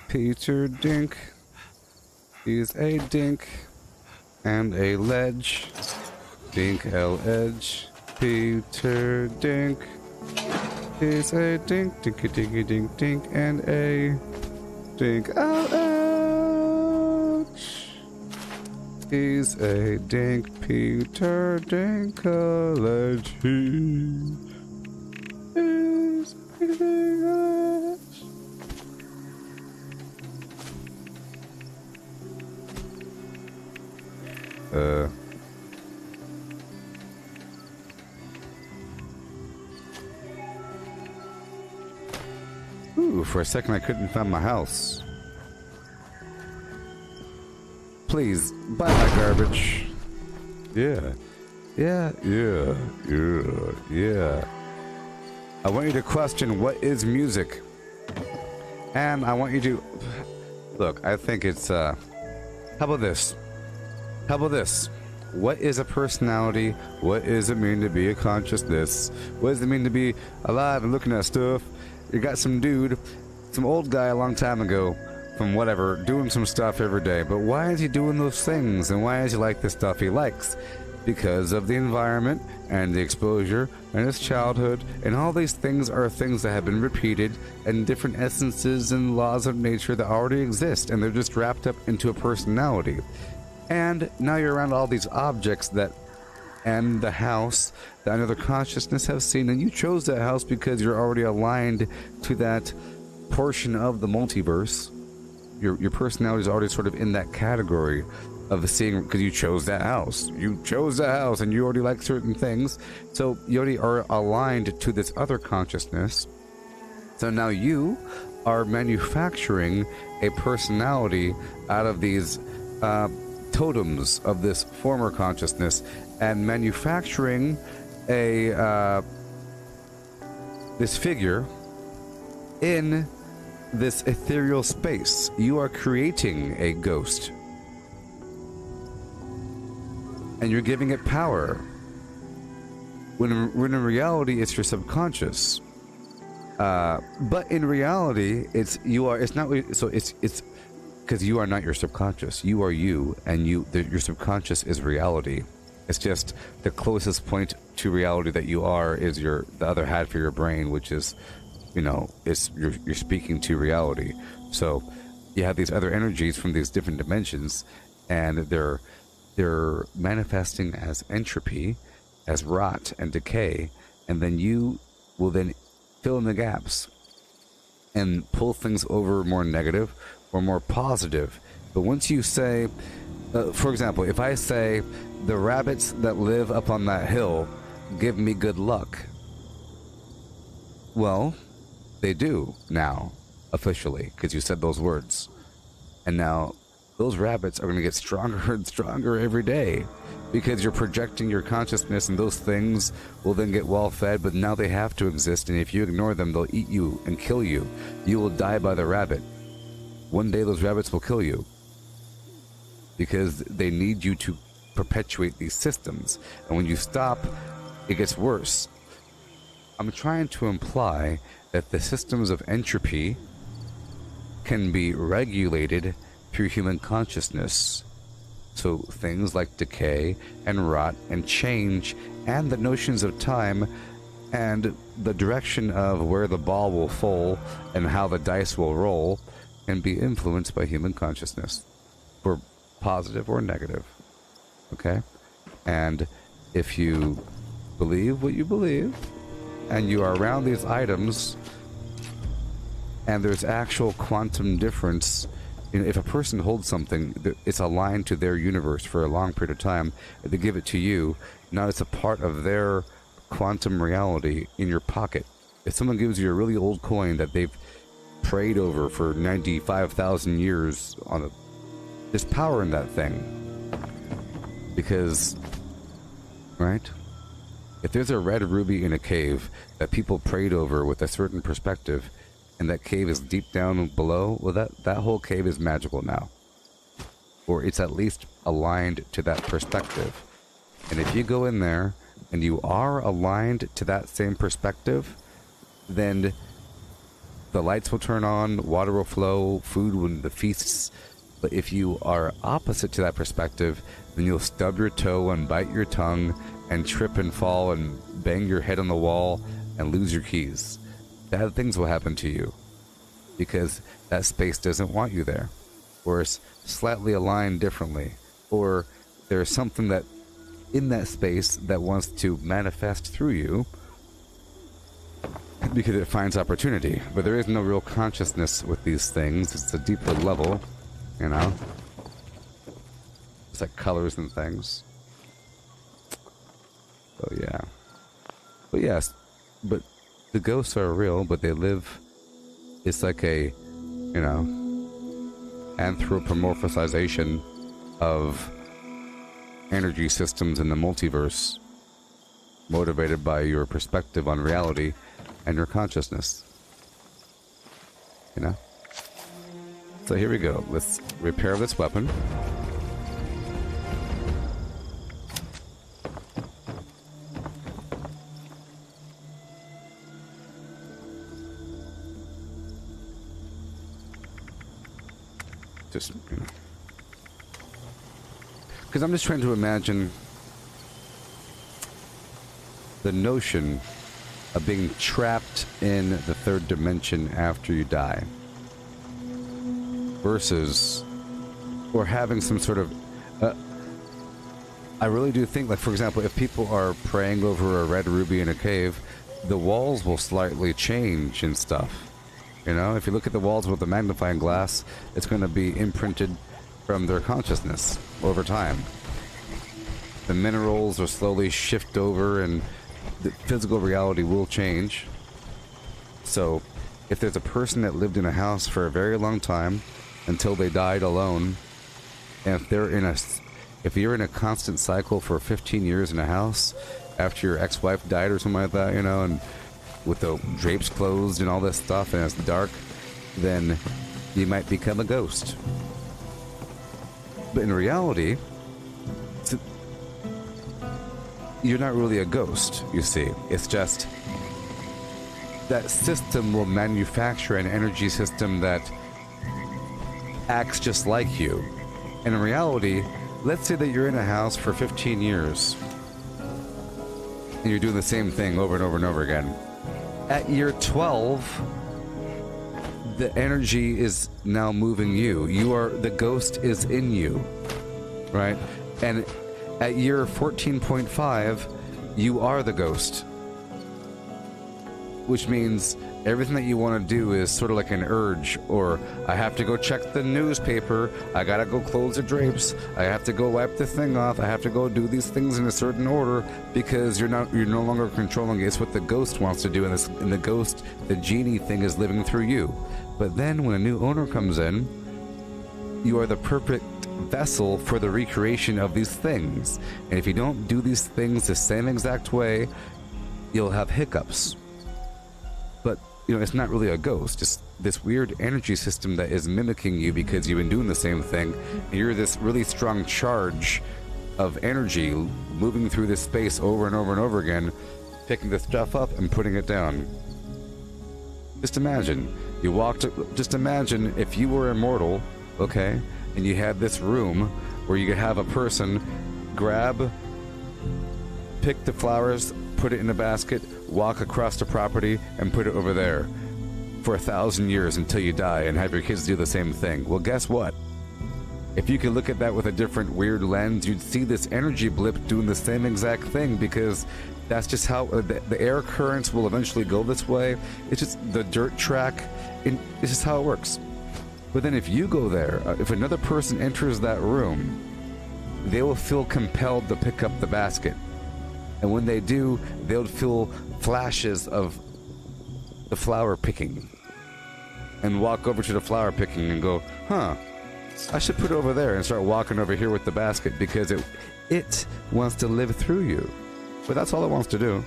Peter Dink is a dink and a ledge. Dink L edge. Peter Dink is a dink, dinky dinky dink dink and a dink L edge. He's a dink, Peter Dink a ledge. He is a dink ledge. Ooh, for a second I couldn't find my house. Please, buy my garbage. Yeah. Yeah, yeah, yeah, yeah. I want you to question what is music. And I want you to... Look, I think it's, how about this? How about this? What is a personality? What does it mean to be a consciousness? What does it mean to be alive and looking at stuff? You got some dude, some old guy a long time ago, from whatever, doing some stuff every day. But why is he doing those things? And why does he like the stuff he likes? Because of the environment and the exposure and his childhood. And all these things are things that have been repeated and different essences and laws of nature that already exist. And they're just wrapped up into a personality. And now you're around all these objects that, and the house that another consciousness have seen, and you chose that house because you're already aligned to that portion of the multiverse. Your personality is already sort of in that category of seeing, because you chose that house. You chose that house, and you already like certain things, so you already are aligned to this other consciousness. So now you are manufacturing a personality out of these totems of this former consciousness, and manufacturing a this figure in this ethereal space. You are creating a ghost, and you're giving it power. When in reality, it's your subconscious. But in reality, it's not. So it's because you are not your subconscious. You are you, and your subconscious is reality. It's just the closest point to reality that you are is the other hat for your brain, which is, you're speaking to reality. So you have these other energies from these different dimensions, and they're manifesting as entropy, as rot and decay, and then you will then fill in the gaps and pull things over more negative or more positive. But once you say, for example, if I say, the rabbits that live up on that hill give me good luck. Well, they do now, officially, because you said those words. And now, those rabbits are going to get stronger and stronger every day, because you're projecting your consciousness, and those things will then get well fed, but now they have to exist, and if you ignore them, they'll eat you and kill you. You will die by the rabbit. One day those rabbits will kill you, because they need you to perpetuate these systems, and when you stop, it gets worse. I'm trying to imply that the systems of entropy can be regulated through human consciousness. So things like decay and rot and change and the notions of time and the direction of where the ball will fall and how the dice will roll can be influenced by human consciousness, for positive or negative. Okay? And if you believe what you believe, and you are around these items, and there's actual quantum difference, you know, if a person holds something, it's aligned to their universe for a long period of time, they give it to you, now it's a part of their quantum reality in your pocket. If someone gives you a really old coin that they've prayed over for 95,000 years, there's power in that thing. Because, right? If there's a red ruby in a cave that people prayed over with a certain perspective, and that cave is deep down below, well, that whole cave is magical now. Or it's at least aligned to that perspective. And if you go in there, and you are aligned to that same perspective, then the lights will turn on, water will flow, food will, the feasts. But if you are opposite to that perspective, then you'll stub your toe and bite your tongue and trip and fall and bang your head on the wall and lose your keys. Bad things will happen to you because that space doesn't want you there, or it's slightly aligned differently, or there's something that in that space that wants to manifest through you because it finds opportunity. But there is no real consciousness with these things. It's a deeper level, you know? It's like colors and things. Oh yeah. But yes, but the ghosts are real, but they live, it's like a, you know, anthropomorphization of energy systems in the multiverse, motivated by your perspective on reality and your consciousness. You know? So here we go. Let's repair this weapon. Just, you know. Because I'm just trying to imagine the notion of being trapped in the third dimension after you die versus, or having some sort of, I really do think, like, for example, if people are praying over a red ruby in a cave, the walls will slightly change and stuff. You know, if you look at the walls with a magnifying glass, it's going to be imprinted from their consciousness over time. The minerals will slowly shift over and the physical reality will change. So if there's a person that lived in a house for a very long time until they died alone, and if you're in a constant cycle for 15 years in a house after your ex-wife died or something like that, you know, and with the drapes closed and all this stuff and it's dark, then you might become a ghost. But in reality, you're not really a ghost, you see. It's just that system will manufacture an energy system that acts just like you. And in reality, let's say that you're in a house for 15 years and you're doing the same thing over and over and over again. At year 12, the energy is now moving you. The ghost is in you, right? And at year 14.5, you are the ghost. Which means everything that you want to do is sort of like an urge, or I have to go check the newspaper, I gotta go close the drapes, I have to go wipe the thing off, I have to go do these things in a certain order, because you're no longer controlling it. It's what the ghost wants to do, and the ghost, the genie thing, is living through you. But then when a new owner comes in, you are the perfect vessel for the recreation of these things. And if you don't do these things the same exact way, you'll have hiccups. But, you know, it's not really a ghost. It's this weird energy system that is mimicking you because you've been doing the same thing. And you're this really strong charge of energy moving through this space over and over and over again, picking the stuff up and putting it down. Just imagine You walked. Just imagine if you were immortal, okay, and you had this room where you could have a person grab, pick the flowers, put it in a basket, walk across the property, and put it over there for 1,000 years until you die, and have your kids do the same thing. Well, guess what? If you could look at that with a different weird lens, you'd see this energy blip doing the same exact thing, because that's just how the air currents will eventually go this way. It's just the dirt track. It's just how it works. But then if you go there, if another person enters that room, they will feel compelled to pick up the basket. And when they do, they'll feel flashes of the flower picking. And walk over to the flower picking and go, huh, I should put it over there, and start walking over here with the basket, because it wants to live through you. But that's all it wants to do.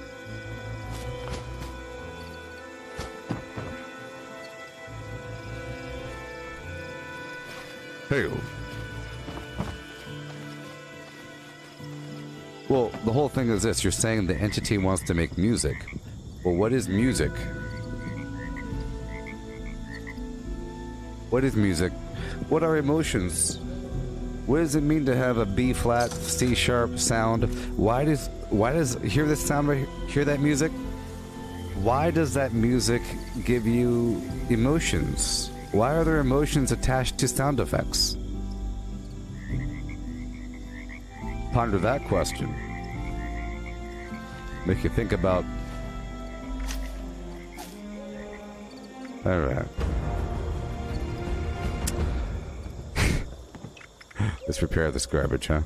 Hey. Well, the whole thing is this. You're saying the entity wants to make music. Well, what is music? What is music? What are emotions? What does it mean to have a B flat, C sharp sound? Why does hear this sound right here? Hear that music? Why does that music give you emotions? Why are there emotions attached to sound effects? Ponder that question. Make you think about. All right. Let's repair this garbage, huh?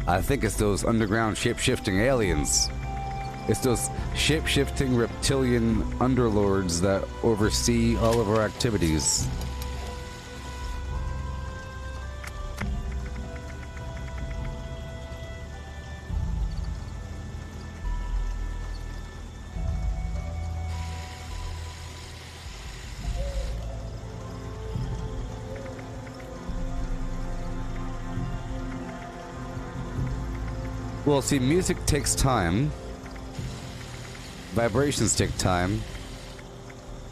I think it's those underground shape-shifting aliens. It's those shape-shifting reptilian underlords that oversee all of our activities. Well, see, music takes time. Vibrations take time.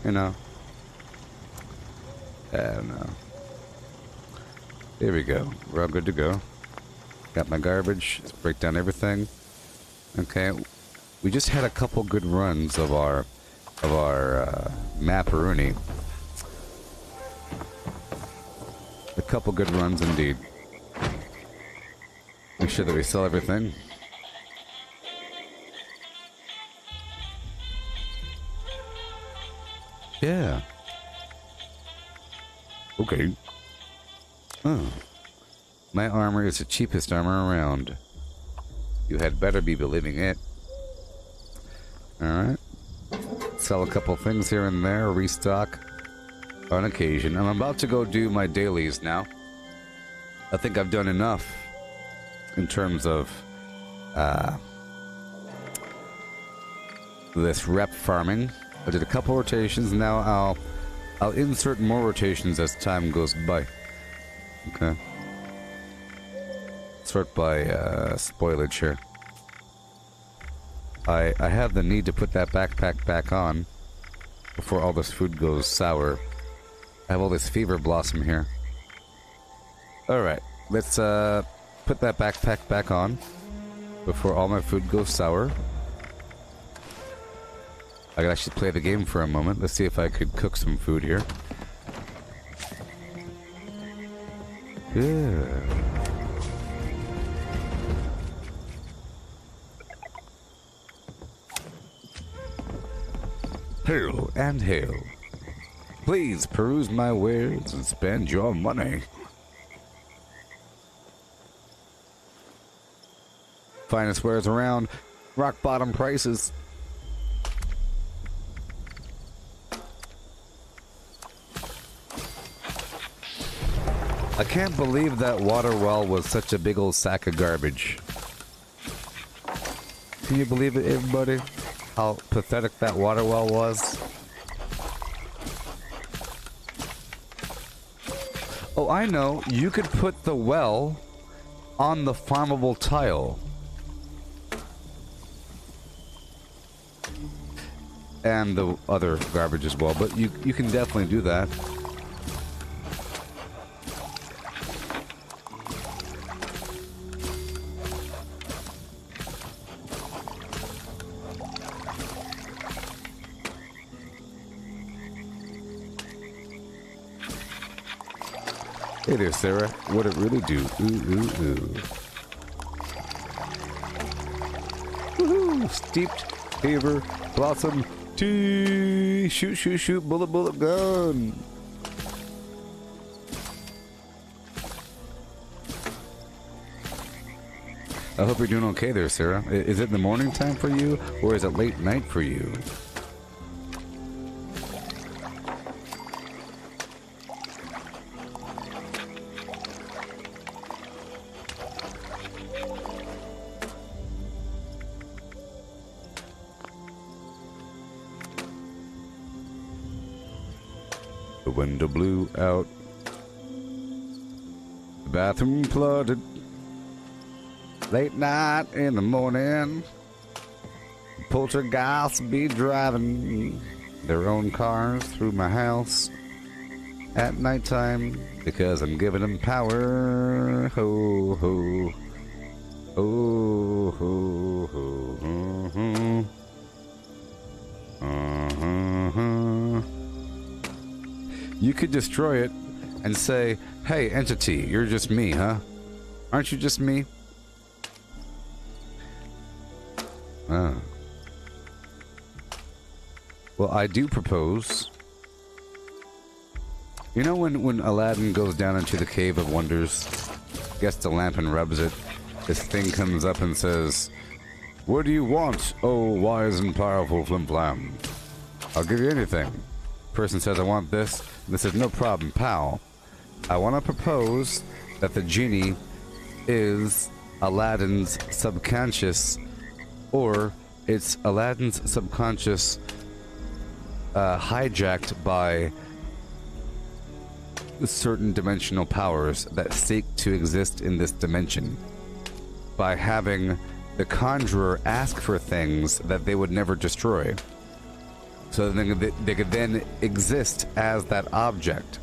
You know. I don't know. There we go. We're all good to go. Got my garbage. Let's break down everything. Okay. We just had a couple good runs of our Maparoni. A couple good runs indeed. Make sure that we sell everything. Yeah. Okay. Oh. My armor is the cheapest armor around. You had better be believing it. Alright. Sell a couple things here and there. Restock on occasion. I'm about to go do my dailies now. I think I've done enough in terms of this rep farming. I did a couple rotations. Now I'll insert more rotations as time goes by. Okay. Sort by spoilage here. I have the need to put that backpack back on before all this food goes sour. I have all this fever blossom here. Alright, let's put that backpack back on before all my food goes sour. I could actually play the game for a moment. Let's see if I could cook some food here. Yeah. Hail and hail. Please peruse my wares and spend your money. Finest wares around. Rock bottom prices. I can't believe that water well was such a big old sack of garbage. Can you believe it, everybody? How pathetic that water well was? Oh, I know. You could put the well on the farmable tile. and the other garbage as well. But you can definitely do that. Hey there, Sarah. What it really do? Ooh, ooh, ooh. Woohoo! Steeped fever blossom tea. Shoot, shoot, shoot. Bullet, bullet, gun. I hope you're doing okay there, Sarah. Is it the morning time for you, or is it late night for you? The window blew out. The bathroom flooded. Late night in the morning. Poltergeists be driving their own cars through my house at nighttime because I'm giving them power. Ho ho. Ho ho ho ho ho. You could destroy it and say, hey, entity, you're just me, huh? Aren't you just me? Ah. Well, I do propose. You know when Aladdin goes down into the Cave of Wonders, gets the lamp and rubs it, this thing comes up and says, what do you want, oh wise and powerful flim-flam? I'll give you anything. Person says, I want this. And this is no problem, pal. I want to propose that the genie is Aladdin's subconscious, or it's Aladdin's subconscious hijacked by certain dimensional powers that seek to exist in this dimension by having the conjurer ask for things that they would never destroy. So they could then exist as that object.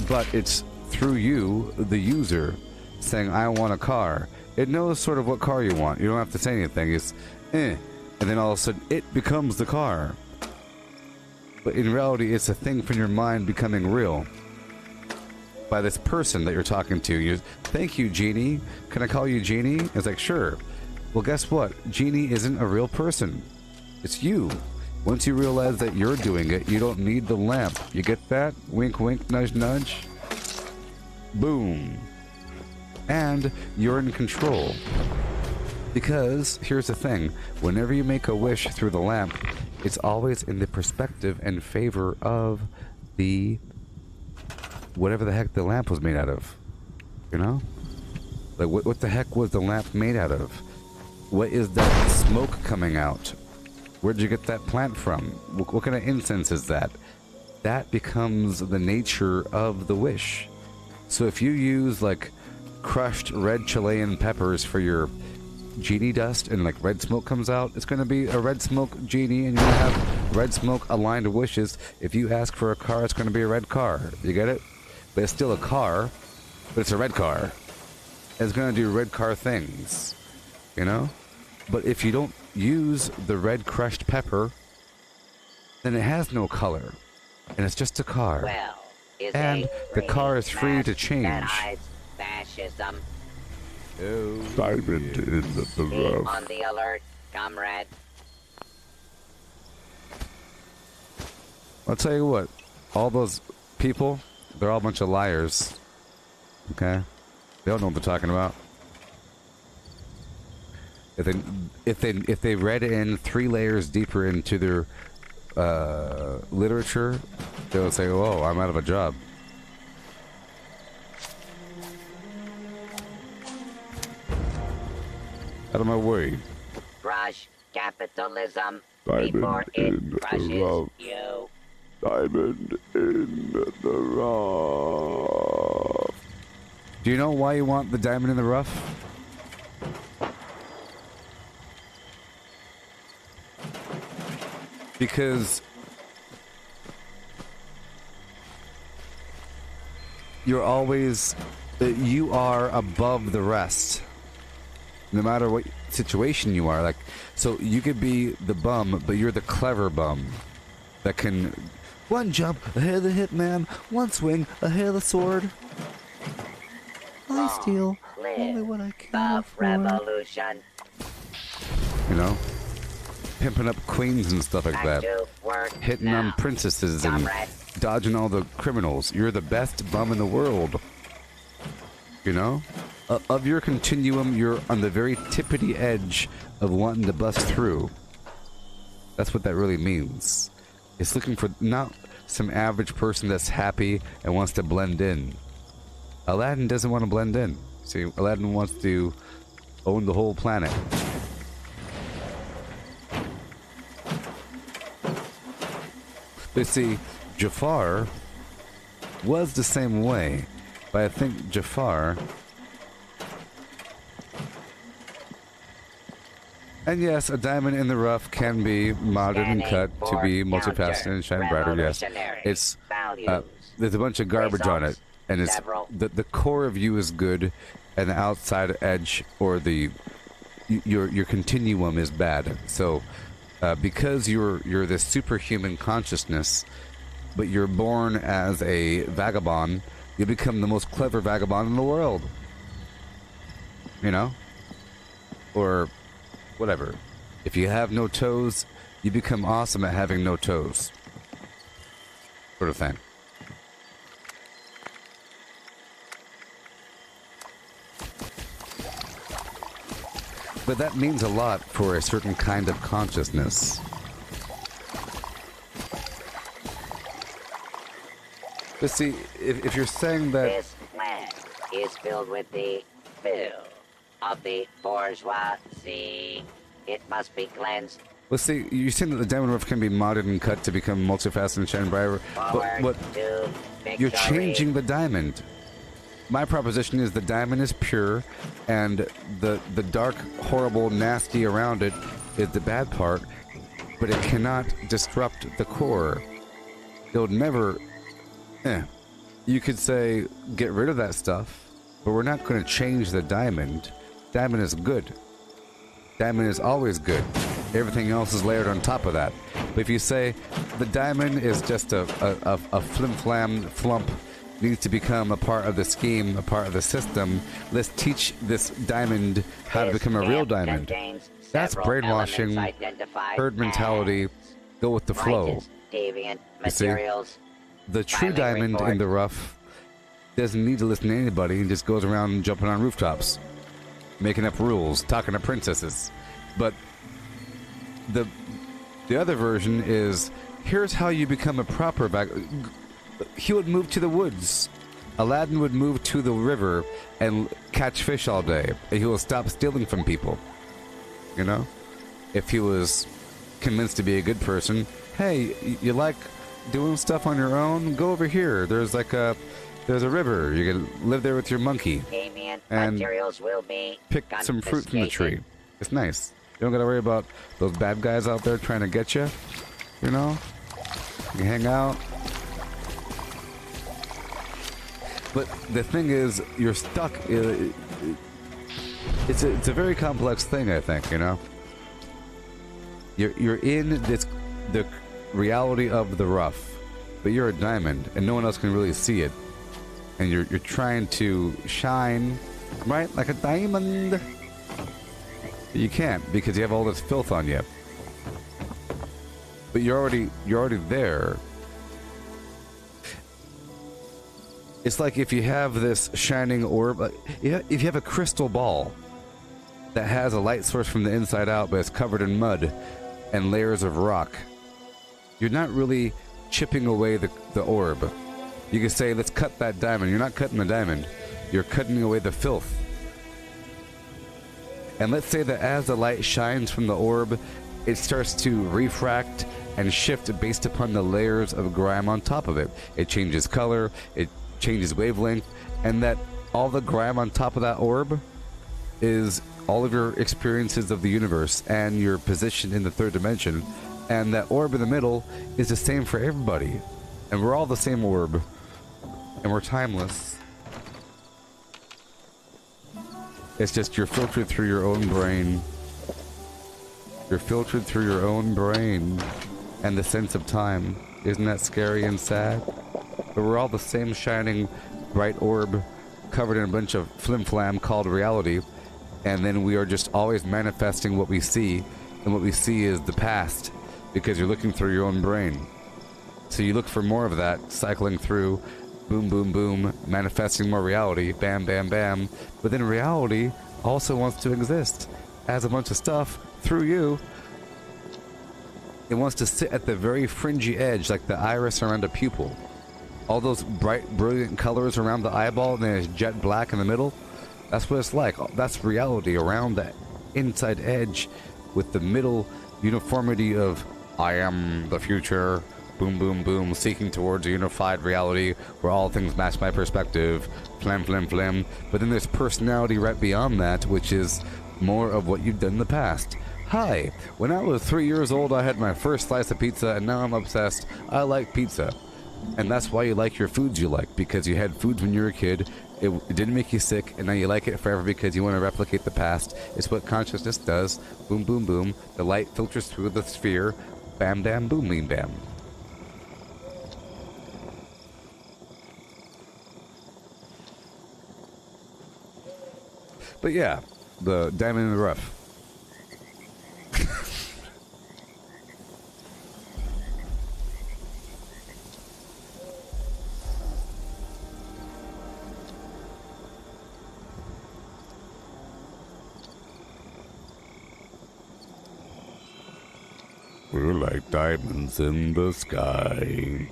But it's through you, the user, saying, I want a car. It knows sort of what car you want. You don't have to say anything. It's, And then all of a sudden, it becomes the car. But in reality, it's a thing from your mind becoming real. By this person that you're talking to. You, thank you, Genie. Can I call you Genie? It's like, sure. Well, guess what? Genie isn't a real person. It's you. Once you realize that you're doing it, you don't need the lamp. You get that? Wink, wink, nudge, nudge. Boom. And you're in control. Because, here's the thing. Whenever you make a wish through the lamp, it's always in the perspective and favor of the... whatever the heck the lamp was made out of. You know? Like, what the heck was the lamp made out of? What is that smoke coming out? Where'd you get that plant from? What kind of incense is that? That becomes the nature of the wish. So if you use like crushed red Chilean peppers for your genie dust and like red smoke comes out, it's going to be a red smoke genie, and you're going to have red smoke aligned wishes. If you ask for a car, it's going to be a red car. You get it? But it's still a car, but it's a red car. It's going to do red car things, you know? But if you don't use the red crushed pepper, then it has no color, and it's just a car. Well, and the car is free to change. Fascism. Oh, diamond in the rough. On the alert, comrade. I'll tell you what, all those people, they're all a bunch of liars. Okay? They don't know what they're talking about. If they read in 3 layers deeper into their literature, they'll say, "Oh, I'm out of a job." Out of my way. Crush capitalism Diamond before in it crushes the rough. you. Diamond in the rough. Do you know why you want the diamond in the rough? Because you're always, you are above the rest. No matter what situation you are. Like, so you could be the bum, but you're the clever bum that can one jump ahead of the hitman, one swing ahead of the sword. I steal only what I can afford. Revolution. You know? Pimping up queens and stuff like that. Hitting on princesses and dodging all the criminals. You're the best bum in the world. You know? Of your continuum, you're on the very tippity edge of wanting to bust through. That's what that really means. It's looking for not some average person that's happy and wants to blend in. Aladdin doesn't want to blend in. See, Aladdin wants to own the whole planet. But see, Jafar was the same way. But I think Jafar... And yes, a diamond in the rough can be modded and cut to be multifaceted and shine brighter, yes. It's, there's a bunch of garbage on it. And it's, the core of you is good, and the outside edge, or the, your continuum is bad. So, because you're this superhuman consciousness, but you're born as a vagabond, you become the most clever vagabond in the world. You know? Or whatever. If you have no toes, you become awesome at having no toes. Sort of thing. But that means a lot for a certain kind of consciousness. But see, if you're saying that... This land is filled with the filth of the bourgeoisie. It must be cleansed. Let's see, you're saying that the diamond rough can be modded and cut to become multifaceted and shine brighter. But you're changing the diamond. My proposition is the diamond is pure, and the dark, horrible, nasty around it is the bad part, but it cannot disrupt the core. It'll never... You could say, get rid of that stuff, but we're not going to change the diamond. Diamond is good. Diamond is always good. Everything else is layered on top of that. But if you say the diamond is just a flim-flam flump, needs to become a part of the scheme, a part of the system, let's teach this diamond how to become a real diamond. That's brainwashing, herd mentality, go with the flow. You see, the true diamond in the rough doesn't need to listen to anybody and just goes around jumping on rooftops, making up rules, talking to princesses. But the other version is, here's how you become a proper he would move to the woods. Aladdin would move to the river and catch fish all day, and he will stop stealing from people. You know? If he was convinced to be a good person, hey, you like doing stuff on your own? Go over here. There's a river. You can live there with your monkey and pick some fruit from the tree. It's nice. You don't gotta worry about those bad guys out there trying to get you. You know? You can hang out. But the thing is, you're stuck. It's a very complex thing, I think. You know. You're in the reality of the rough, but you're a diamond, and no one else can really see it. And you're trying to shine, right, like a diamond. But you can't because you have all this filth on you. But you're already there. It's like if you have this shining orb, if you have a crystal ball that has a light source from the inside out, but it's covered in mud and layers of rock, you're not really chipping away the orb. You can say, let's cut that diamond. You're not cutting the diamond. You're cutting away the filth. And let's say that as the light shines from the orb, it starts to refract and shift based upon the layers of grime on top of it. It changes color, it changes wavelength, and that all the grime on top of that orb is all of your experiences of the universe and your position in the third dimension And that orb in the middle is the same for everybody. And we're all the same orb. And we're timeless. It's just you're filtered through your own brain. You're filtered through your own brain. And the sense of time. Isn't that scary and sad? But we're all the same shining, bright orb covered in a bunch of flim-flam called reality. And then we are just always manifesting what we see. And what we see is the past. Because you're looking through your own brain. So you look for more of that, cycling through, boom, boom, boom, manifesting more reality, bam, bam, bam. But then reality also wants to exist as a bunch of stuff through you. It wants to sit at the very fringy edge, like the iris around a pupil. All those bright, brilliant colors around the eyeball, and then it's jet black in the middle. That's what it's like. That's reality around that inside edge with the middle uniformity of I am the future, boom, boom, boom, seeking towards a unified reality where all things match my perspective, flim, flim, flim. But then there's personality right beyond that, which is more of what you've done in the past. Hi, when I was 3 years old, I had my first slice of pizza, and now I'm obsessed. I like pizza. And that's why you like your foods you like, because you had foods when you were a kid, it didn't make you sick, and now you like it forever because you want to replicate the past. It's what consciousness does. Boom, boom, boom. The light filters through the sphere. Bam, bam, boom, beam, bam. But yeah, the diamond in the rough. We're like diamonds in the sky.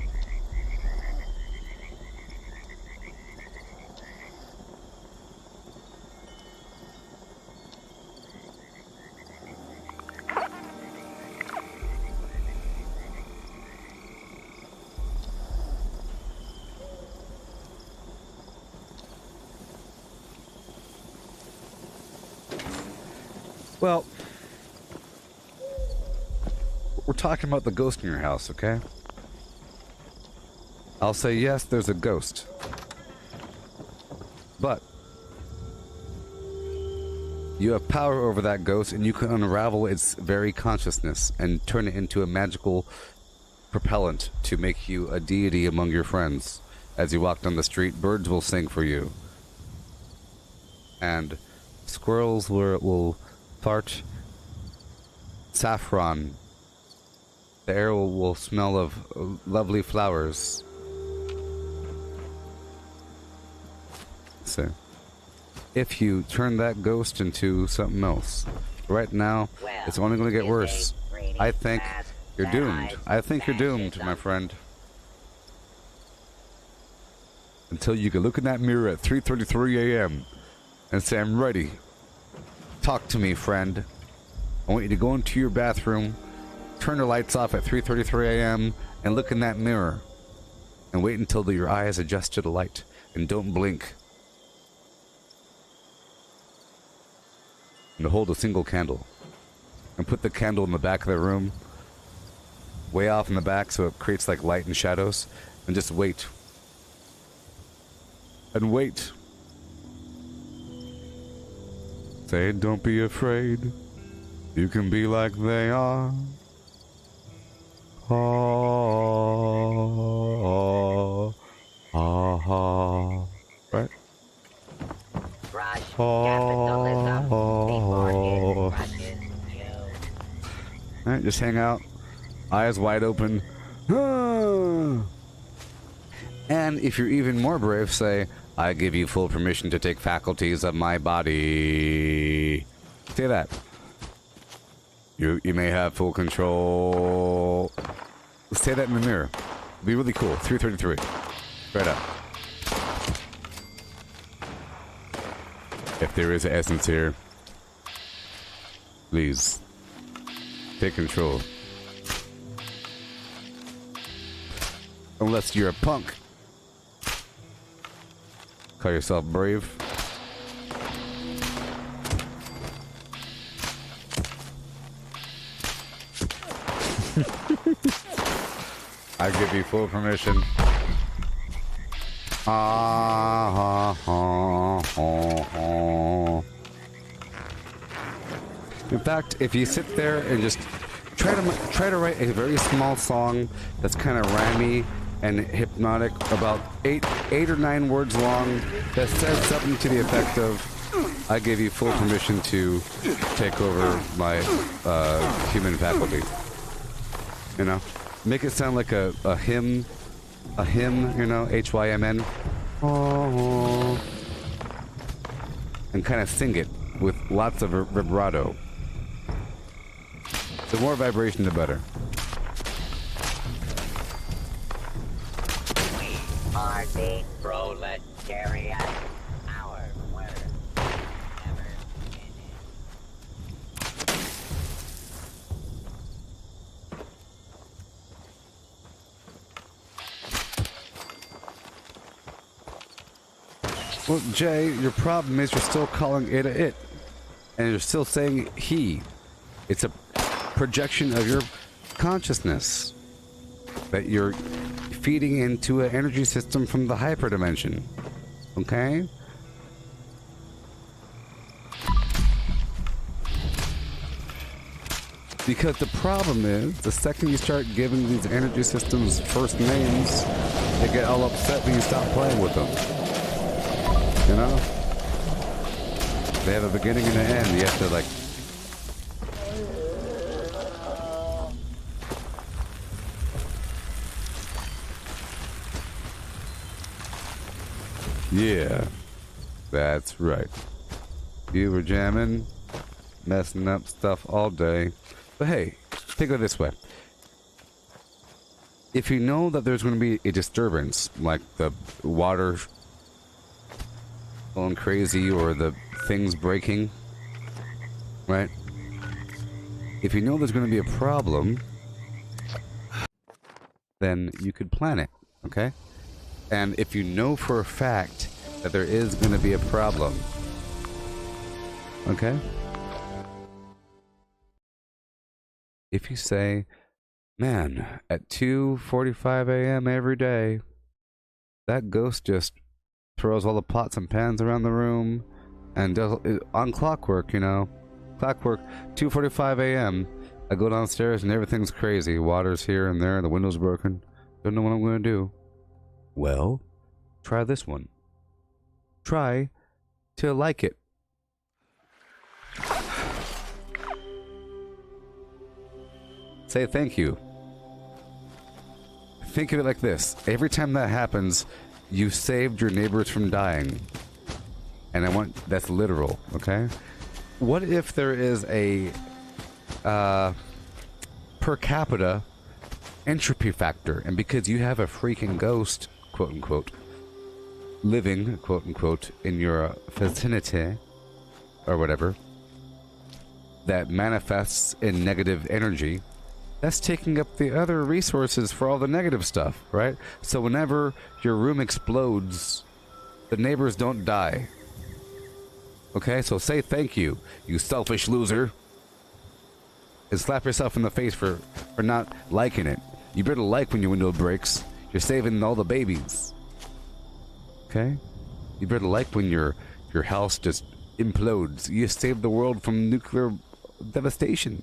Well, we're talking about the ghost in your house, okay? I'll say yes, there's a ghost. But you have power over that ghost, and you can unravel its very consciousness and turn it into a magical propellant to make you a deity among your friends. As you walk down the street, birds will sing for you. And squirrels will fart saffron. The air will smell of lovely flowers. So, if you turn that ghost into something else, right now, it's only going to get worse. I think you're doomed. I think you're doomed, my friend. Until you can look in that mirror at 3:33 a.m. and say, I'm ready. Talk to me, friend. I want you to go into your bathroom, turn the lights off at 3:33 a.m. and look in that mirror. And wait until your eyes adjust to the light. And don't blink. And hold a single candle. And put the candle in the back of the room. Way off in the back so it creates like light and shadows. And just wait. And wait. Say, don't be afraid. You can be like they are. Oh, right? Alright, just hang out. Eyes wide open. And if you're even more brave, say, I give you full permission to take faculties of my body. Say that. You may have full control. Say that in the mirror. It'd be really cool. 3:33. Right up. If there is an essence here, please take control. Unless you're a punk. Call yourself brave. I give you full permission. In fact, if you sit there and just try to write a very small song that's kind of rhymy and hypnotic, about eight or nine words long, that says something to the effect of, "I give you full permission to take over my human faculty." You know, make it sound like a hymn, you know, HYMN, and kind of sing it with lots of vibrato. The more vibration, the better. We are the proletariat. Our word never finished. Well, Jay, your problem is you're still calling it a it, and you're still saying he. It's a projection of your consciousness that you're feeding into an energy system from the hyperdimension. Okay? Because the problem is, the second you start giving these energy systems first names, they get all upset when you stop playing with them. You know? They have a beginning and an end. You have to, like, yeah, that's right. You were jamming, messing up stuff all day. But hey, think of it this way. If you know that there's going to be a disturbance, like the water going crazy or the things breaking, right? If you know there's going to be a problem, then you could plan it, okay? And if you know for a fact that there is going to be a problem, okay? If you say, man, at 2:45 a.m. every day, that ghost just throws all the pots and pans around the room and does on clockwork, you know. Clockwork, 2:45 a.m. I go downstairs and everything's crazy. Water's here and there, the window's broken. Don't know what I'm going to do. Well, try this one. Try to like it. Say thank you. Think of it like this. Every time that happens, you saved your neighbors from dying. And that's literal, okay? What if there is a per capita entropy factor, and because you have a freaking ghost, quote unquote, living, quote unquote, in your vicinity, or whatever, that manifests in negative energy, that's taking up the other resources for all the negative stuff, right? So whenever your room explodes, the neighbors don't die. Okay, so say thank you, you selfish loser. And slap yourself in the face for not liking it. You better like when your window breaks. You're saving all the babies. Okay? You better like when your house just implodes. You saved the world from nuclear devastation.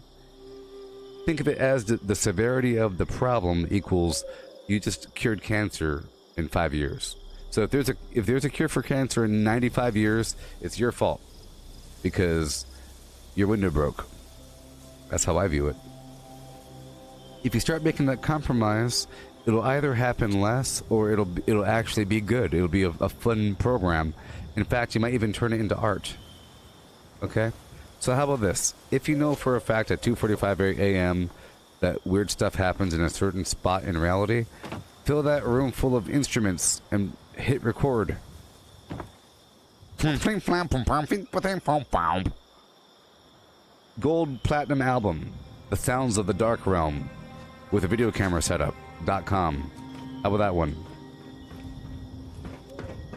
Think of it as the severity of the problem equals you just cured cancer in 5 years. So if there's a cure for cancer in 95 years, it's your fault because your window broke. That's how I view it. If you start making that compromise, it'll either happen less or it'll actually be good. It'll be a fun program. In fact, you might even turn it into art. Okay? So how about this? If you know for a fact at 2:45 a.m. that weird stuff happens in a certain spot in reality, fill that room full of instruments and hit record. Gold platinum album, The Sounds of the Dark Realm, with a video camera setup.com. How about that one?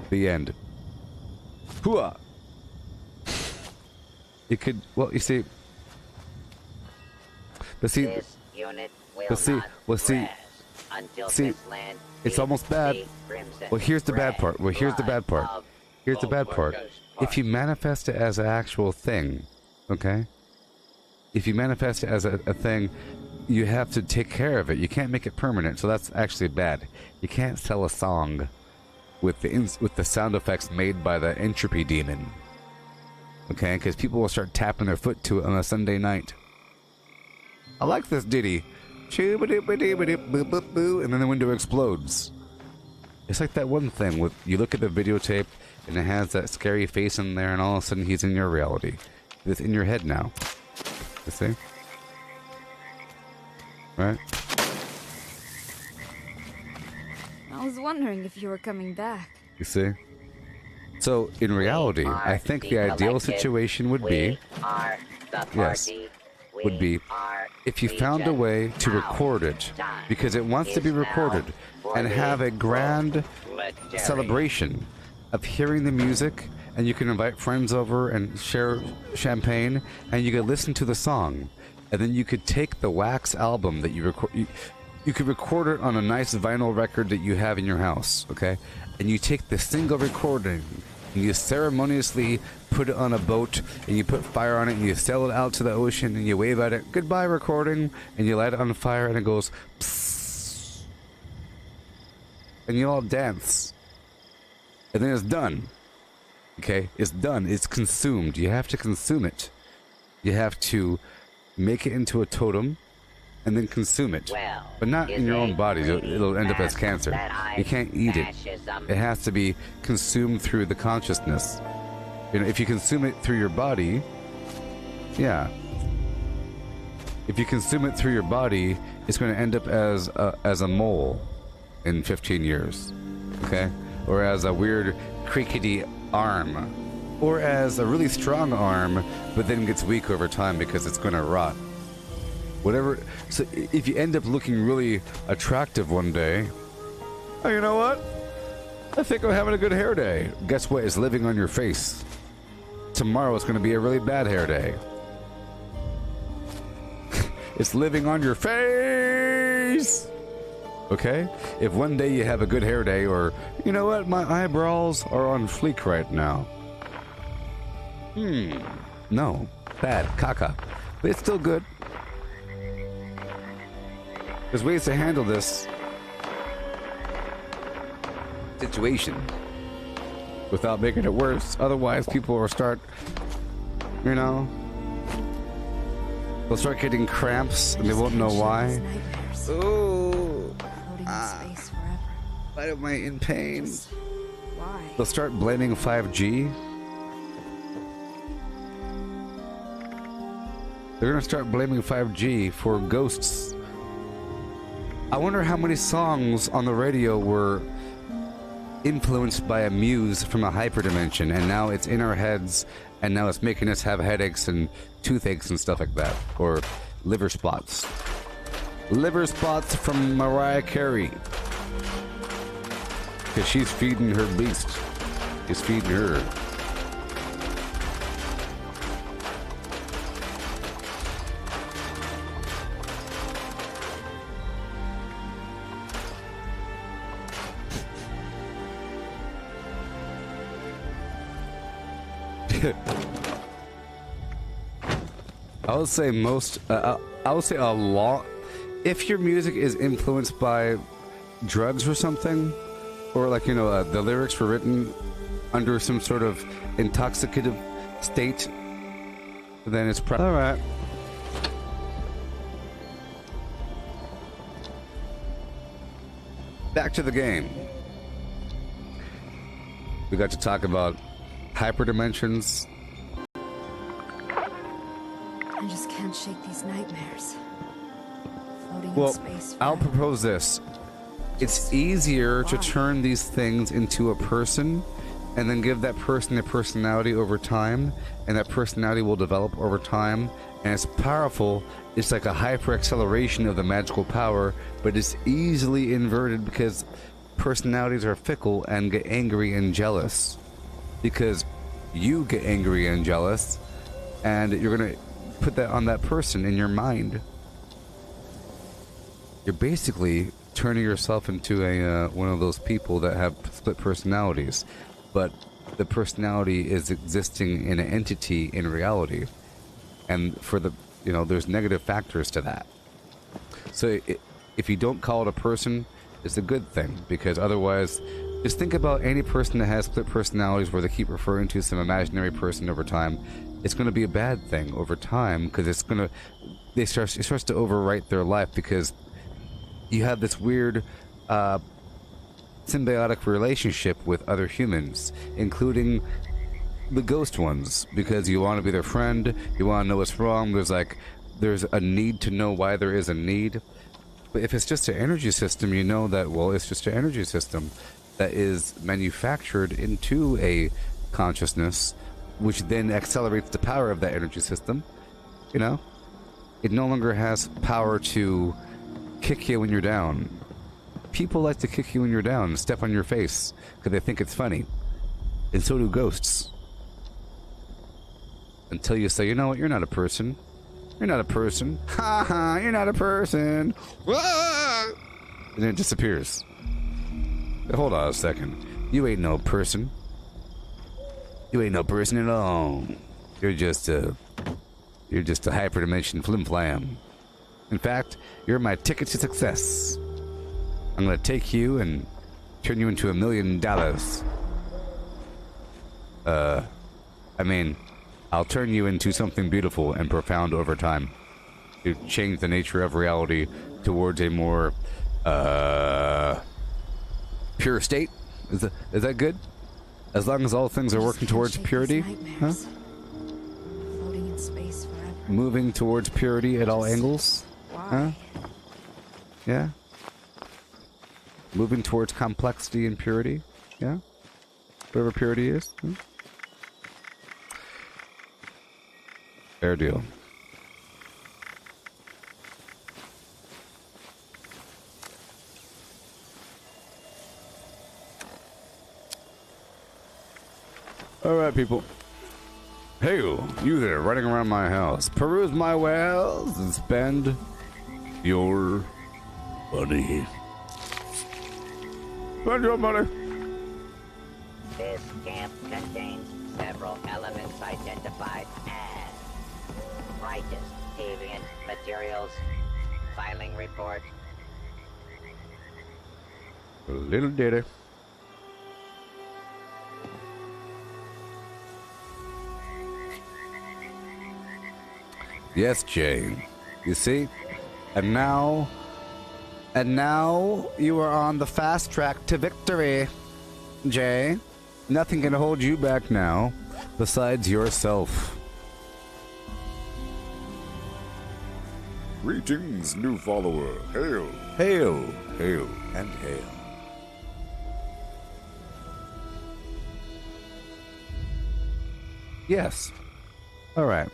The end. Hooah! It could, well, you see, but see, This unit will but see, not well, see, rest until See, this land it's almost bad. Well, here's the bad part. Well, here's the bad part. Here's the bad part. If you manifest it as an actual thing, okay? If you manifest it as a thing, you have to take care of it. You can't make it permanent, so that's actually bad. You can't sell a song with the sound effects made by the entropy demon, okay? Because people will start tapping their foot to it on a Sunday night. I like this ditty. And then the window explodes. It's like that one thing with you look at the videotape and it has that scary face in there, and all of a sudden he's in your reality. It's in your head now. You see? Right? I was wondering if you were coming back. You see? So, in reality, I think the ideal situation would be... Yes. Would be if you found a way to record it, because it wants to be recorded, and have a grand celebration of hearing the music, and you can invite friends over and share champagne, and you could listen to the song, and then you could take the wax album that you record. You could record it on a nice vinyl record that you have in your house, okay? And you take the single recording and you ceremoniously put it on a boat, and you put fire on it, and you sail it out to the ocean, and you wave at it, goodbye recording, and you light it on fire, and it goes psst, and you all dance, and then it's done. Okay, it's done. It's consumed. You have to consume it. You have to make it into a totem and then consume it, but not in your own body. It'll end up as cancer. You can't eat it. It has to be consumed through the consciousness. You know, if you consume it through your body, yeah. If you consume it through your body, it's going to end up as a mole in 15 years, okay? Or as a weird creaky arm, or as a really strong arm, but then gets weak over time because it's going to rot. Whatever. So if you end up looking really attractive one day, oh, you know what? I think I'm having a good hair day. Guess what? It's living on your face. Tomorrow it's going to be a really bad hair day. It's living on your face. Okay? If one day you have a good hair day, or, you know what? My eyebrows are on fleek right now. No. Bad. Caca. But it's still good. There's ways to handle this situation without making it worse. Otherwise, people will start, you know, they'll start getting cramps and they won't know why. Oh, why am I in pain? Why? They'll start blaming 5G. They're gonna start blaming 5G for ghosts. I wonder how many songs on the radio were influenced by a muse from a hyperdimension, and now it's in our heads, and now it's making us have headaches and toothaches and stuff like that, or liver spots. Liver spots from Mariah Carey, because she's feeding her beast. She's feeding her. I would say I would say a lot. If your music is influenced by drugs or something, or like, you know, the lyrics were written under some sort of intoxicative state, then it's probably all right. Back to the game. We got to talk about hyperdimensions. I just can't shake these nightmares. Floating Well, in space. I'll propose this. It's easier to turn these things into a person and then give that person a personality over time, and that personality will develop over time, and it's powerful. It's like a hyper acceleration of the magical power, but it's easily inverted because personalities are fickle and get angry and jealous. Because you get angry and jealous, and you're gonna put that on that person in your mind. You're basically turning yourself into a one of those people that have split personalities, but the personality is existing in an entity in reality, and for the there's negative factors to that. So if you don't call it a person, it's a good thing, because otherwise, just think about any person that has split personalities where they keep referring to some imaginary person over time. It's going to be a bad thing over time, because it starts to overwrite their life, because you have this weird symbiotic relationship with other humans, including the ghost ones, because you want to be their friend, you want to know what's wrong. There's a need to know why there is a need. But if it's just an energy system, you know that, well, it's just an energy system that is manufactured into a consciousness, which then accelerates the power of that energy system. It no longer has power to kick you when you're down. People like to kick you when you're down, step on your face, because they think it's funny. And so do ghosts. Until you say, you know what, you're not a person. You're not a person. Ha ha, you're not a person. Whoa! And then it disappears. Hold on a second. You ain't no person. You ain't no person at all. You're just a hyperdimension flim-flam. In fact, you're my ticket to success. I'm gonna take you and turn you into $1 million. I'll turn you into something beautiful and profound over time. To change the nature of reality towards a more, pure state. Is that good? As long as all things are working towards purity? Huh? Floating in space forever. Moving towards purity at all angles? Why? Huh? Yeah? Moving towards complexity and purity? Yeah? Whatever purity is? Hmm? Fair deal. Alright, people. Hey, you there, running around my house. Peruse my wares and spend your money. Spend your money. This camp contains several elements identified as righteous deviant materials. Filing report. A little ditty. Yes, Jay. You see? And now you are on the fast track to victory, Jay. Nothing can hold you back now, besides yourself. Greetings, new follower. Hail. Hail. Hail and hail. Yes. All right.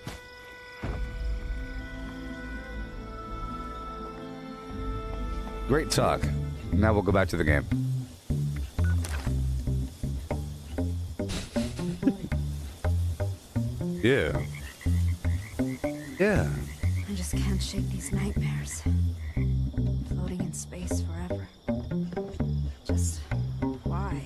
Great talk. Now we'll go back to the game. Yeah. Yeah. I just can't shake these nightmares. Floating in space forever. Just why?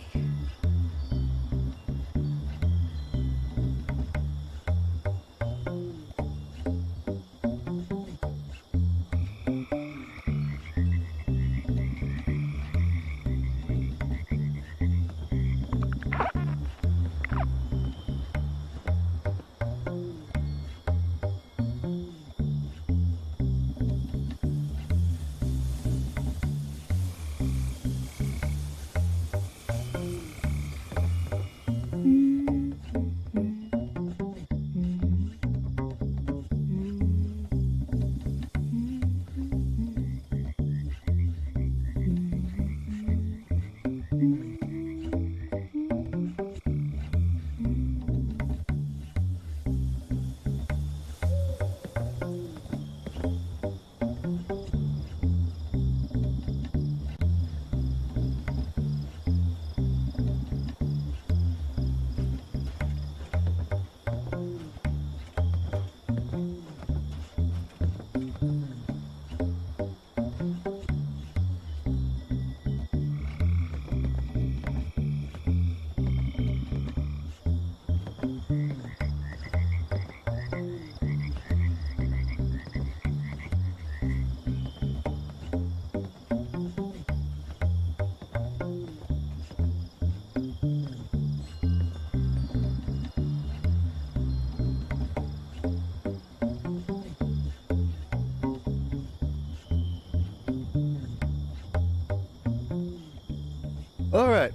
All right.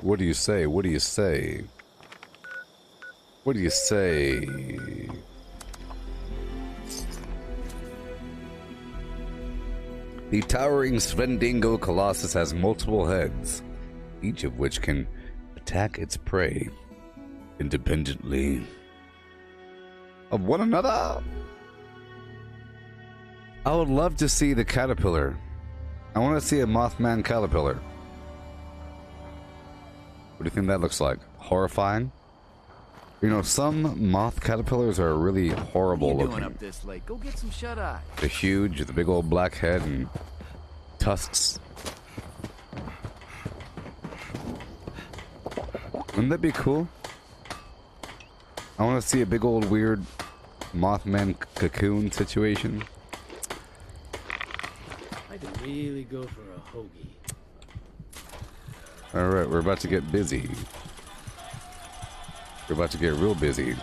What do you say? What do you say? What do you say? The towering Svendingo Colossus has multiple heads, each of which can attack its prey independently of one another. I would love to see the caterpillar. I want to see a Mothman caterpillar. What do you think that looks like? Horrifying? You know, some moth caterpillars are really horrible What are you looking. doing up this late? Go get some shut-eye. They're huge, with a big old black head and tusks. Wouldn't that be cool? I want to see a big old weird Mothman cocoon situation. I could really go for a hoagie. Alright, we're about to get busy. We're about to get real busy.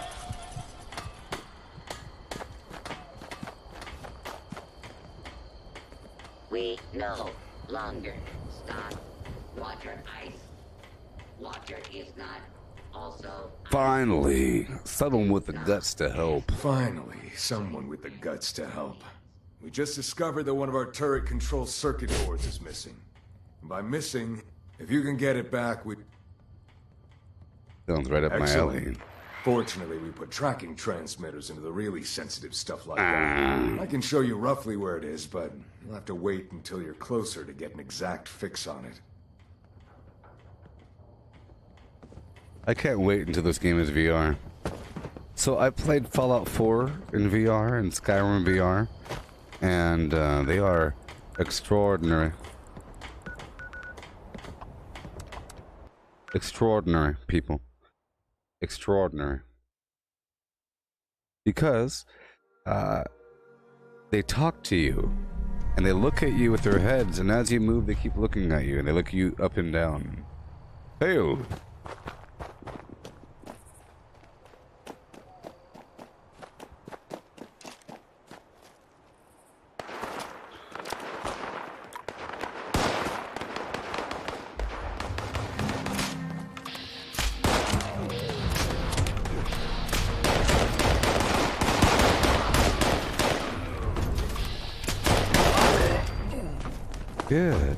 We no longer stop water ice. Water is not also... Finally, someone with the guts to help. Finally, someone with the guts to help. We just discovered that one of our turret control circuit boards is missing. And by missing, if you can get it back, we... Sounds right up my alley. Fortunately, we put tracking transmitters into the really sensitive stuff like that. I can show you roughly where it is, but you'll have to wait until you're closer to get an exact fix on it. I can't wait until this game is VR. So I played Fallout 4 in VR and Skyrim VR, and they are extraordinary. Extraordinary, people. Extraordinary. Because they talk to you, and they look at you with their heads, and as you move, they keep looking at you, and they look you up and down. Hey! Good.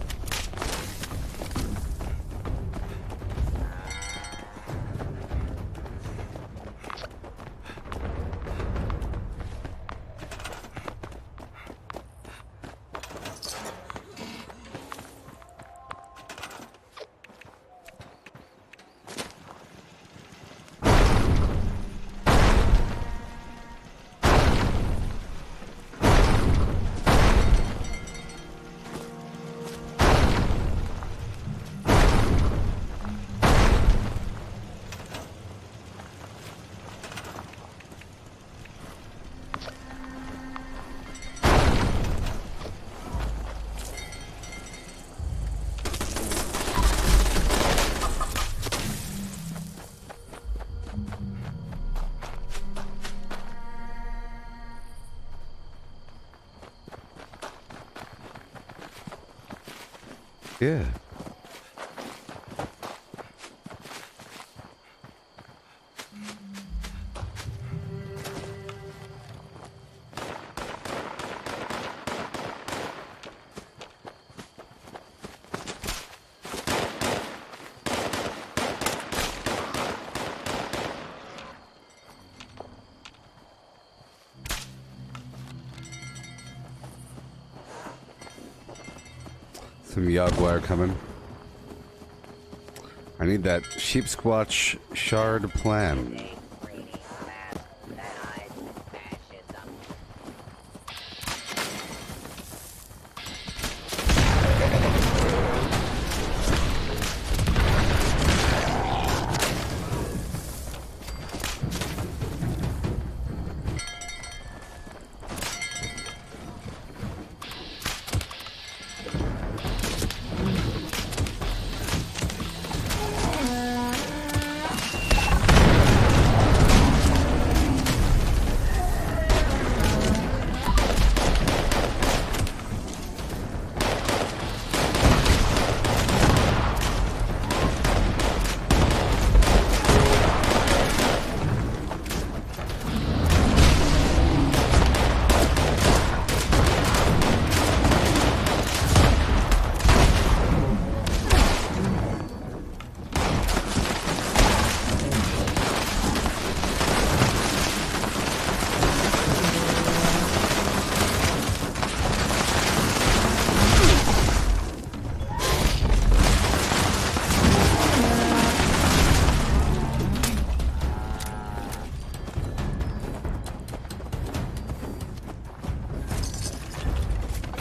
Yeah. Some Jaguar coming. I need that sheep squatch shard plan.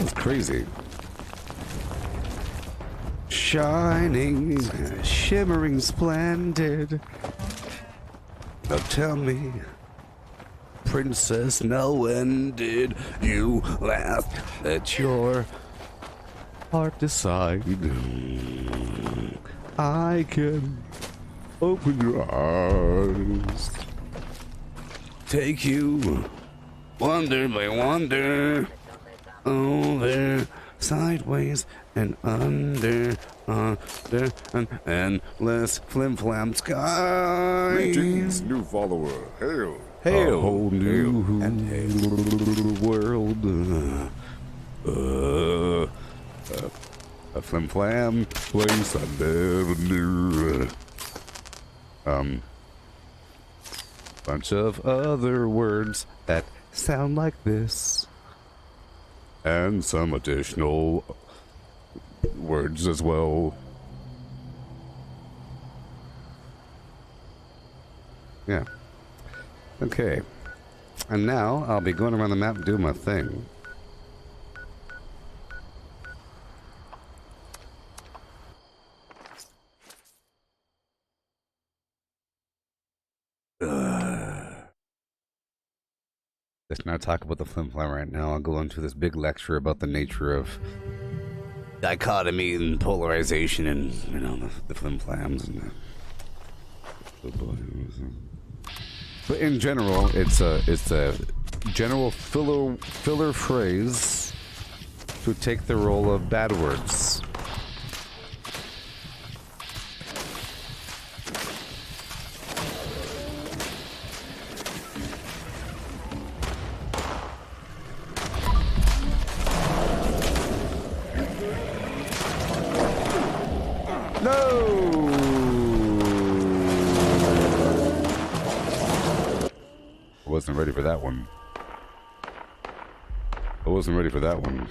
That's crazy. Shining, shimmering, splendid. Now tell me, Princess, now when did you last let your heart decide? I can open your eyes, take you wonder by wonder, over, sideways, and under, an endless flim-flam sky. Greetings, new follower. Hail. Hail. A whole new world. A flim-flam place I never knew. Bunch of other words that sound like this. And some additional words as well. Yeah. Okay. And now I'll be going around the map and doing my thing. Let's not talk about the flim-flam right now. I'll go into this big lecture about the nature of dichotomy and polarization and, you know, the flim-flams and but in general, it's a general filler phrase to take the role of bad words. Wasn't ready for that one. I wasn't ready for that one.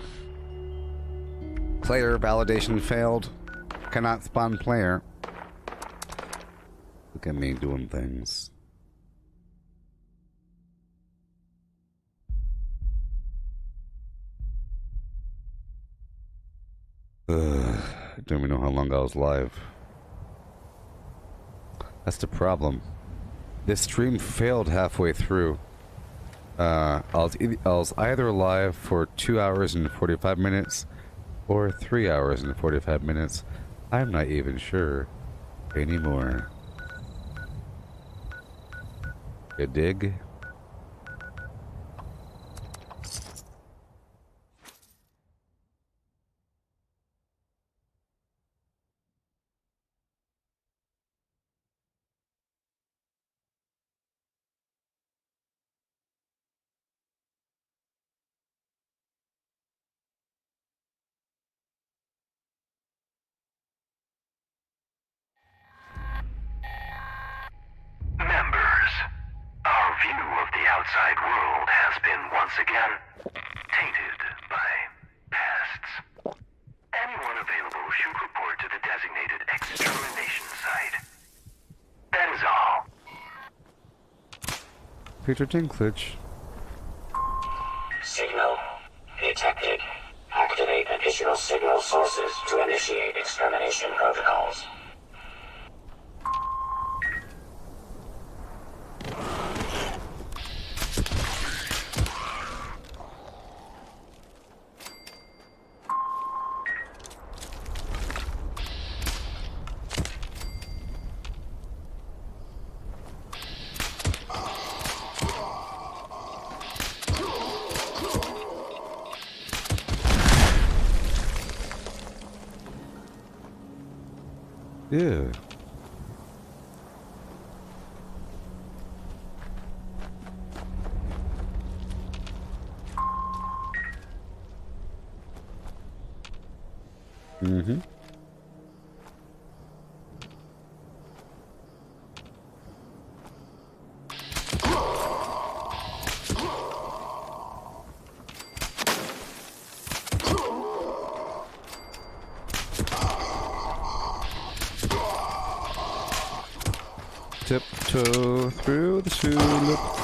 Player validation failed. Cannot spawn player. Look at me doing things. I don't even know how long I was live. That's the problem. This stream failed halfway through. I was either live for 2 hours and 45 minutes or 3 hours and 45 minutes. I'm not even sure anymore. You dig? Members, our view of the outside world has been once again tainted by pests. Anyone available should report to the designated extermination site. That is all. Peter Dinklage. Signal detected. Activate additional signal sources to initiate extermination protocols. Yeah. Mm-hmm. Tiptoe through the tulips.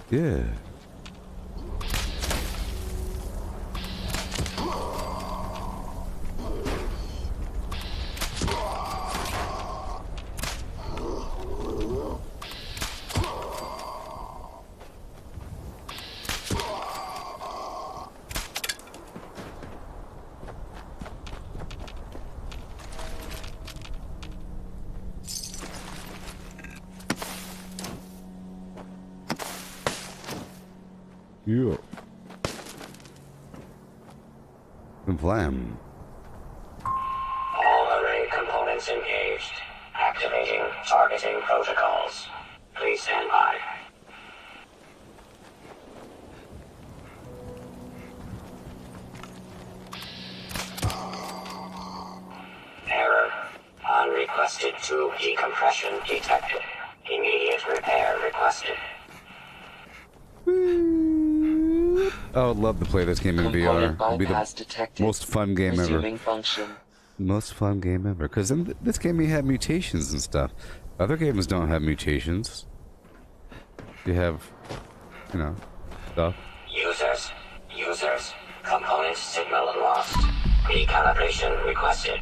Yeah. Yeah. And flam. All array components engaged. Activating targeting protocols. Please stand by. Error. Unrequested tube decompression detected. Immediate repair requested. I would love to play this game in VR. It'd be the most fun game ever. Most fun game ever. Because in this game you have mutations and stuff. Other games don't have mutations. You have, you know, stuff. Users. Component signal lost. Recalibration requested.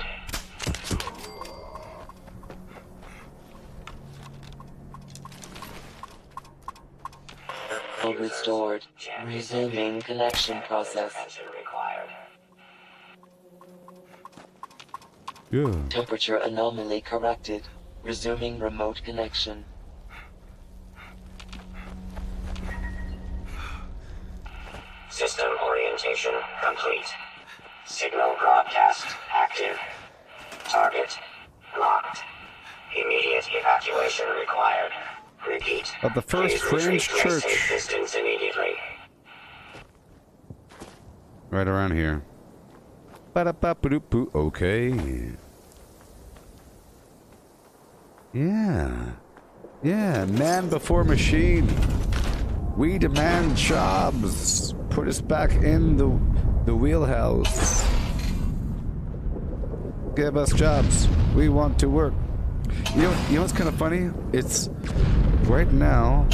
Restored. Resuming connection process. Yeah. Temperature anomaly corrected. Resuming remote connection. System orientation complete. Signal broadcast active. Target locked. Immediate evacuation required. Repeat. Of the First Fringe Church. Safe distance immediately. Right around here. Ba-da-ba-ba-doo-boo. Okay. Yeah. Yeah, man before machine. We demand jobs. Put us back in the wheelhouse. Give us jobs. We want to work. You know what's kind of funny? It's right now.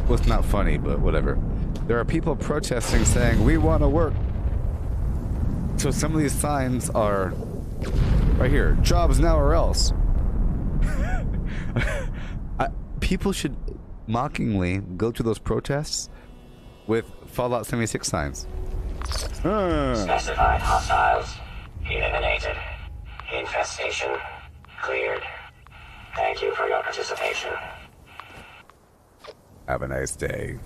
Well, it's not funny, but whatever. There are people protesting saying we want to work. So some of these signs are right here. Jobs now or else. People should mockingly go to those protests with Fallout 76 signs. Specified hostiles eliminated. Infestation cleared. Thank you for your participation. Have a nice day.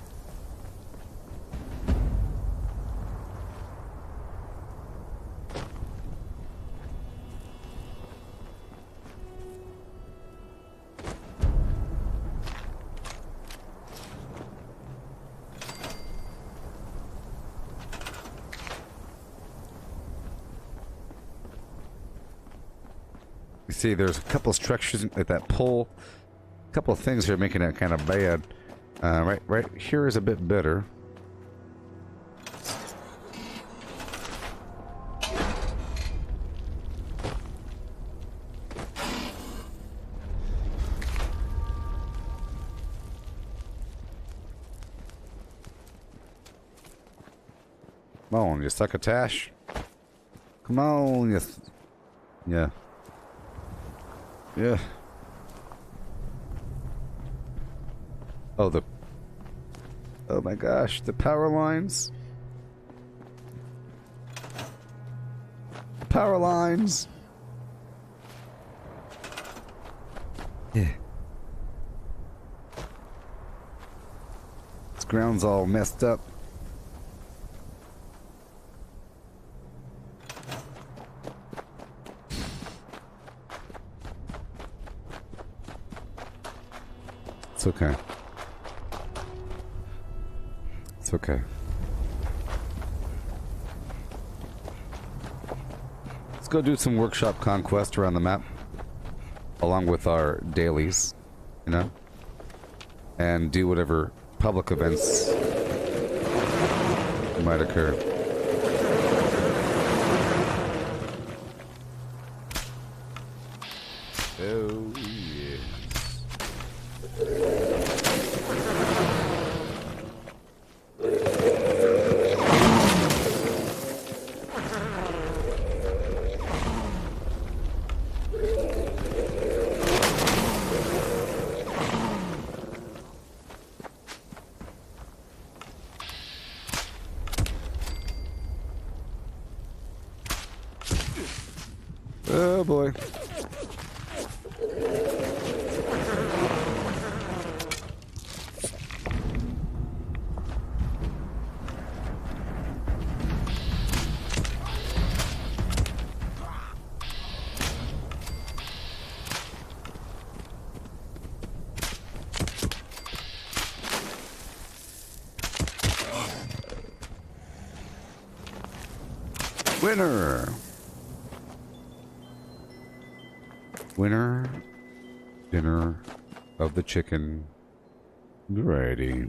You see, there's a couple structures at that pole. A couple of things that are making it kind of bad. Right here is a bit better. Come on, you succotash. Come on, you... Yeah. Yeah. Oh, oh my gosh, the power lines. The power lines. Yeah. This ground's all messed up. It's okay. It's okay. Let's go do some workshop conquest around the map, along with our dailies, you know, and do whatever public events might occur. Oh, yes. boy. Winner. Winner. Dinner of the chicken. Variety.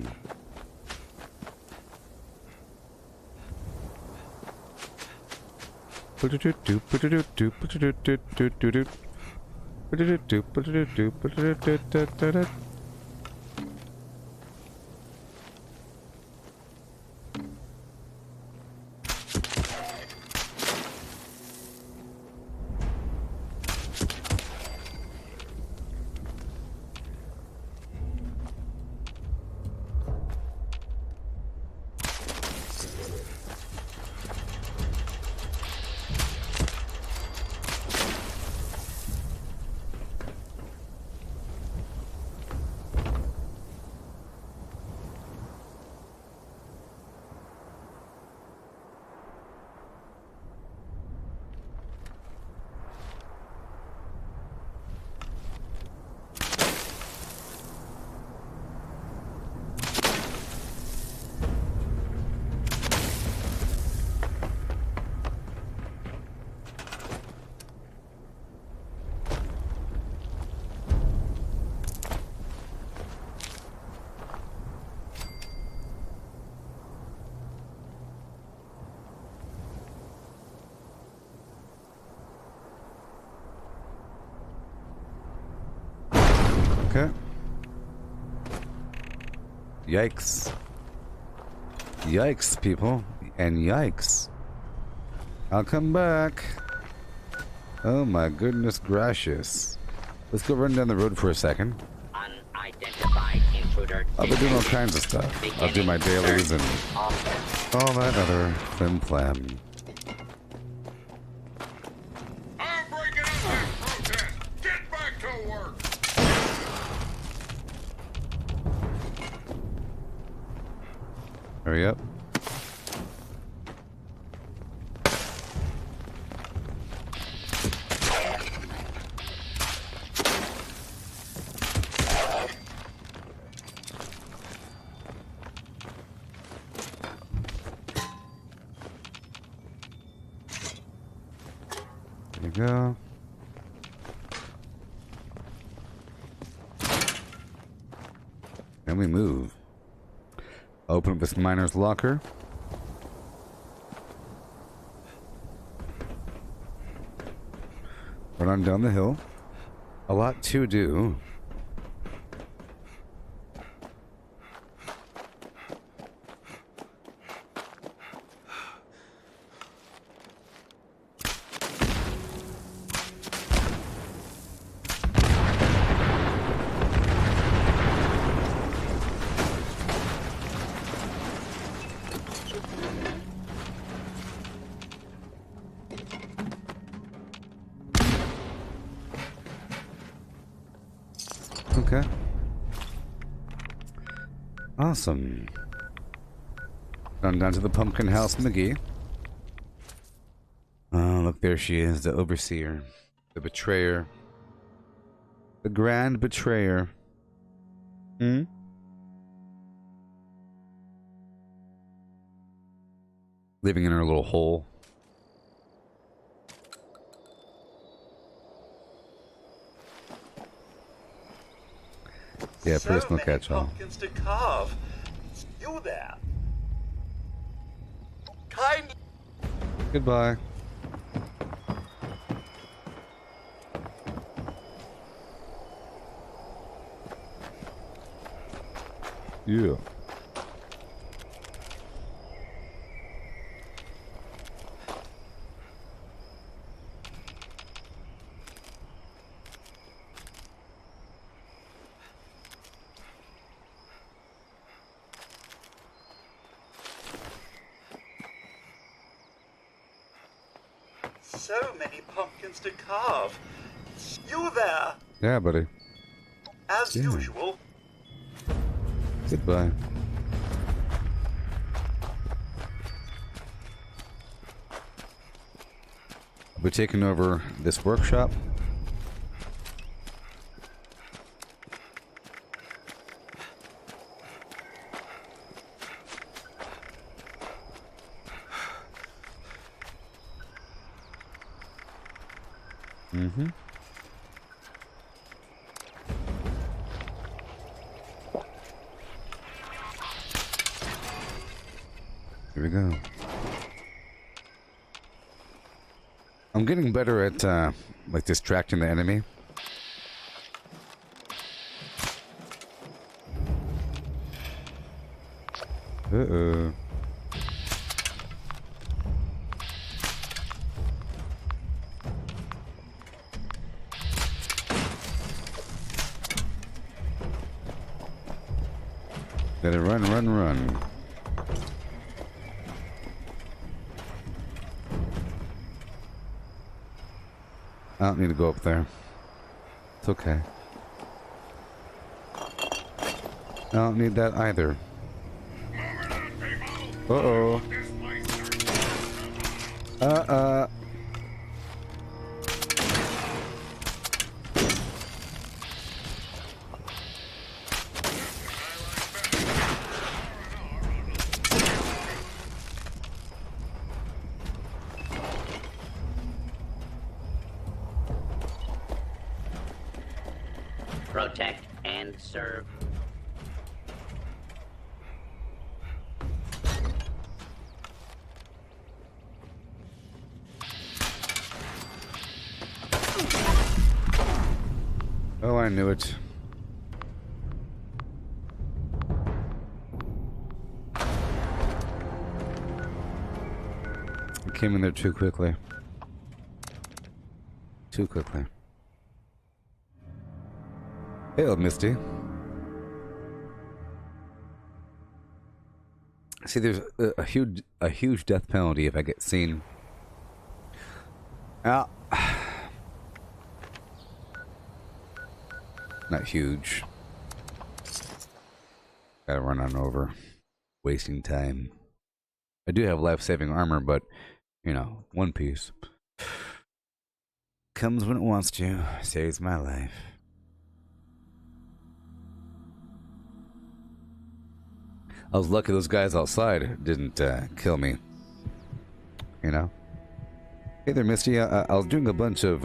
Okay. Yikes. Yikes, people. And yikes. I'll come back. Oh my goodness gracious. Let's go run down the road for a second. Unidentified intruder. I'll be doing all kinds of stuff. I'll do my dailies and all that other flim flam. Hurry up. There you go. And we move. Open up this miner's locker. Run on down the hill. A lot to do. Okay. Awesome. Down to the pumpkin house, McGee. Oh, look, there she is, the overseer, the betrayer, the grand betrayer. Hmm? Living in her little hole. Yeah, personal catch-all. Pumpkins to carve. It's you there. Kind. Goodbye. Yeah. so many pumpkins to carve. You there, Yeah, buddy. as usual. Goodbye. We're taking over this workshop. Mm-hmm. Here we go. I'm getting better at, like, distracting the enemy. Uh-oh. Gotta run, run, run. I don't need to go up there. It's okay. I don't need that either. Uh-oh. Protect and serve. Oh, I knew it. I came in there too quickly. Too quickly. Hail, Misty. See, there's a huge death penalty if I get seen. Ah. Not huge. Gotta run on over. Wasting time. I do have life-saving armor, but, you know, one piece. Comes when it wants to. Saves my life. I was lucky those guys outside didn't kill me. You know? Hey there, Misty. I was doing a bunch of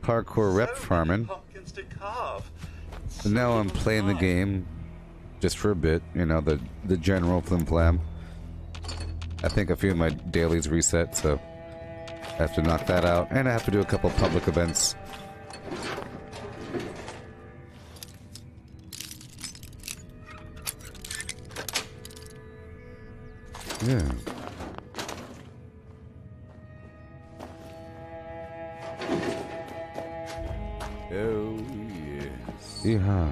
parkour rep farming. And now I'm playing the game just for a bit. You know, the general flim-flam. I think a few of my dailies reset, so I have to knock that out. And I have to do a couple public events. Yeah. Oh, yes. Yeah.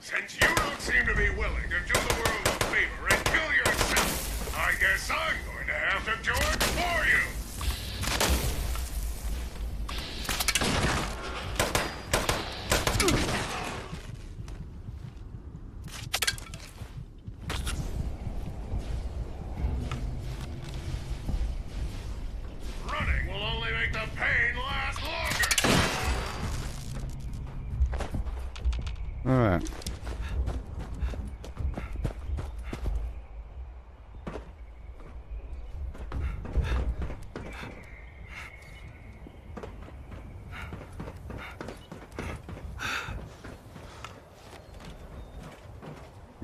Since you don't seem to be willing to do the world a favor and kill yourself, I guess I'm going to have to do it for you! Running will only make the pain last longer! Alright.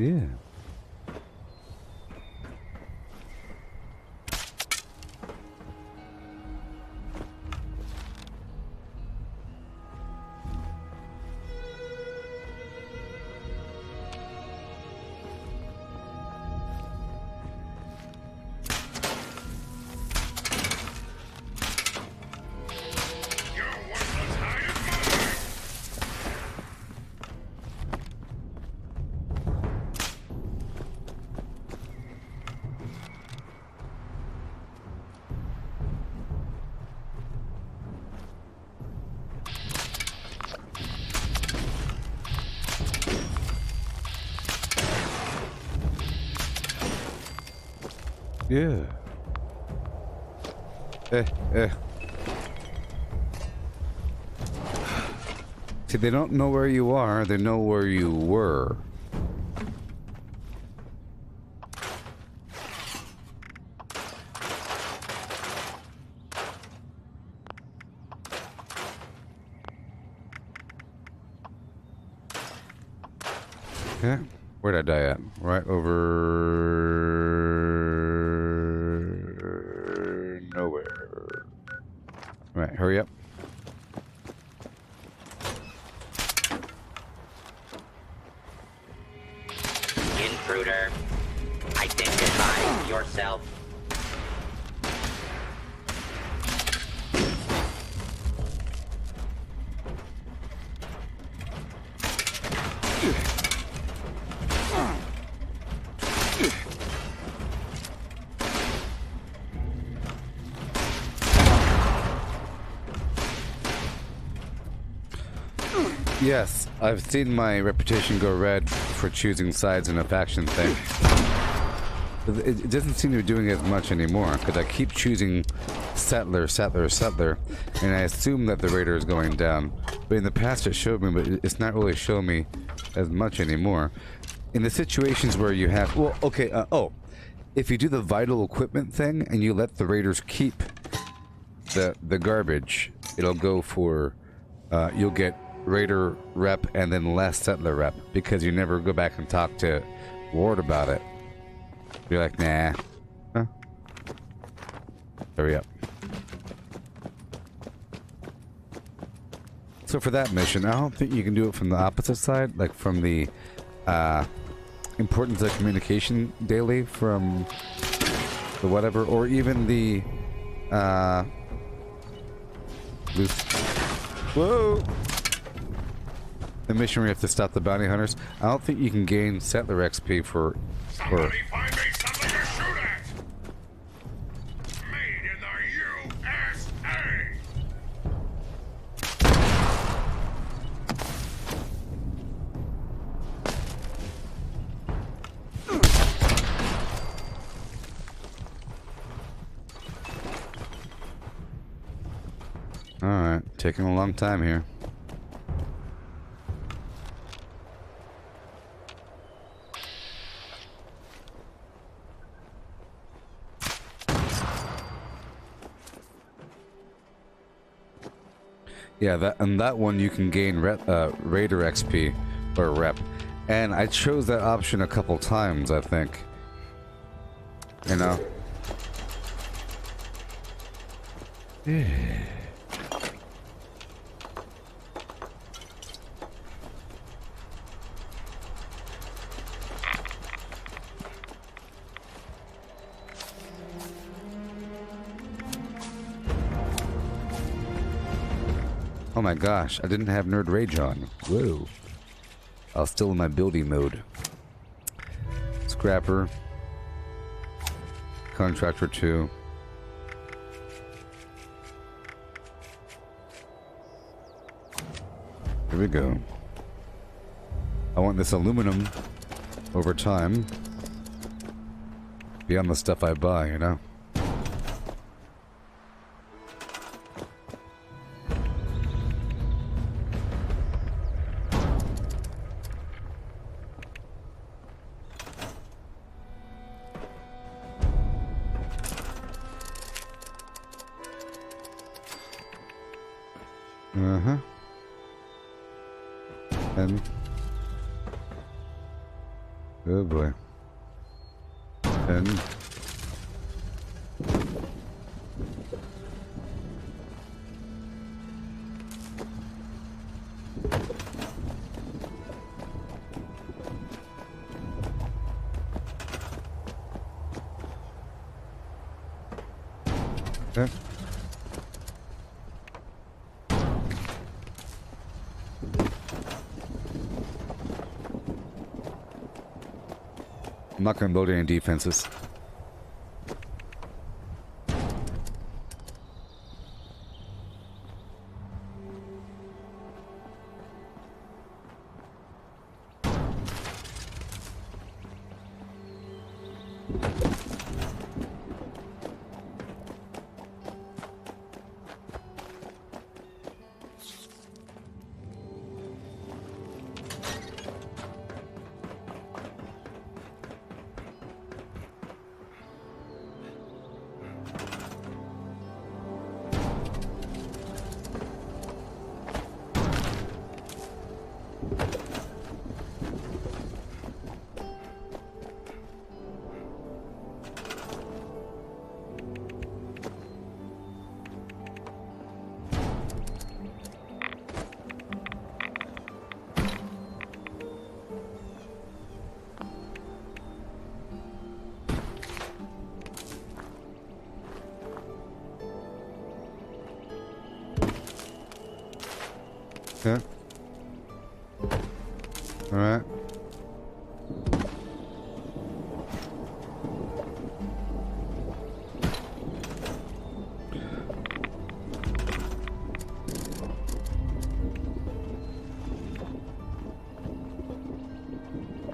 Yeah. Yeah. See, they don't know where you are, they know where you were. Okay, where'd I die at? Right over... nowhere. Right, hurry up. Intruder, identify yourself. Yes, I've seen my reputation go red for choosing sides in a faction thing. It doesn't seem to be doing as much anymore, because I keep choosing settler, and I assume that the raider is going down. But in the past it showed me, but it's not really showing me as much anymore. In the situations where you have... Well, okay, if you do the vital equipment thing, and you let the raiders keep the garbage, it'll go for... you'll get raider rep and then less settler rep, because you never go back and talk to Ward about it. You're like, nah. Huh? Hurry up. So for that mission, I don't think you can do it from the opposite side, like from the importance of communication daily from the whatever, or even the whoa! The mission where you have to stop the bounty hunters. I don't think you can gain settler XP for... Somebody find me something to shoot at! Made in the USA! Alright, taking a long time here. Yeah, that one you can gain Raider XP or rep, and I chose that option a couple times. I think, you know. Oh my gosh, I didn't have Nerd Rage on. Whoa. I was still in my building mode. Scrapper. Contractor 2. Here we go. I want this aluminum over time. Beyond the stuff I buy, you know? Oh boy. 10. Okay. I'm not going to build any defenses. Okay. All right.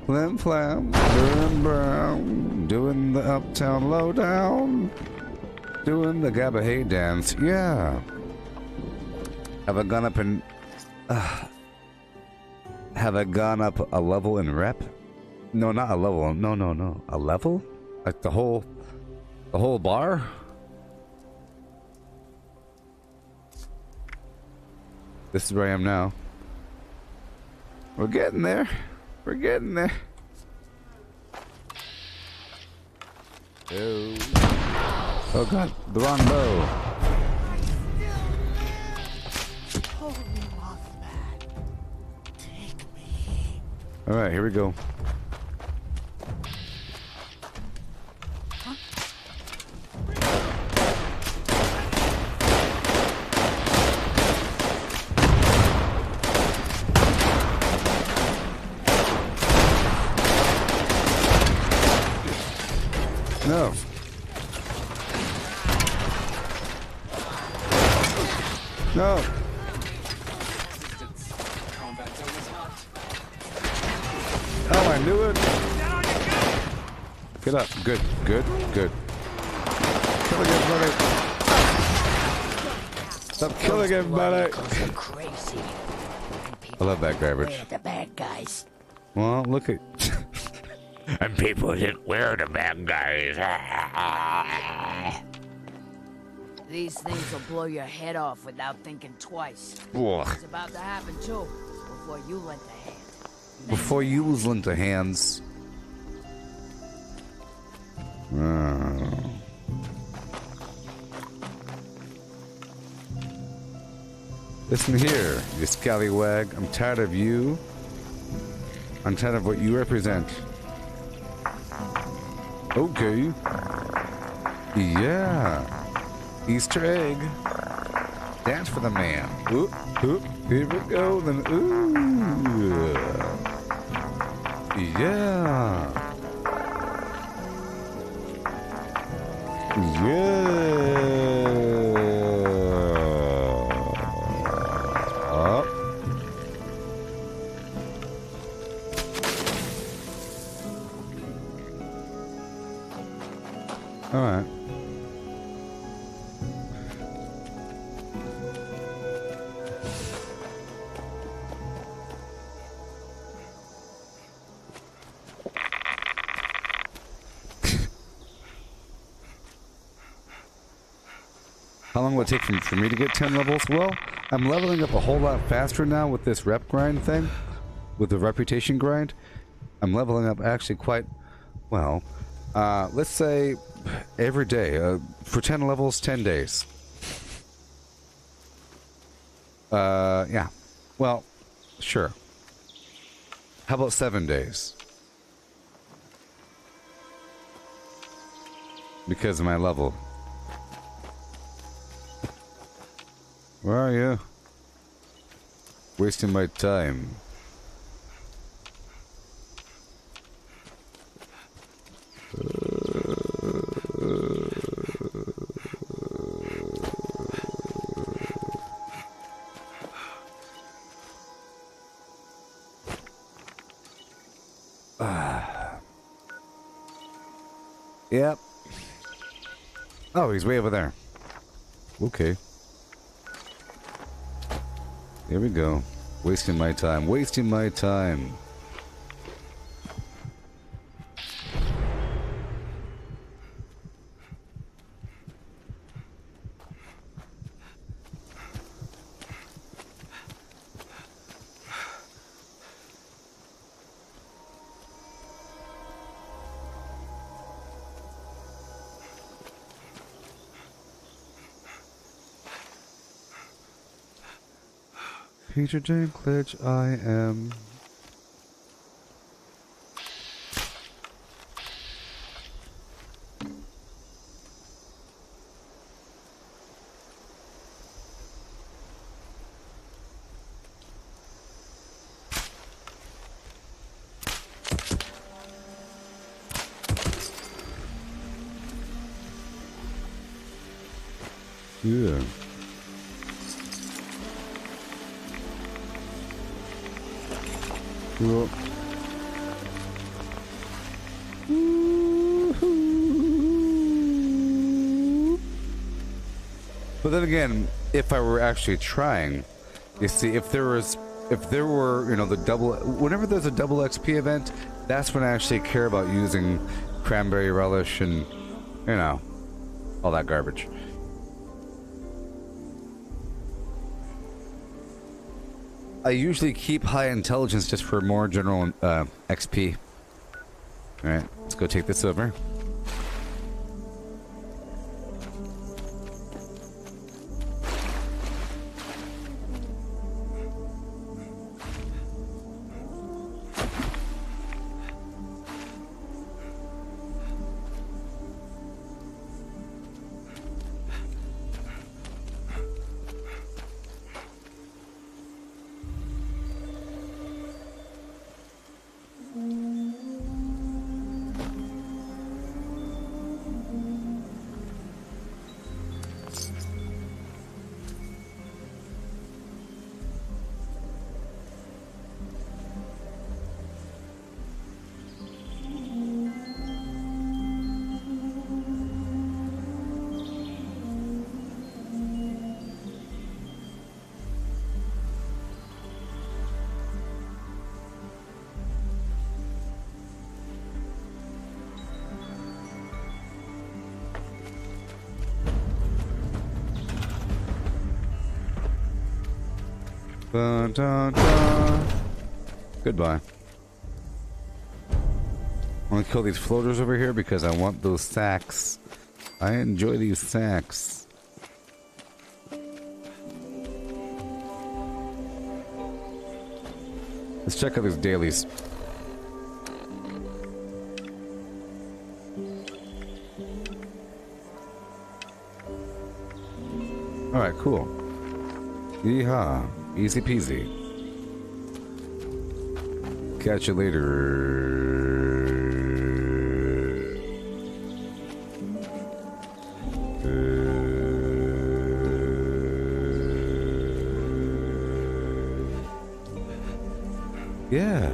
Flim flam, burn brown, doing the uptown lowdown, doing the Gabba Hay dance. Yeah. Have I gone up in? Have I gone up a level in rep? No, not a level. No. A level? Like the whole bar? This is where I am now. We're getting there. We're getting there. Oh god, the wrong bow. All right, here we go. No. No. Oh, I knew it. Get up. Good. Killing everybody. Stop killing everybody. I love that garbage. The bad guys. Well, look at... And people think we're the bad guys. These things will blow your head off without thinking twice. Ugh. It's about to happen too, before you lent a hand. Before you lent a hands. Listen here, you scallywag. I'm tired of you. I'm tired of what you represent. Okay. Yeah. Easter egg. Dance for the man. Oop, oop. Here we go. Then ooh. Yeah. Up. All right. How long will it take for me to get 10 levels? Well, I'm leveling up a whole lot faster now with this rep grind thing, with the reputation grind. I'm leveling up actually quite well. Let's say every day. For 10 levels, 10 days. Yeah. Well, sure. How about 7 days? Because of my level. Where are you? Wasting my time. Yep. Oh, he's way over there. Okay. Here we go. Wasting my time. Wasting my time. Peter Dinklage, I am. Yeah. Cool. But then again, if I were actually trying, you see, if there were, you know, the double, whenever there's a double XP event, that's when I actually care about using cranberry relish and, you know, all that garbage. I usually keep high intelligence just for more general XP. Alright, let's go take this over. Dun, dun, dun. Goodbye. I'm gonna kill these floaters over here because I want those sacks. I enjoy these sacks. Let's check out these dailies. Alright, cool. Yeehaw. Easy peasy. Catch you later. Yeah.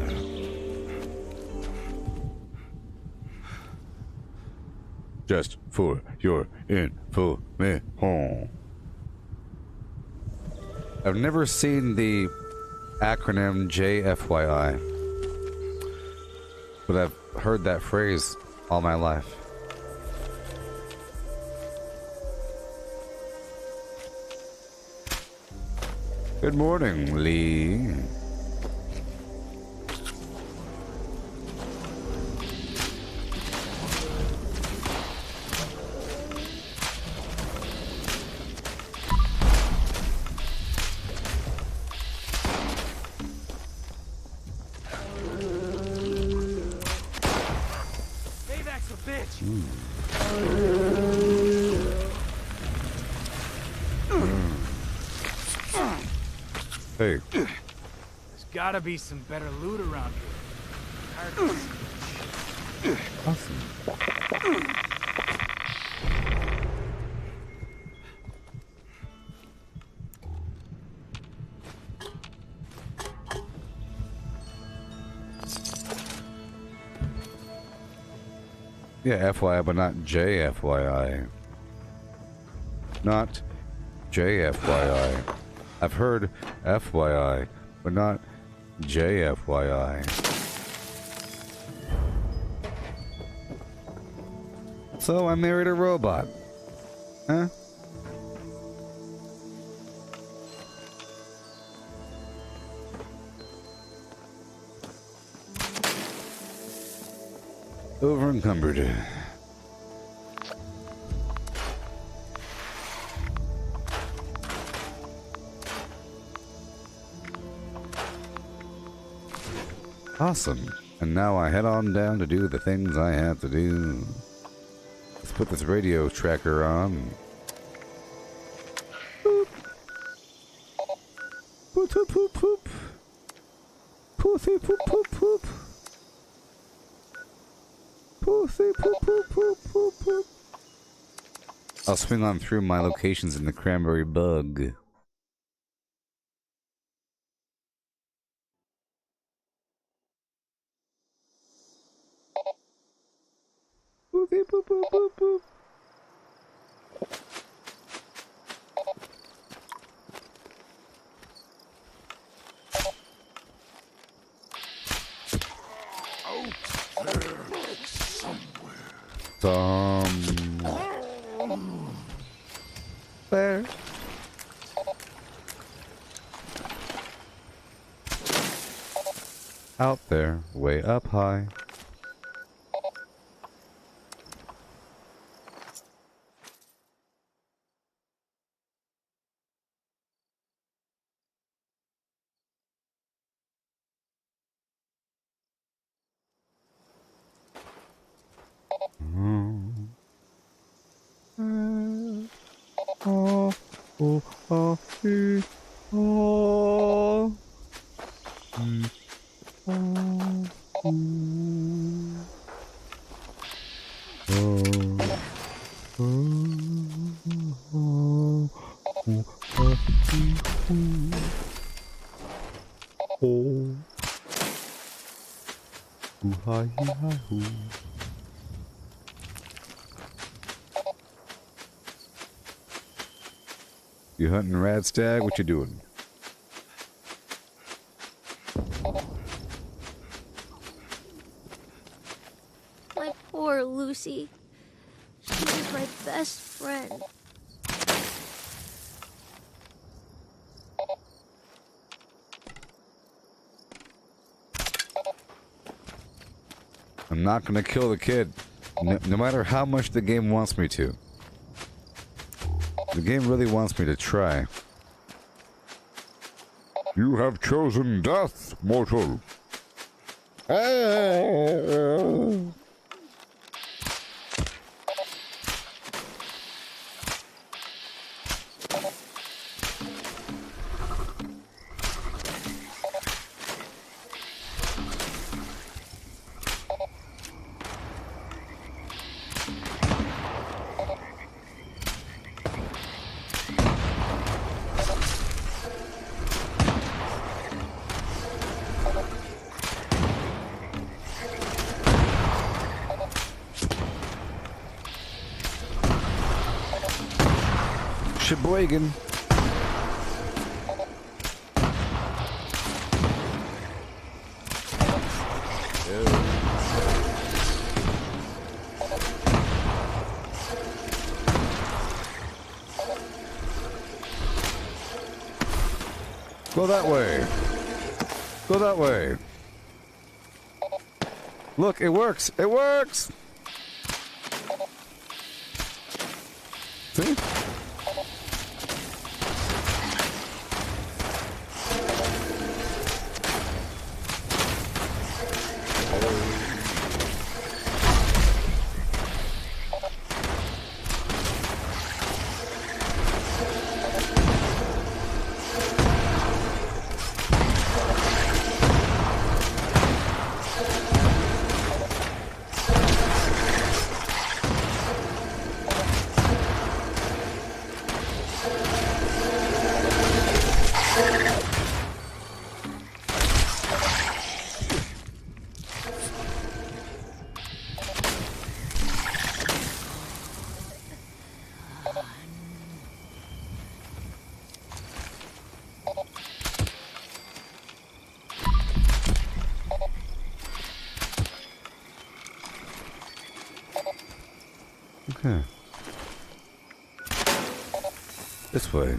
Just for your information. I've never seen the acronym JFYI, but I've heard that phrase all my life. Good morning, Lee. Hey. There's gotta be some better loot around here. Awesome. Yeah, FYI, but not JFYI. Not JFYI. I've heard FYI, but not JFYI. So I married a robot. Huh? Over encumbered. Awesome. And now I head on down to do the things I have to do. Let's put this radio tracker on. Boop. Boop, boop, boop, boop. Pussy, poop, poop, poop. Pussy, poop, poop, poop, poop, poop. I'll swing on through my locations in the Cranberry Bug. Pussy, poop, poop, poop, poop. Somewhere. Out there, way up high. You hunting rad stag? What you doing? My poor Lucy. She was my best friend. I'm not gonna kill the kid, no matter how much the game wants me to. The game really wants me to try. You have chosen death, mortal. Sheboygan. Go that way. Go that way. Look, it works. It works. See? Okay. This way.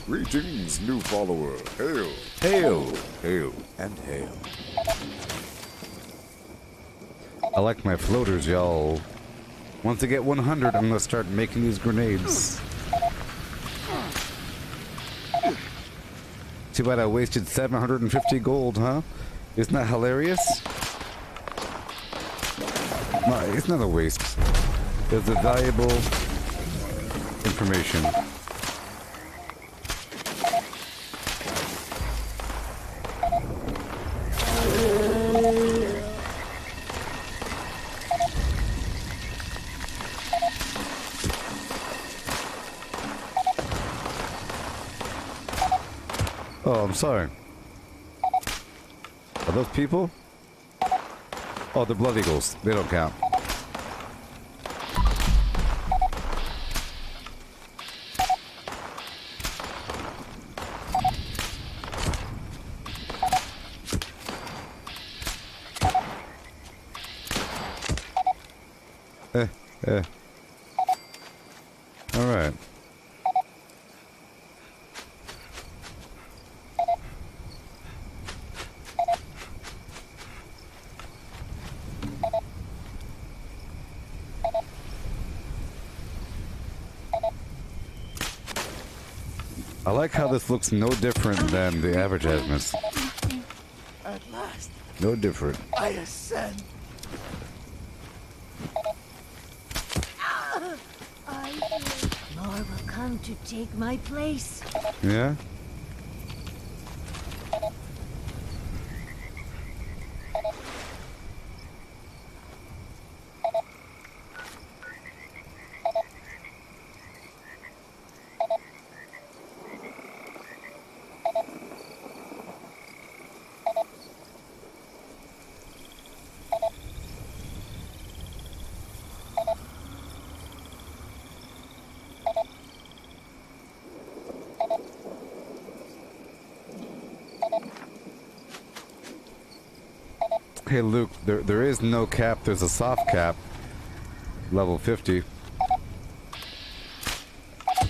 Greetings, new follower. Hail, hail, hail, and hail. I like my floaters, y'all. Once I get 100, I'm gonna start making these grenades. Too bad I wasted 750 gold, huh? Isn't that hilarious? No, it's not a waste. It's a valuable information. Oh, I'm sorry. Are those people? Oh, they're blood eagles. They don't count. All right. I like how this looks no different than the advertisements. At last, No different. I ascend. More will come to take my place. Yeah? Hey Luke, there is no cap, there's a soft cap. Level 50.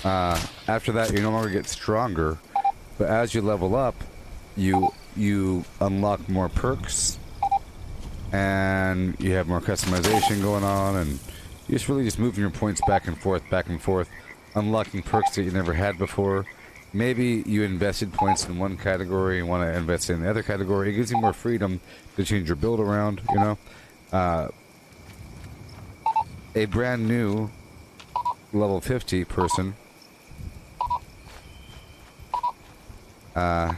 After that you no longer get stronger, but as you level up, you unlock more perks and you have more customization going on, and you're just really just moving your points back and forth, unlocking perks that you never had before. Maybe you invested points in one category and want to invest in the other category. It gives you more freedom to change your build around, you know. A brand new level 50 person that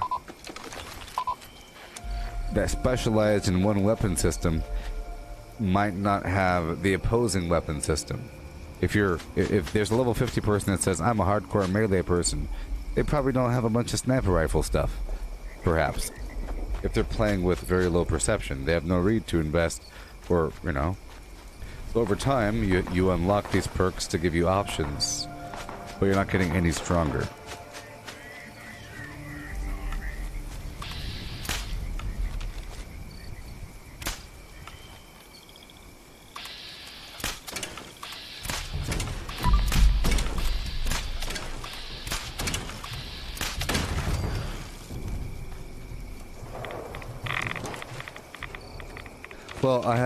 specialized in one weapon system might not have the opposing weapon system. If there's a level 50 person that says, I'm a hardcore melee person, they probably don't have a bunch of sniper rifle stuff, perhaps. If they're playing with very low perception, they have no need to invest, or, you know. So over time, you unlock these perks to give you options, but you're not getting any stronger.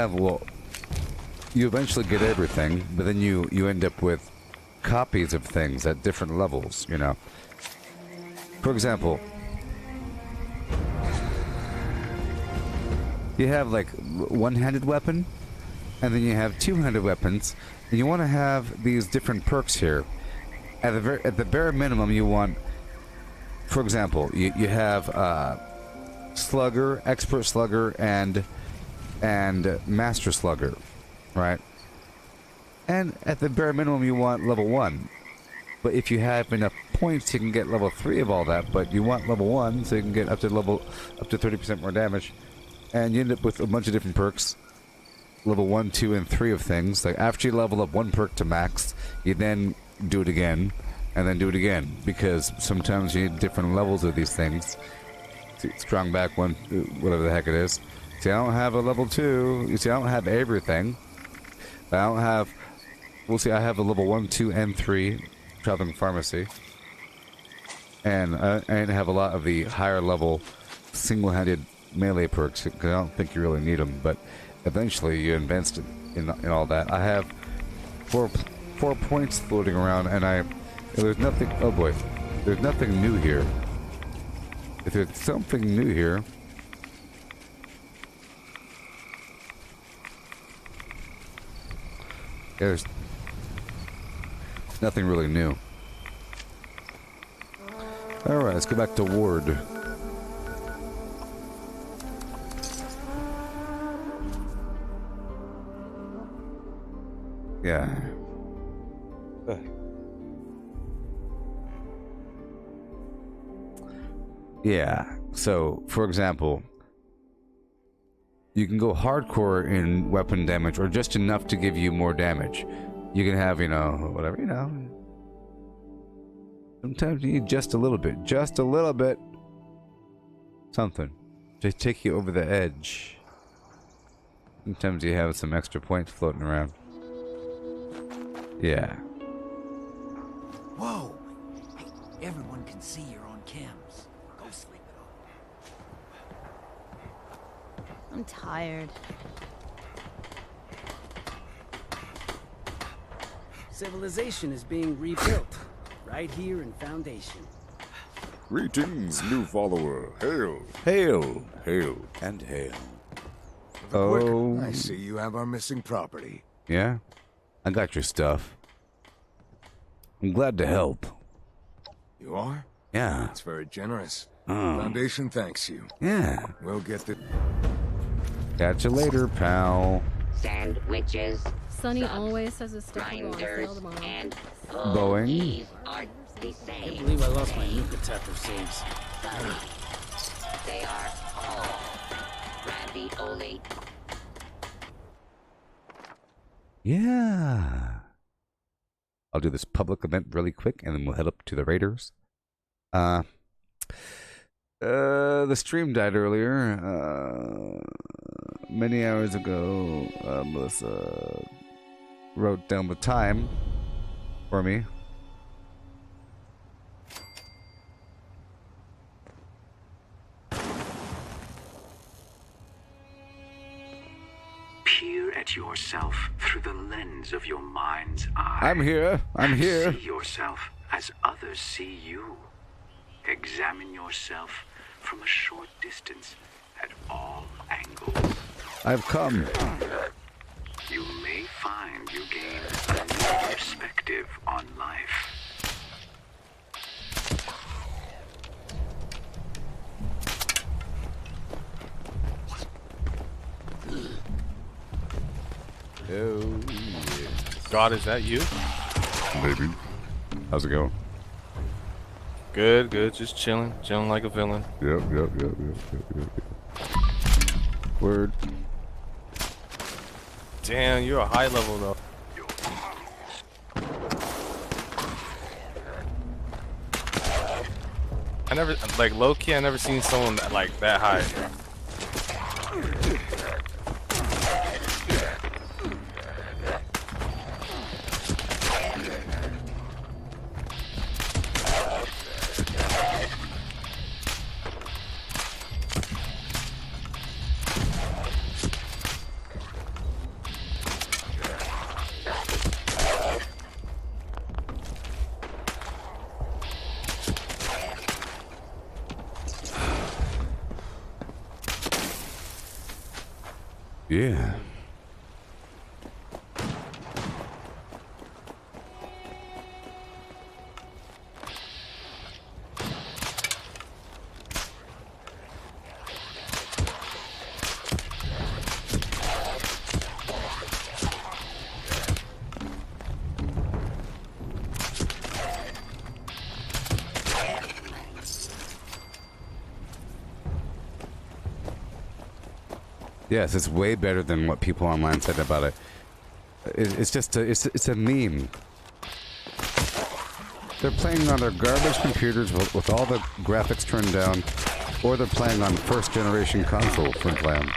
Well, you eventually get everything, but then you end up with copies of things at different levels, you know. For example, you have like one-handed weapon, and then you have two-handed weapons, and you want to have these different perks here. At the bare minimum, you want, for example, you have expert slugger, and master slugger, right? And at the bare minimum, you want level 1. But if you have enough points, you can get level 3 of all that. But you want level 1, so you can get up to 30% more damage. And you end up with a bunch of different perks. Level 1, 2, and 3 of things. Like after you level up one perk to max, you then do it again. And then do it again. Because sometimes you need different levels of these things. Strong back one, whatever the heck it is. See, I don't have a level 2. You see, I don't have everything. I don't have... We'll see, I have a level 1, 2, and 3 traveling pharmacy. And I have a lot of the higher level single-handed melee perks, because I don't think you really need them, but eventually you advanced in all that. I have four points floating around, and there's nothing... Oh boy. There's nothing new here. If there's something new here... There's nothing really new. Alright, let's go back to Ward. Yeah. Yeah. So, for example, you can go hardcore in weapon damage, or just enough to give you more damage. You can have, you know, whatever, you know. Sometimes you need just a little bit. Just a little bit. Something. Just take you over the edge. Sometimes you have some extra points floating around. Yeah. Whoa! Hey, everyone can see you're on cams. Go sleep it off. I'm tired. Civilization is being rebuilt, right here in Foundation. Greetings, new follower. Hail. Hail. Hail. And hail. Oh. I see you have our missing property. Yeah? I got your stuff. I'm glad to help. You are? Yeah. That's very generous. Oh. Foundation thanks you. Yeah. We'll get the... Catch you later, pal. Sandwiches. Sonny always has a stick to go on sale tomorrow. And Boeing. aren't the I can't same. believe I lost my nuke detector saves. They are all ravioli. Yeah. I'll do this public event really quick, and then we'll head up to the Raiders. The stream died earlier. Many hours ago, Melissa wrote down the time for me. Peer at yourself through the lens of your mind's eye. I'm here. I'm here. See yourself as others see you. Examine yourself from a short distance at all angles. I've come. You may find you gain a new perspective on life. Oh, yeah. God, is that you? Maybe. How's it going? Good, good. Just chilling. Chilling like a villain. Yep. Word. Damn, you're a high level though. I never, like low-key, I never seen someone like that high. Yeah. Yes, it's way better than what people online said about it. It's just it's a meme. They're playing on their garbage computers with all the graphics turned down, or they're playing on first generation console for plan.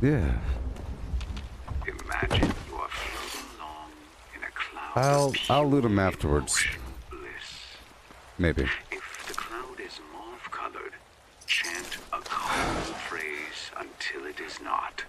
Yeah. Imagine you are floating along in a cloud. I'll loot them afterwards. Maybe. If the cloud is mauve-colored, chant a calm phrase until it is not.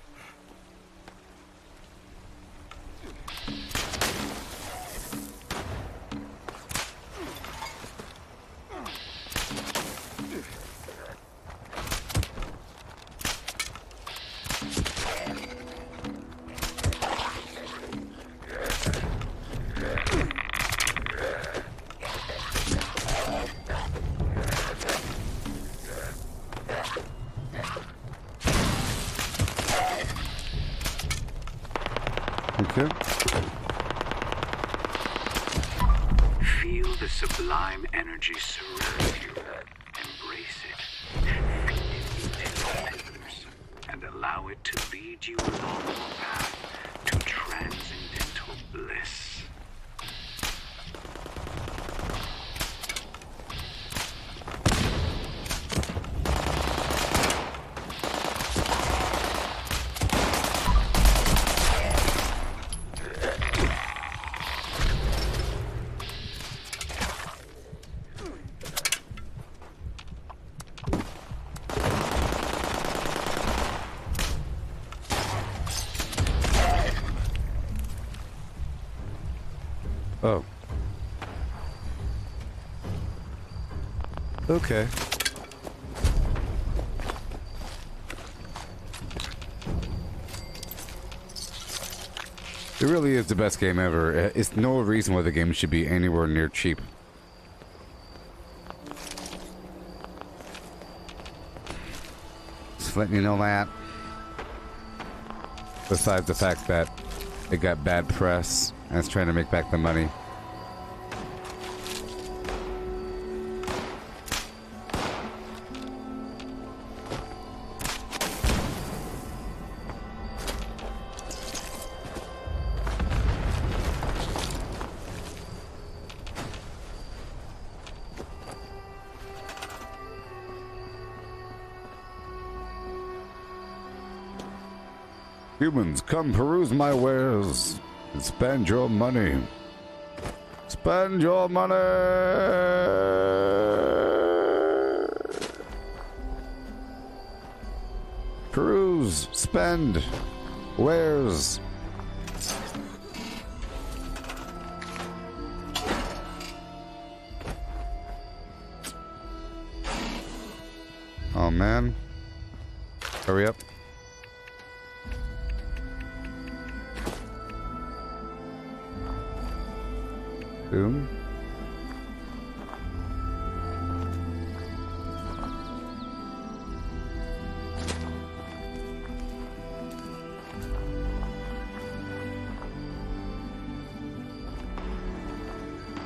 Okay. Feel the sublime energy surround you. Embrace it. Feed it into your pillars, and allow it to lead you along your path to transcendental bliss. Oh. Okay. It really is the best game ever. It's no reason why the game should be anywhere near cheap. Just letting you know that. Besides the fact that it got bad press and it's trying to make back the money. Humans, come peruse my wares and spend your money. Spend your money! Peruse, spend, wares. Oh man. Hurry up. Boom.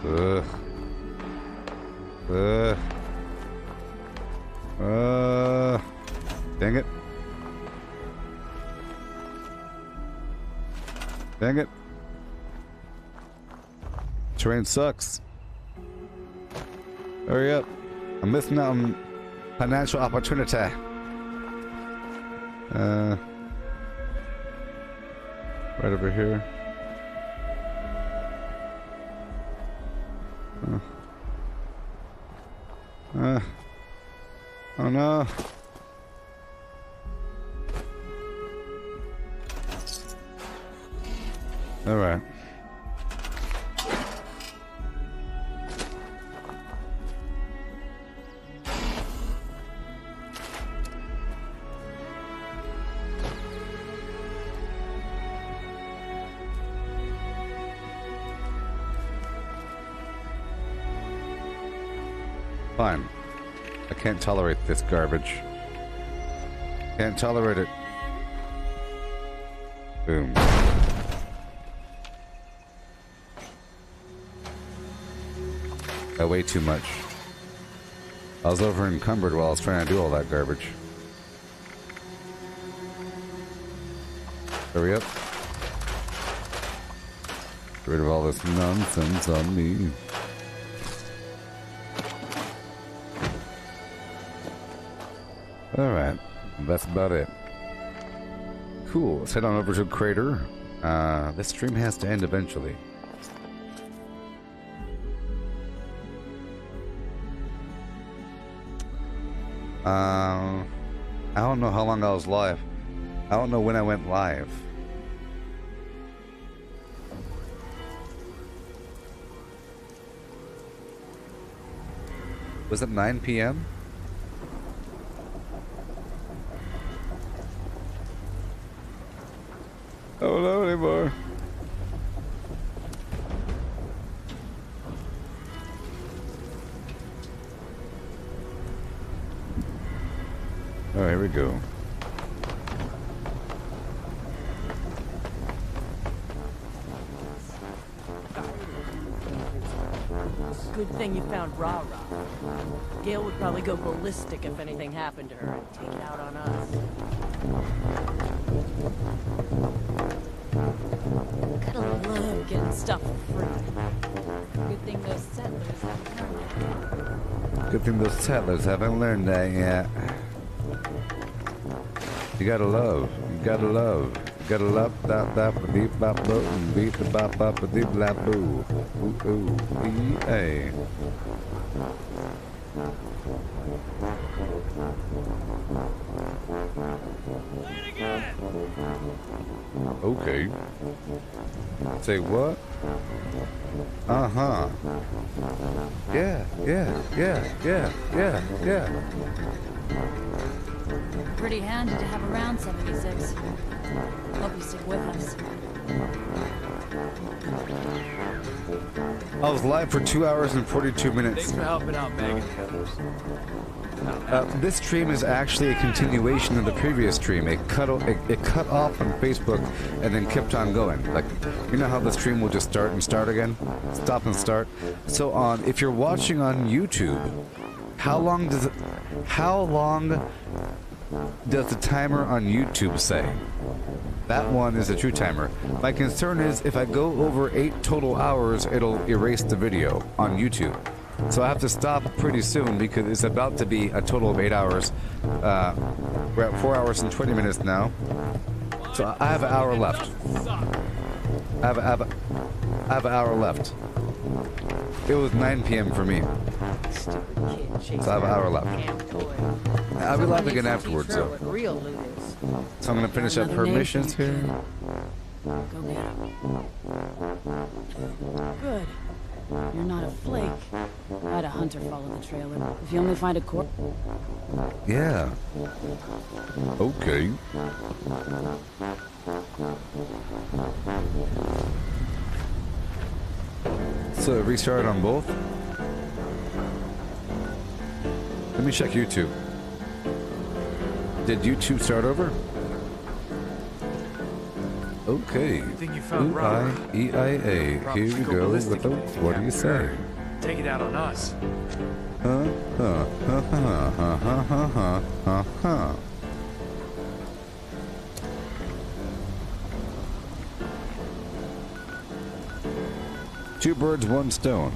Ugh. Ugh. Dang it. Dang it. Terrain sucks. Hurry up. I'm missing out on financial opportunity. Right over here. Oh no. All right. Fine. I can't tolerate this garbage. Can't tolerate it. Boom. I weigh too much. I was over encumbered while I was trying to do all that garbage. Hurry up. Get rid of all this nonsense on me. Alright, that's about it. Cool, let's head on over to the crater. This stream has to end eventually. I don't know how long I was live. I don't know when I went live. Was it 9 p.m.? I don't know anymore. Oh, here we go. Good thing you found Rara. Gail would probably go ballistic if anything happened to her and take it out on us. Gotta love getting stuff for free. Good thing those settlers haven't learned that. Good thing those settlers haven't learned that yet. You gotta love. You gotta love. You gotta love that deep bop boo and beat the bop bop a deep lap boo. Ooh ooh ee Okay. Say what? Uh-huh. Yeah. Pretty handy to have around 76. Hope you stick with us. I was live for 2 hours and 42 minutes. Thanks for helping out, Megan. This stream is actually a continuation of the previous stream. It cut off on Facebook and then kept on going. Like, you know how the stream will just start and start again? Stop and start. So if you're watching on YouTube, how long does the timer on YouTube say? That one is a true timer. My concern is if I go over 8 total hours, it'll erase the video on YouTube. So I have to stop pretty soon because it's about to be a total of 8 hours. We're at 4 hours and 20 minutes now. So I have an hour left. I have an hour left. It was 9 p.m. for me. So I have an hour left. I'll be live again afterwards, though. So I'm going to finish up her missions here. Go get him. Good. You're not a flake. I had a hunter follow the trailer. If you only find a corpse. Yeah. Okay. So restart on both? Let me check YouTube. Did YouTube start over? Okay. Think you found Robert? EIA. Here we go with the. What do you say? Take it out on us. Two birds, one stone.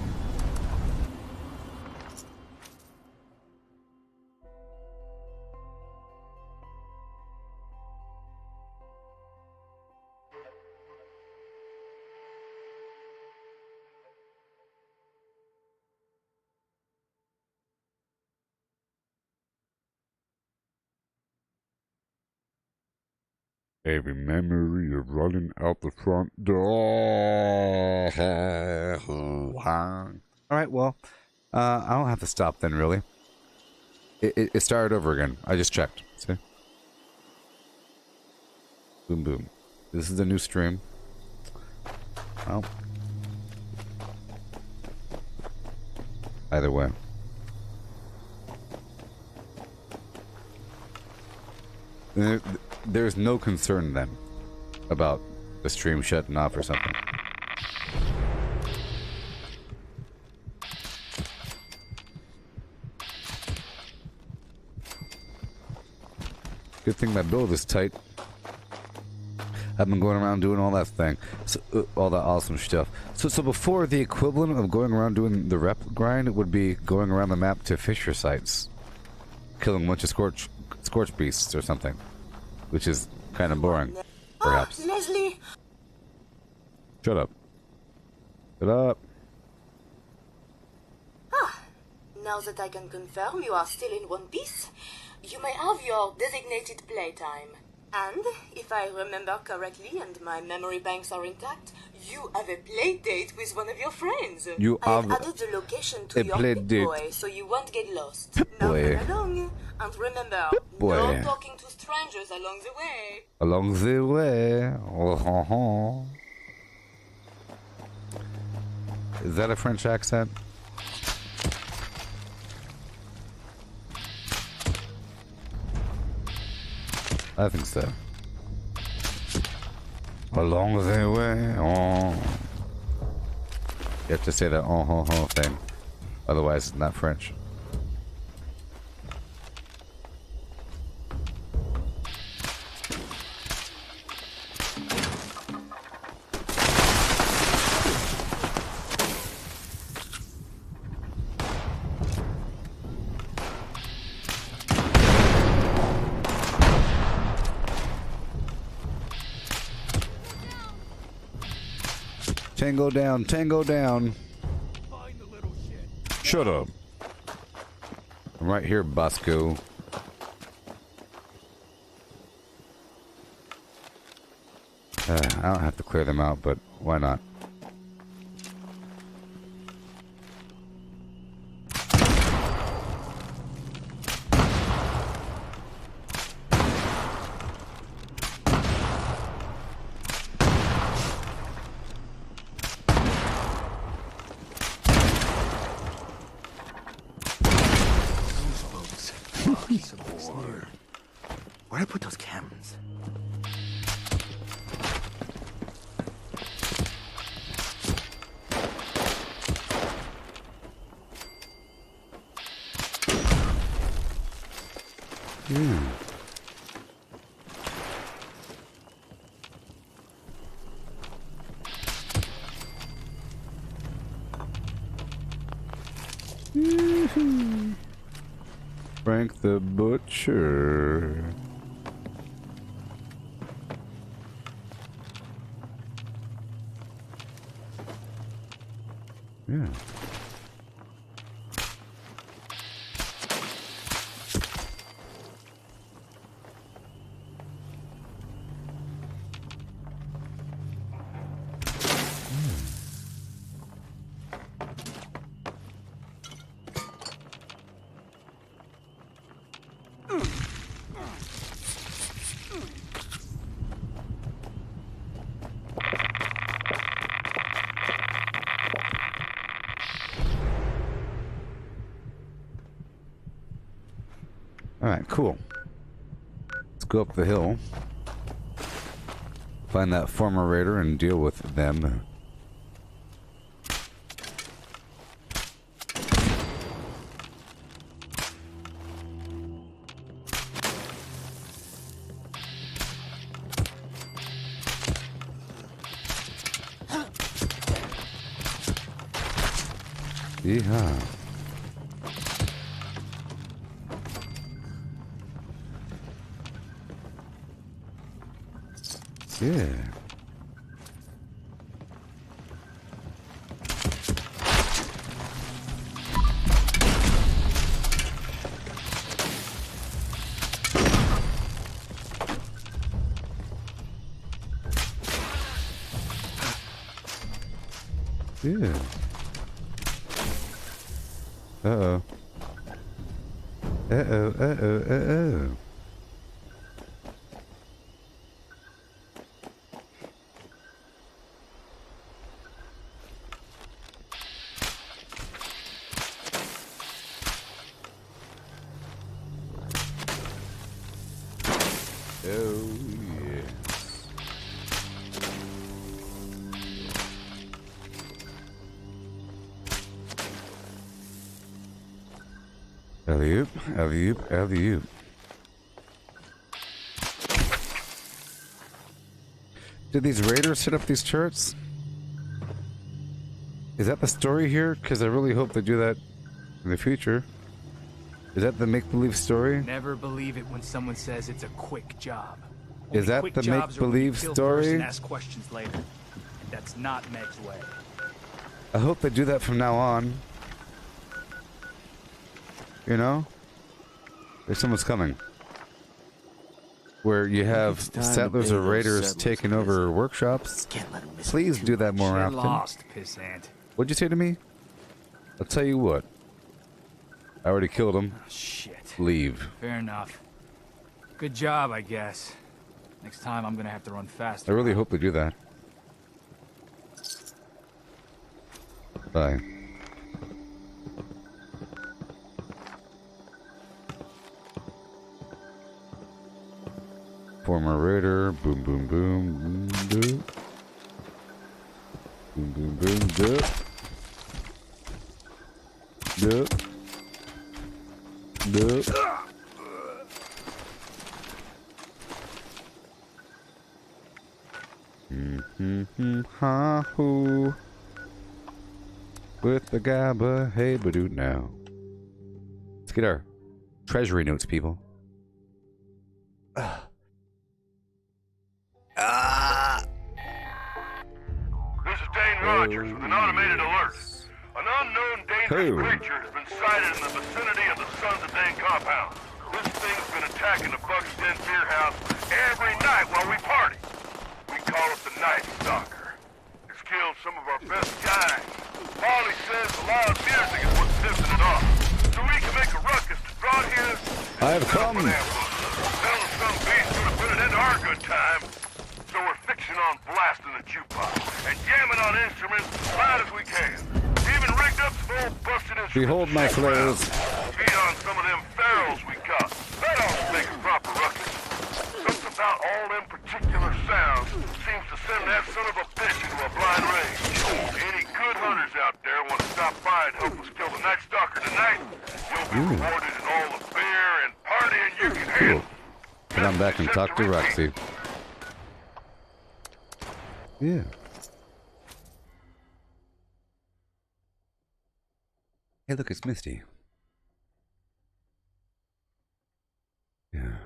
Every memory of running out the front door. Alright, well, I don't have to stop then, really. It started over again. I just checked. See? Boom, boom. This is the new stream. Well. Either way. There's no concern then about the stream shutting off or something. Good thing my build is tight. I've been going around doing all that thing, so, all that awesome stuff. So before, the equivalent of going around doing the rep grind would be going around the map to fisher sites, killing a bunch of scorch beasts or something, which is kind of boring, perhaps. Leslie! Shut up. Shut up. Now that I can confirm you are still in one piece, you may have your designated playtime. And, if I remember correctly and my memory banks are intact, you have a play date with one of your friends. I've added the location to your Pip-Boy, so you won't get lost. Pip-Boy. Now run along, and remember, Pip-Boy. no talking to strangers along the way. Along the way. Oh, Is that a French accent? I think so. Along the way. Oh. You have to say that thing. Otherwise, it's not French. Tango down, tango down. Shut up. I'm right here, Bosco. I don't have to clear them out, but why not? Where'd I put those cameras? Frank the Butcher. Yeah. Alright, cool. Let's go up the hill. Find that former raider and deal with them. Yeehaw. Yeah. Yeah. Uh-oh. Uh-oh, uh-oh, uh-oh. Oh, yeah. Alley-oop, alley-oop, alley-oop. Did these raiders set up these turrets? Is that the story here? Because I really hope they do that in the future. Is that the make-believe story? Never believe it when someone says it's a quick job. Is that quick the jobs are when you make-believe kill story? first and ask questions later. That's not Meg's way. I hope they do that from now on. You know? If someone's coming. Where you have settlers or raiders taking over workshops. Please do that more often. Lost, pissant. What'd you say to me? I'll tell you what. I already killed him. Oh, shit. Leave. Fair enough. Good job, I guess. Next time I'm gonna have to run faster. I really hope they do that. Bye. Former raider. Boom, boom, boom. Boom, boom. Boom, boom, boom. Dup. Dup. Dup. Ha hoo. With the gabba, hey badoo now. Let's get our treasury notes, people. This is Dane Rogers with an automated alert. An unknown dangerous creature has been sighted in the vicinity of the Sons of Dane compound. This thing's been attacking the Buck's Den beer house every night while we party. We call it the Night Stalker. It's killed some of our best guys. Harley says the loud music is what's pissing it off. So we can make a ruckus to draw here. I have come. Tell us some beast gonna put it into our good time. So we're fixing on blasting the jukebox and jamming on instruments as loud as we can. Even rigged up some old busted instruments. Behold my flares. Feed on some of them ferals we got. That ought to make a proper ruckus. Something about all them particular sounds seems to send that son of a bitch into a blind rage. Any good hunters out there want to stop by and help us kill the Night Stalker tonight? You'll be rewarded in all the beer and partying you can handle. Come on back and talk to Roxy. Yeah. Hey, look, it's Misty. Yeah.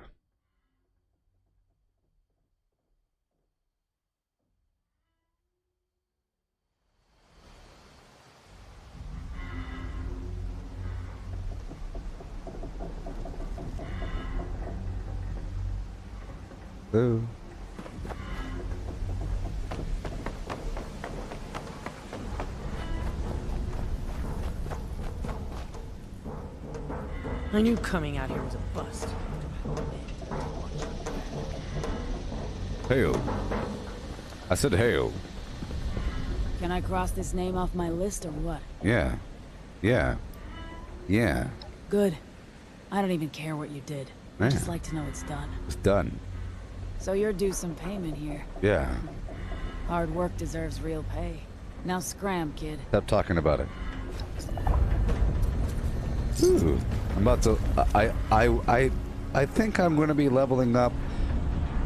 Oh. I knew coming out here was a bust. Hail. I said hail. Can I cross this name off my list or what? Yeah. Yeah. Yeah. Good. I don't even care what you did. I just like to know it's done. It's done. So you're due some payment here. Yeah. Hard work deserves real pay. Now scram, kid. Stop talking about it. Ooh. I'm about to. I think I'm going to be leveling up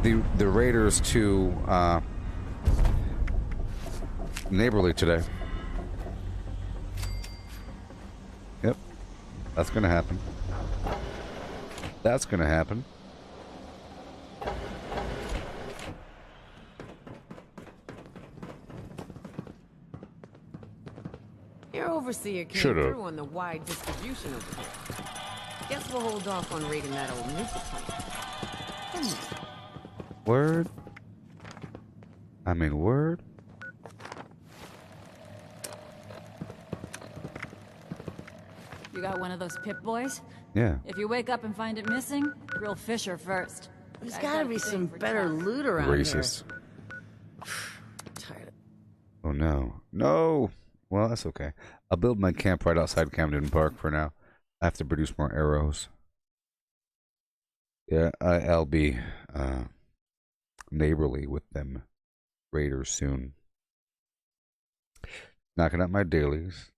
the raiders to neighborly today. Yep, that's going to happen. That's going to happen. Your overseer came Should've. through on the wide distribution over here. Guess we'll hold off on raiding that old nuclear plant. Word. I mean, word. You got one of those Pip boys? Yeah. If you wake up and find it missing, grill Fisher first. There's Guy's gotta got a be thing some for better tough. loot around Racist. Tired of Oh no. No! Well, that's okay. I'll build my camp right outside Camden Park for now. I have to produce more arrows. Yeah, I'll be neighborly with them raiders soon. Knocking out my dailies.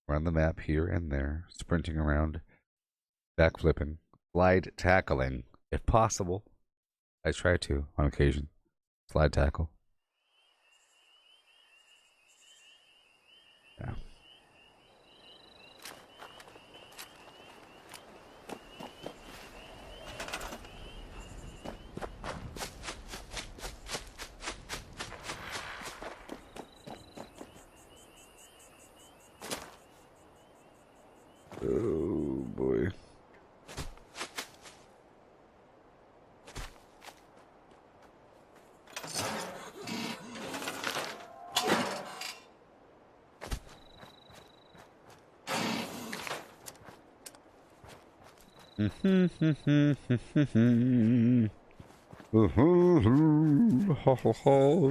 Around the map here and there. Sprinting around. Backflipping. Slide tackling. If possible. I try to on occasion. Slide tackle. Yeah. Oh boy.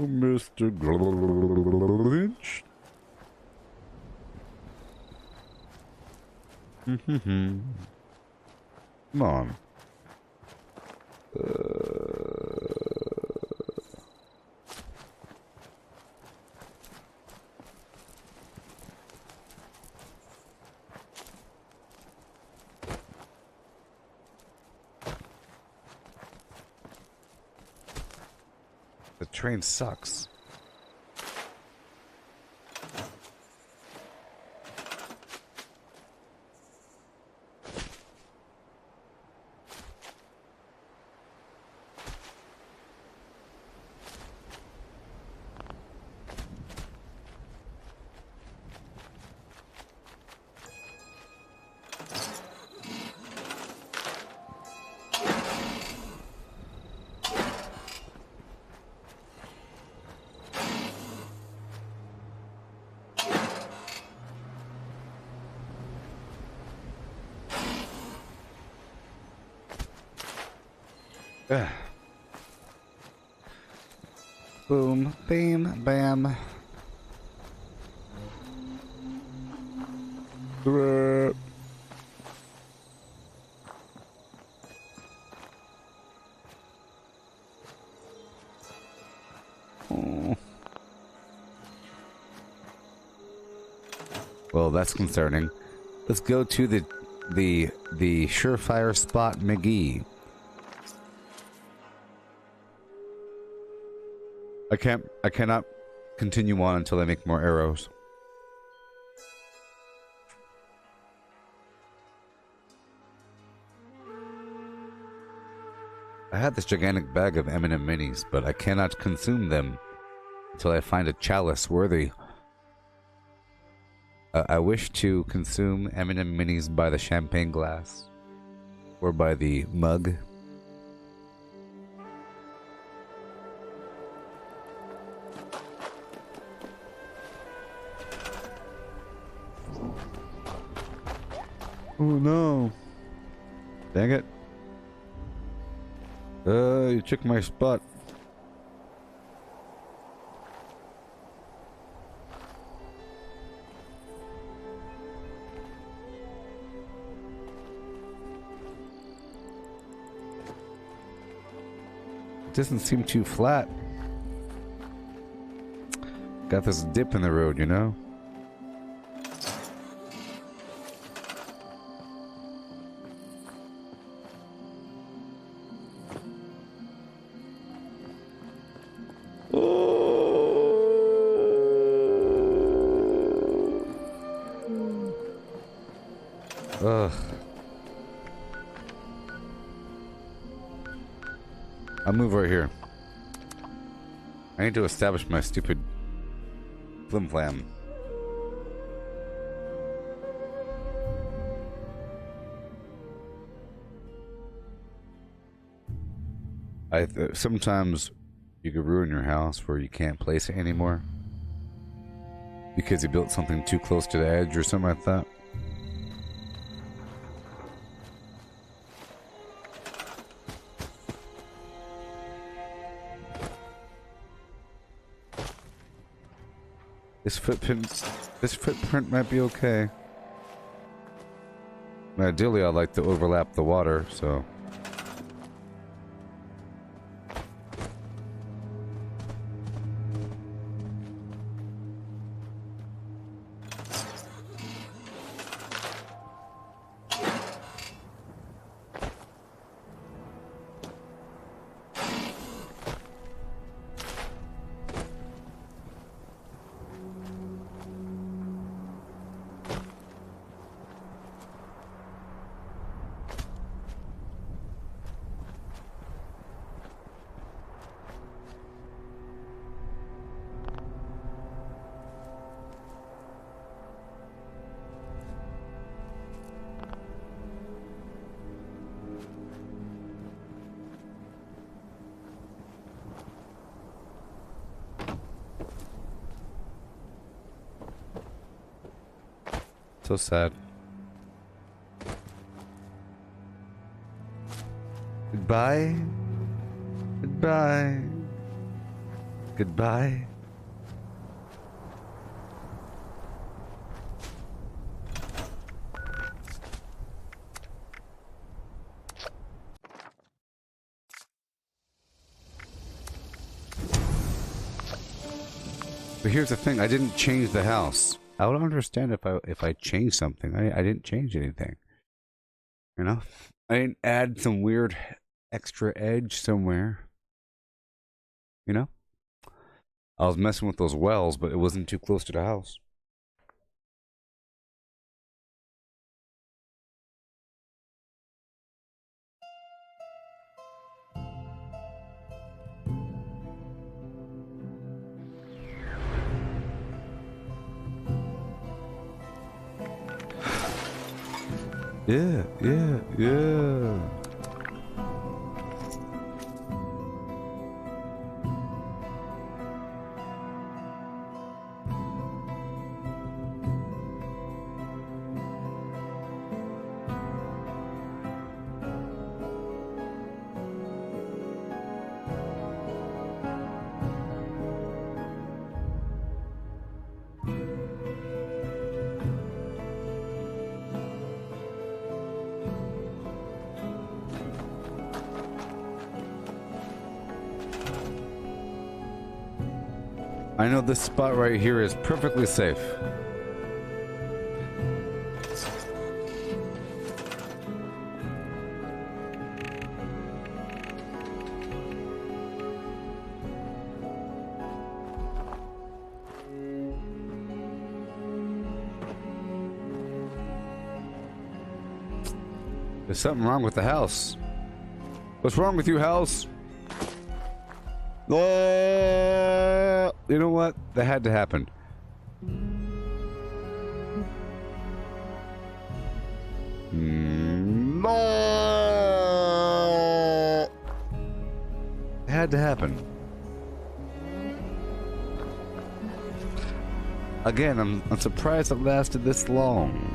Mr. Grinch. Come on. The train sucks. Boom, bam, bam. Hooray. Oh. Well, that's concerning. Let's go to the surefire spot, McGee. I cannot continue on until I make more arrows. I had this gigantic bag of M&M minis, but I cannot consume them until I find a chalice worthy. I wish to consume M&M minis by the champagne glass or by the mug. Oh no. Dang it. You took my spot. It doesn't seem too flat. Got this dip in the road, you know? Ugh. I'll move right here. I need to establish my stupid flim flam. Sometimes you could ruin your house where you can't place it anymore because you built something too close to the edge or something like that. This footprint might be okay. Ideally, I'd like to overlap the water, so. So sad. Goodbye. Goodbye. Goodbye. But here's the thing, I didn't change the house. I would understand if I changed something. I didn't change anything. You know? I didn't add some weird extra edge somewhere. You know? I was messing with those wells, but it wasn't too close to the house. Yeah. I know this spot right here is perfectly safe. There's something wrong with the house. What's wrong with you, house? You know what? That had to happen. It had to happen. Again, I'm surprised it lasted this long.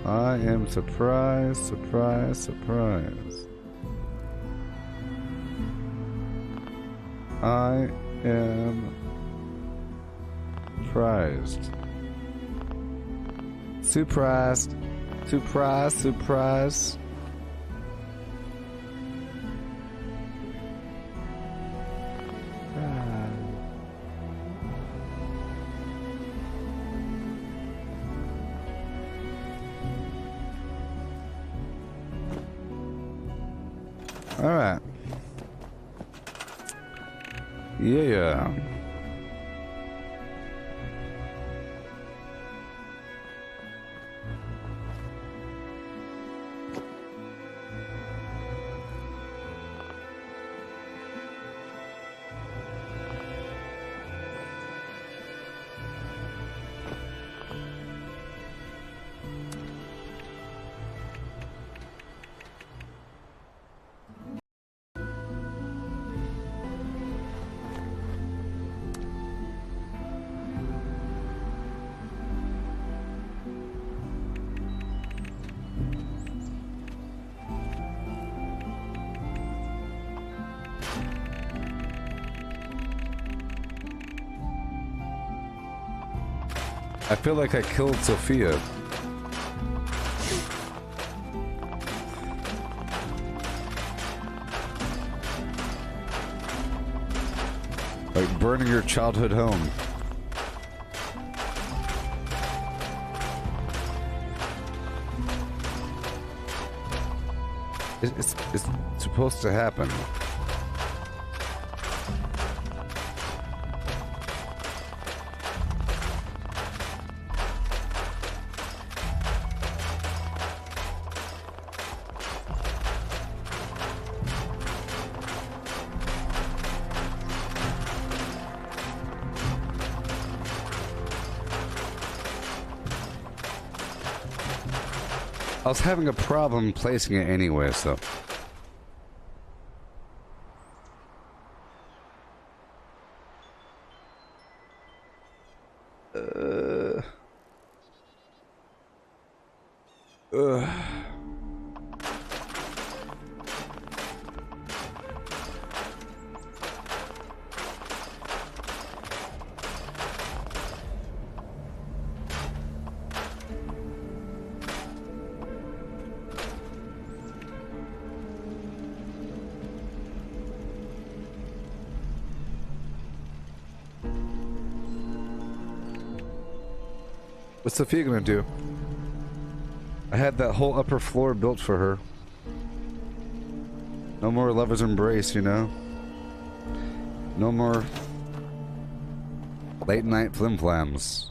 I am surprised. I am surprised. Surprise. All right. Yeah. I feel like I killed Sophia. Like burning your childhood home. It's supposed to happen. I was having a problem placing it anyway, so. What's Sophia gonna do? I had that whole upper floor built for her. No more lover's embrace, you know? No more late night flim-flams.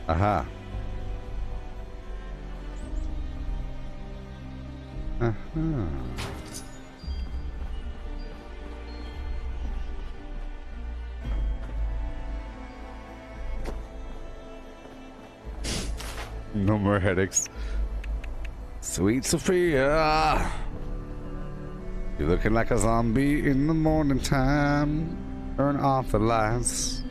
Aha. Aha. No more headaches. Sweet Sophia. You're looking like a zombie in the morning time. Turn off the lights.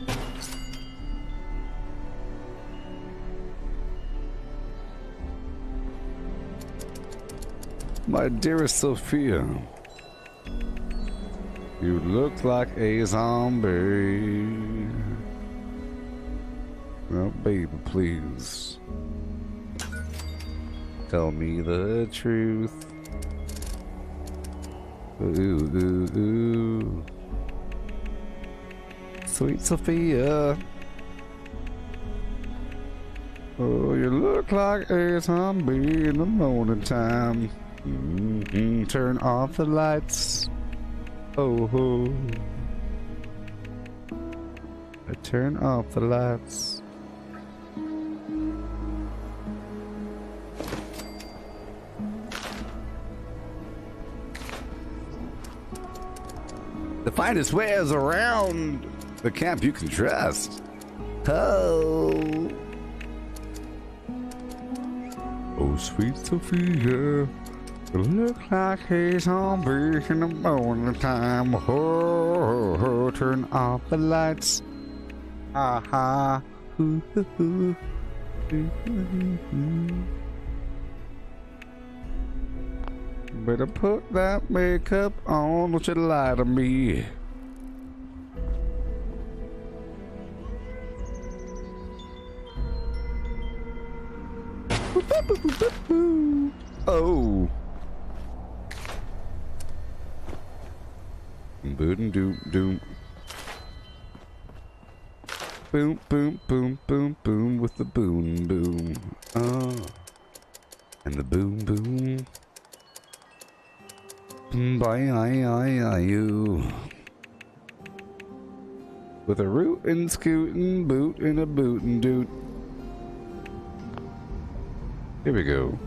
My dearest Sophia, you look like a zombie. Oh, baby, please. Tell me the truth. Ooh, ooh, ooh. Sweet Sophia. Oh, you look like a zombie in the morning time. Turn off the lights. Oh, ho. Turn off the lights. The finest wares around the camp you can trust. Oh. Oh, sweet Sophia. You look like a zombie in the morning time. Oh, turn off the lights. Aha. Ooh, ooh, ooh. Ooh, ooh, ooh. Better put that makeup on, don't you lie to me. Oh. boot and doom doom. Boom, boom, boom, boom, boom with the boom, boom. And the boom, boom. Bye, you. With a root and scoot and boot and a boot and doot. Here we go.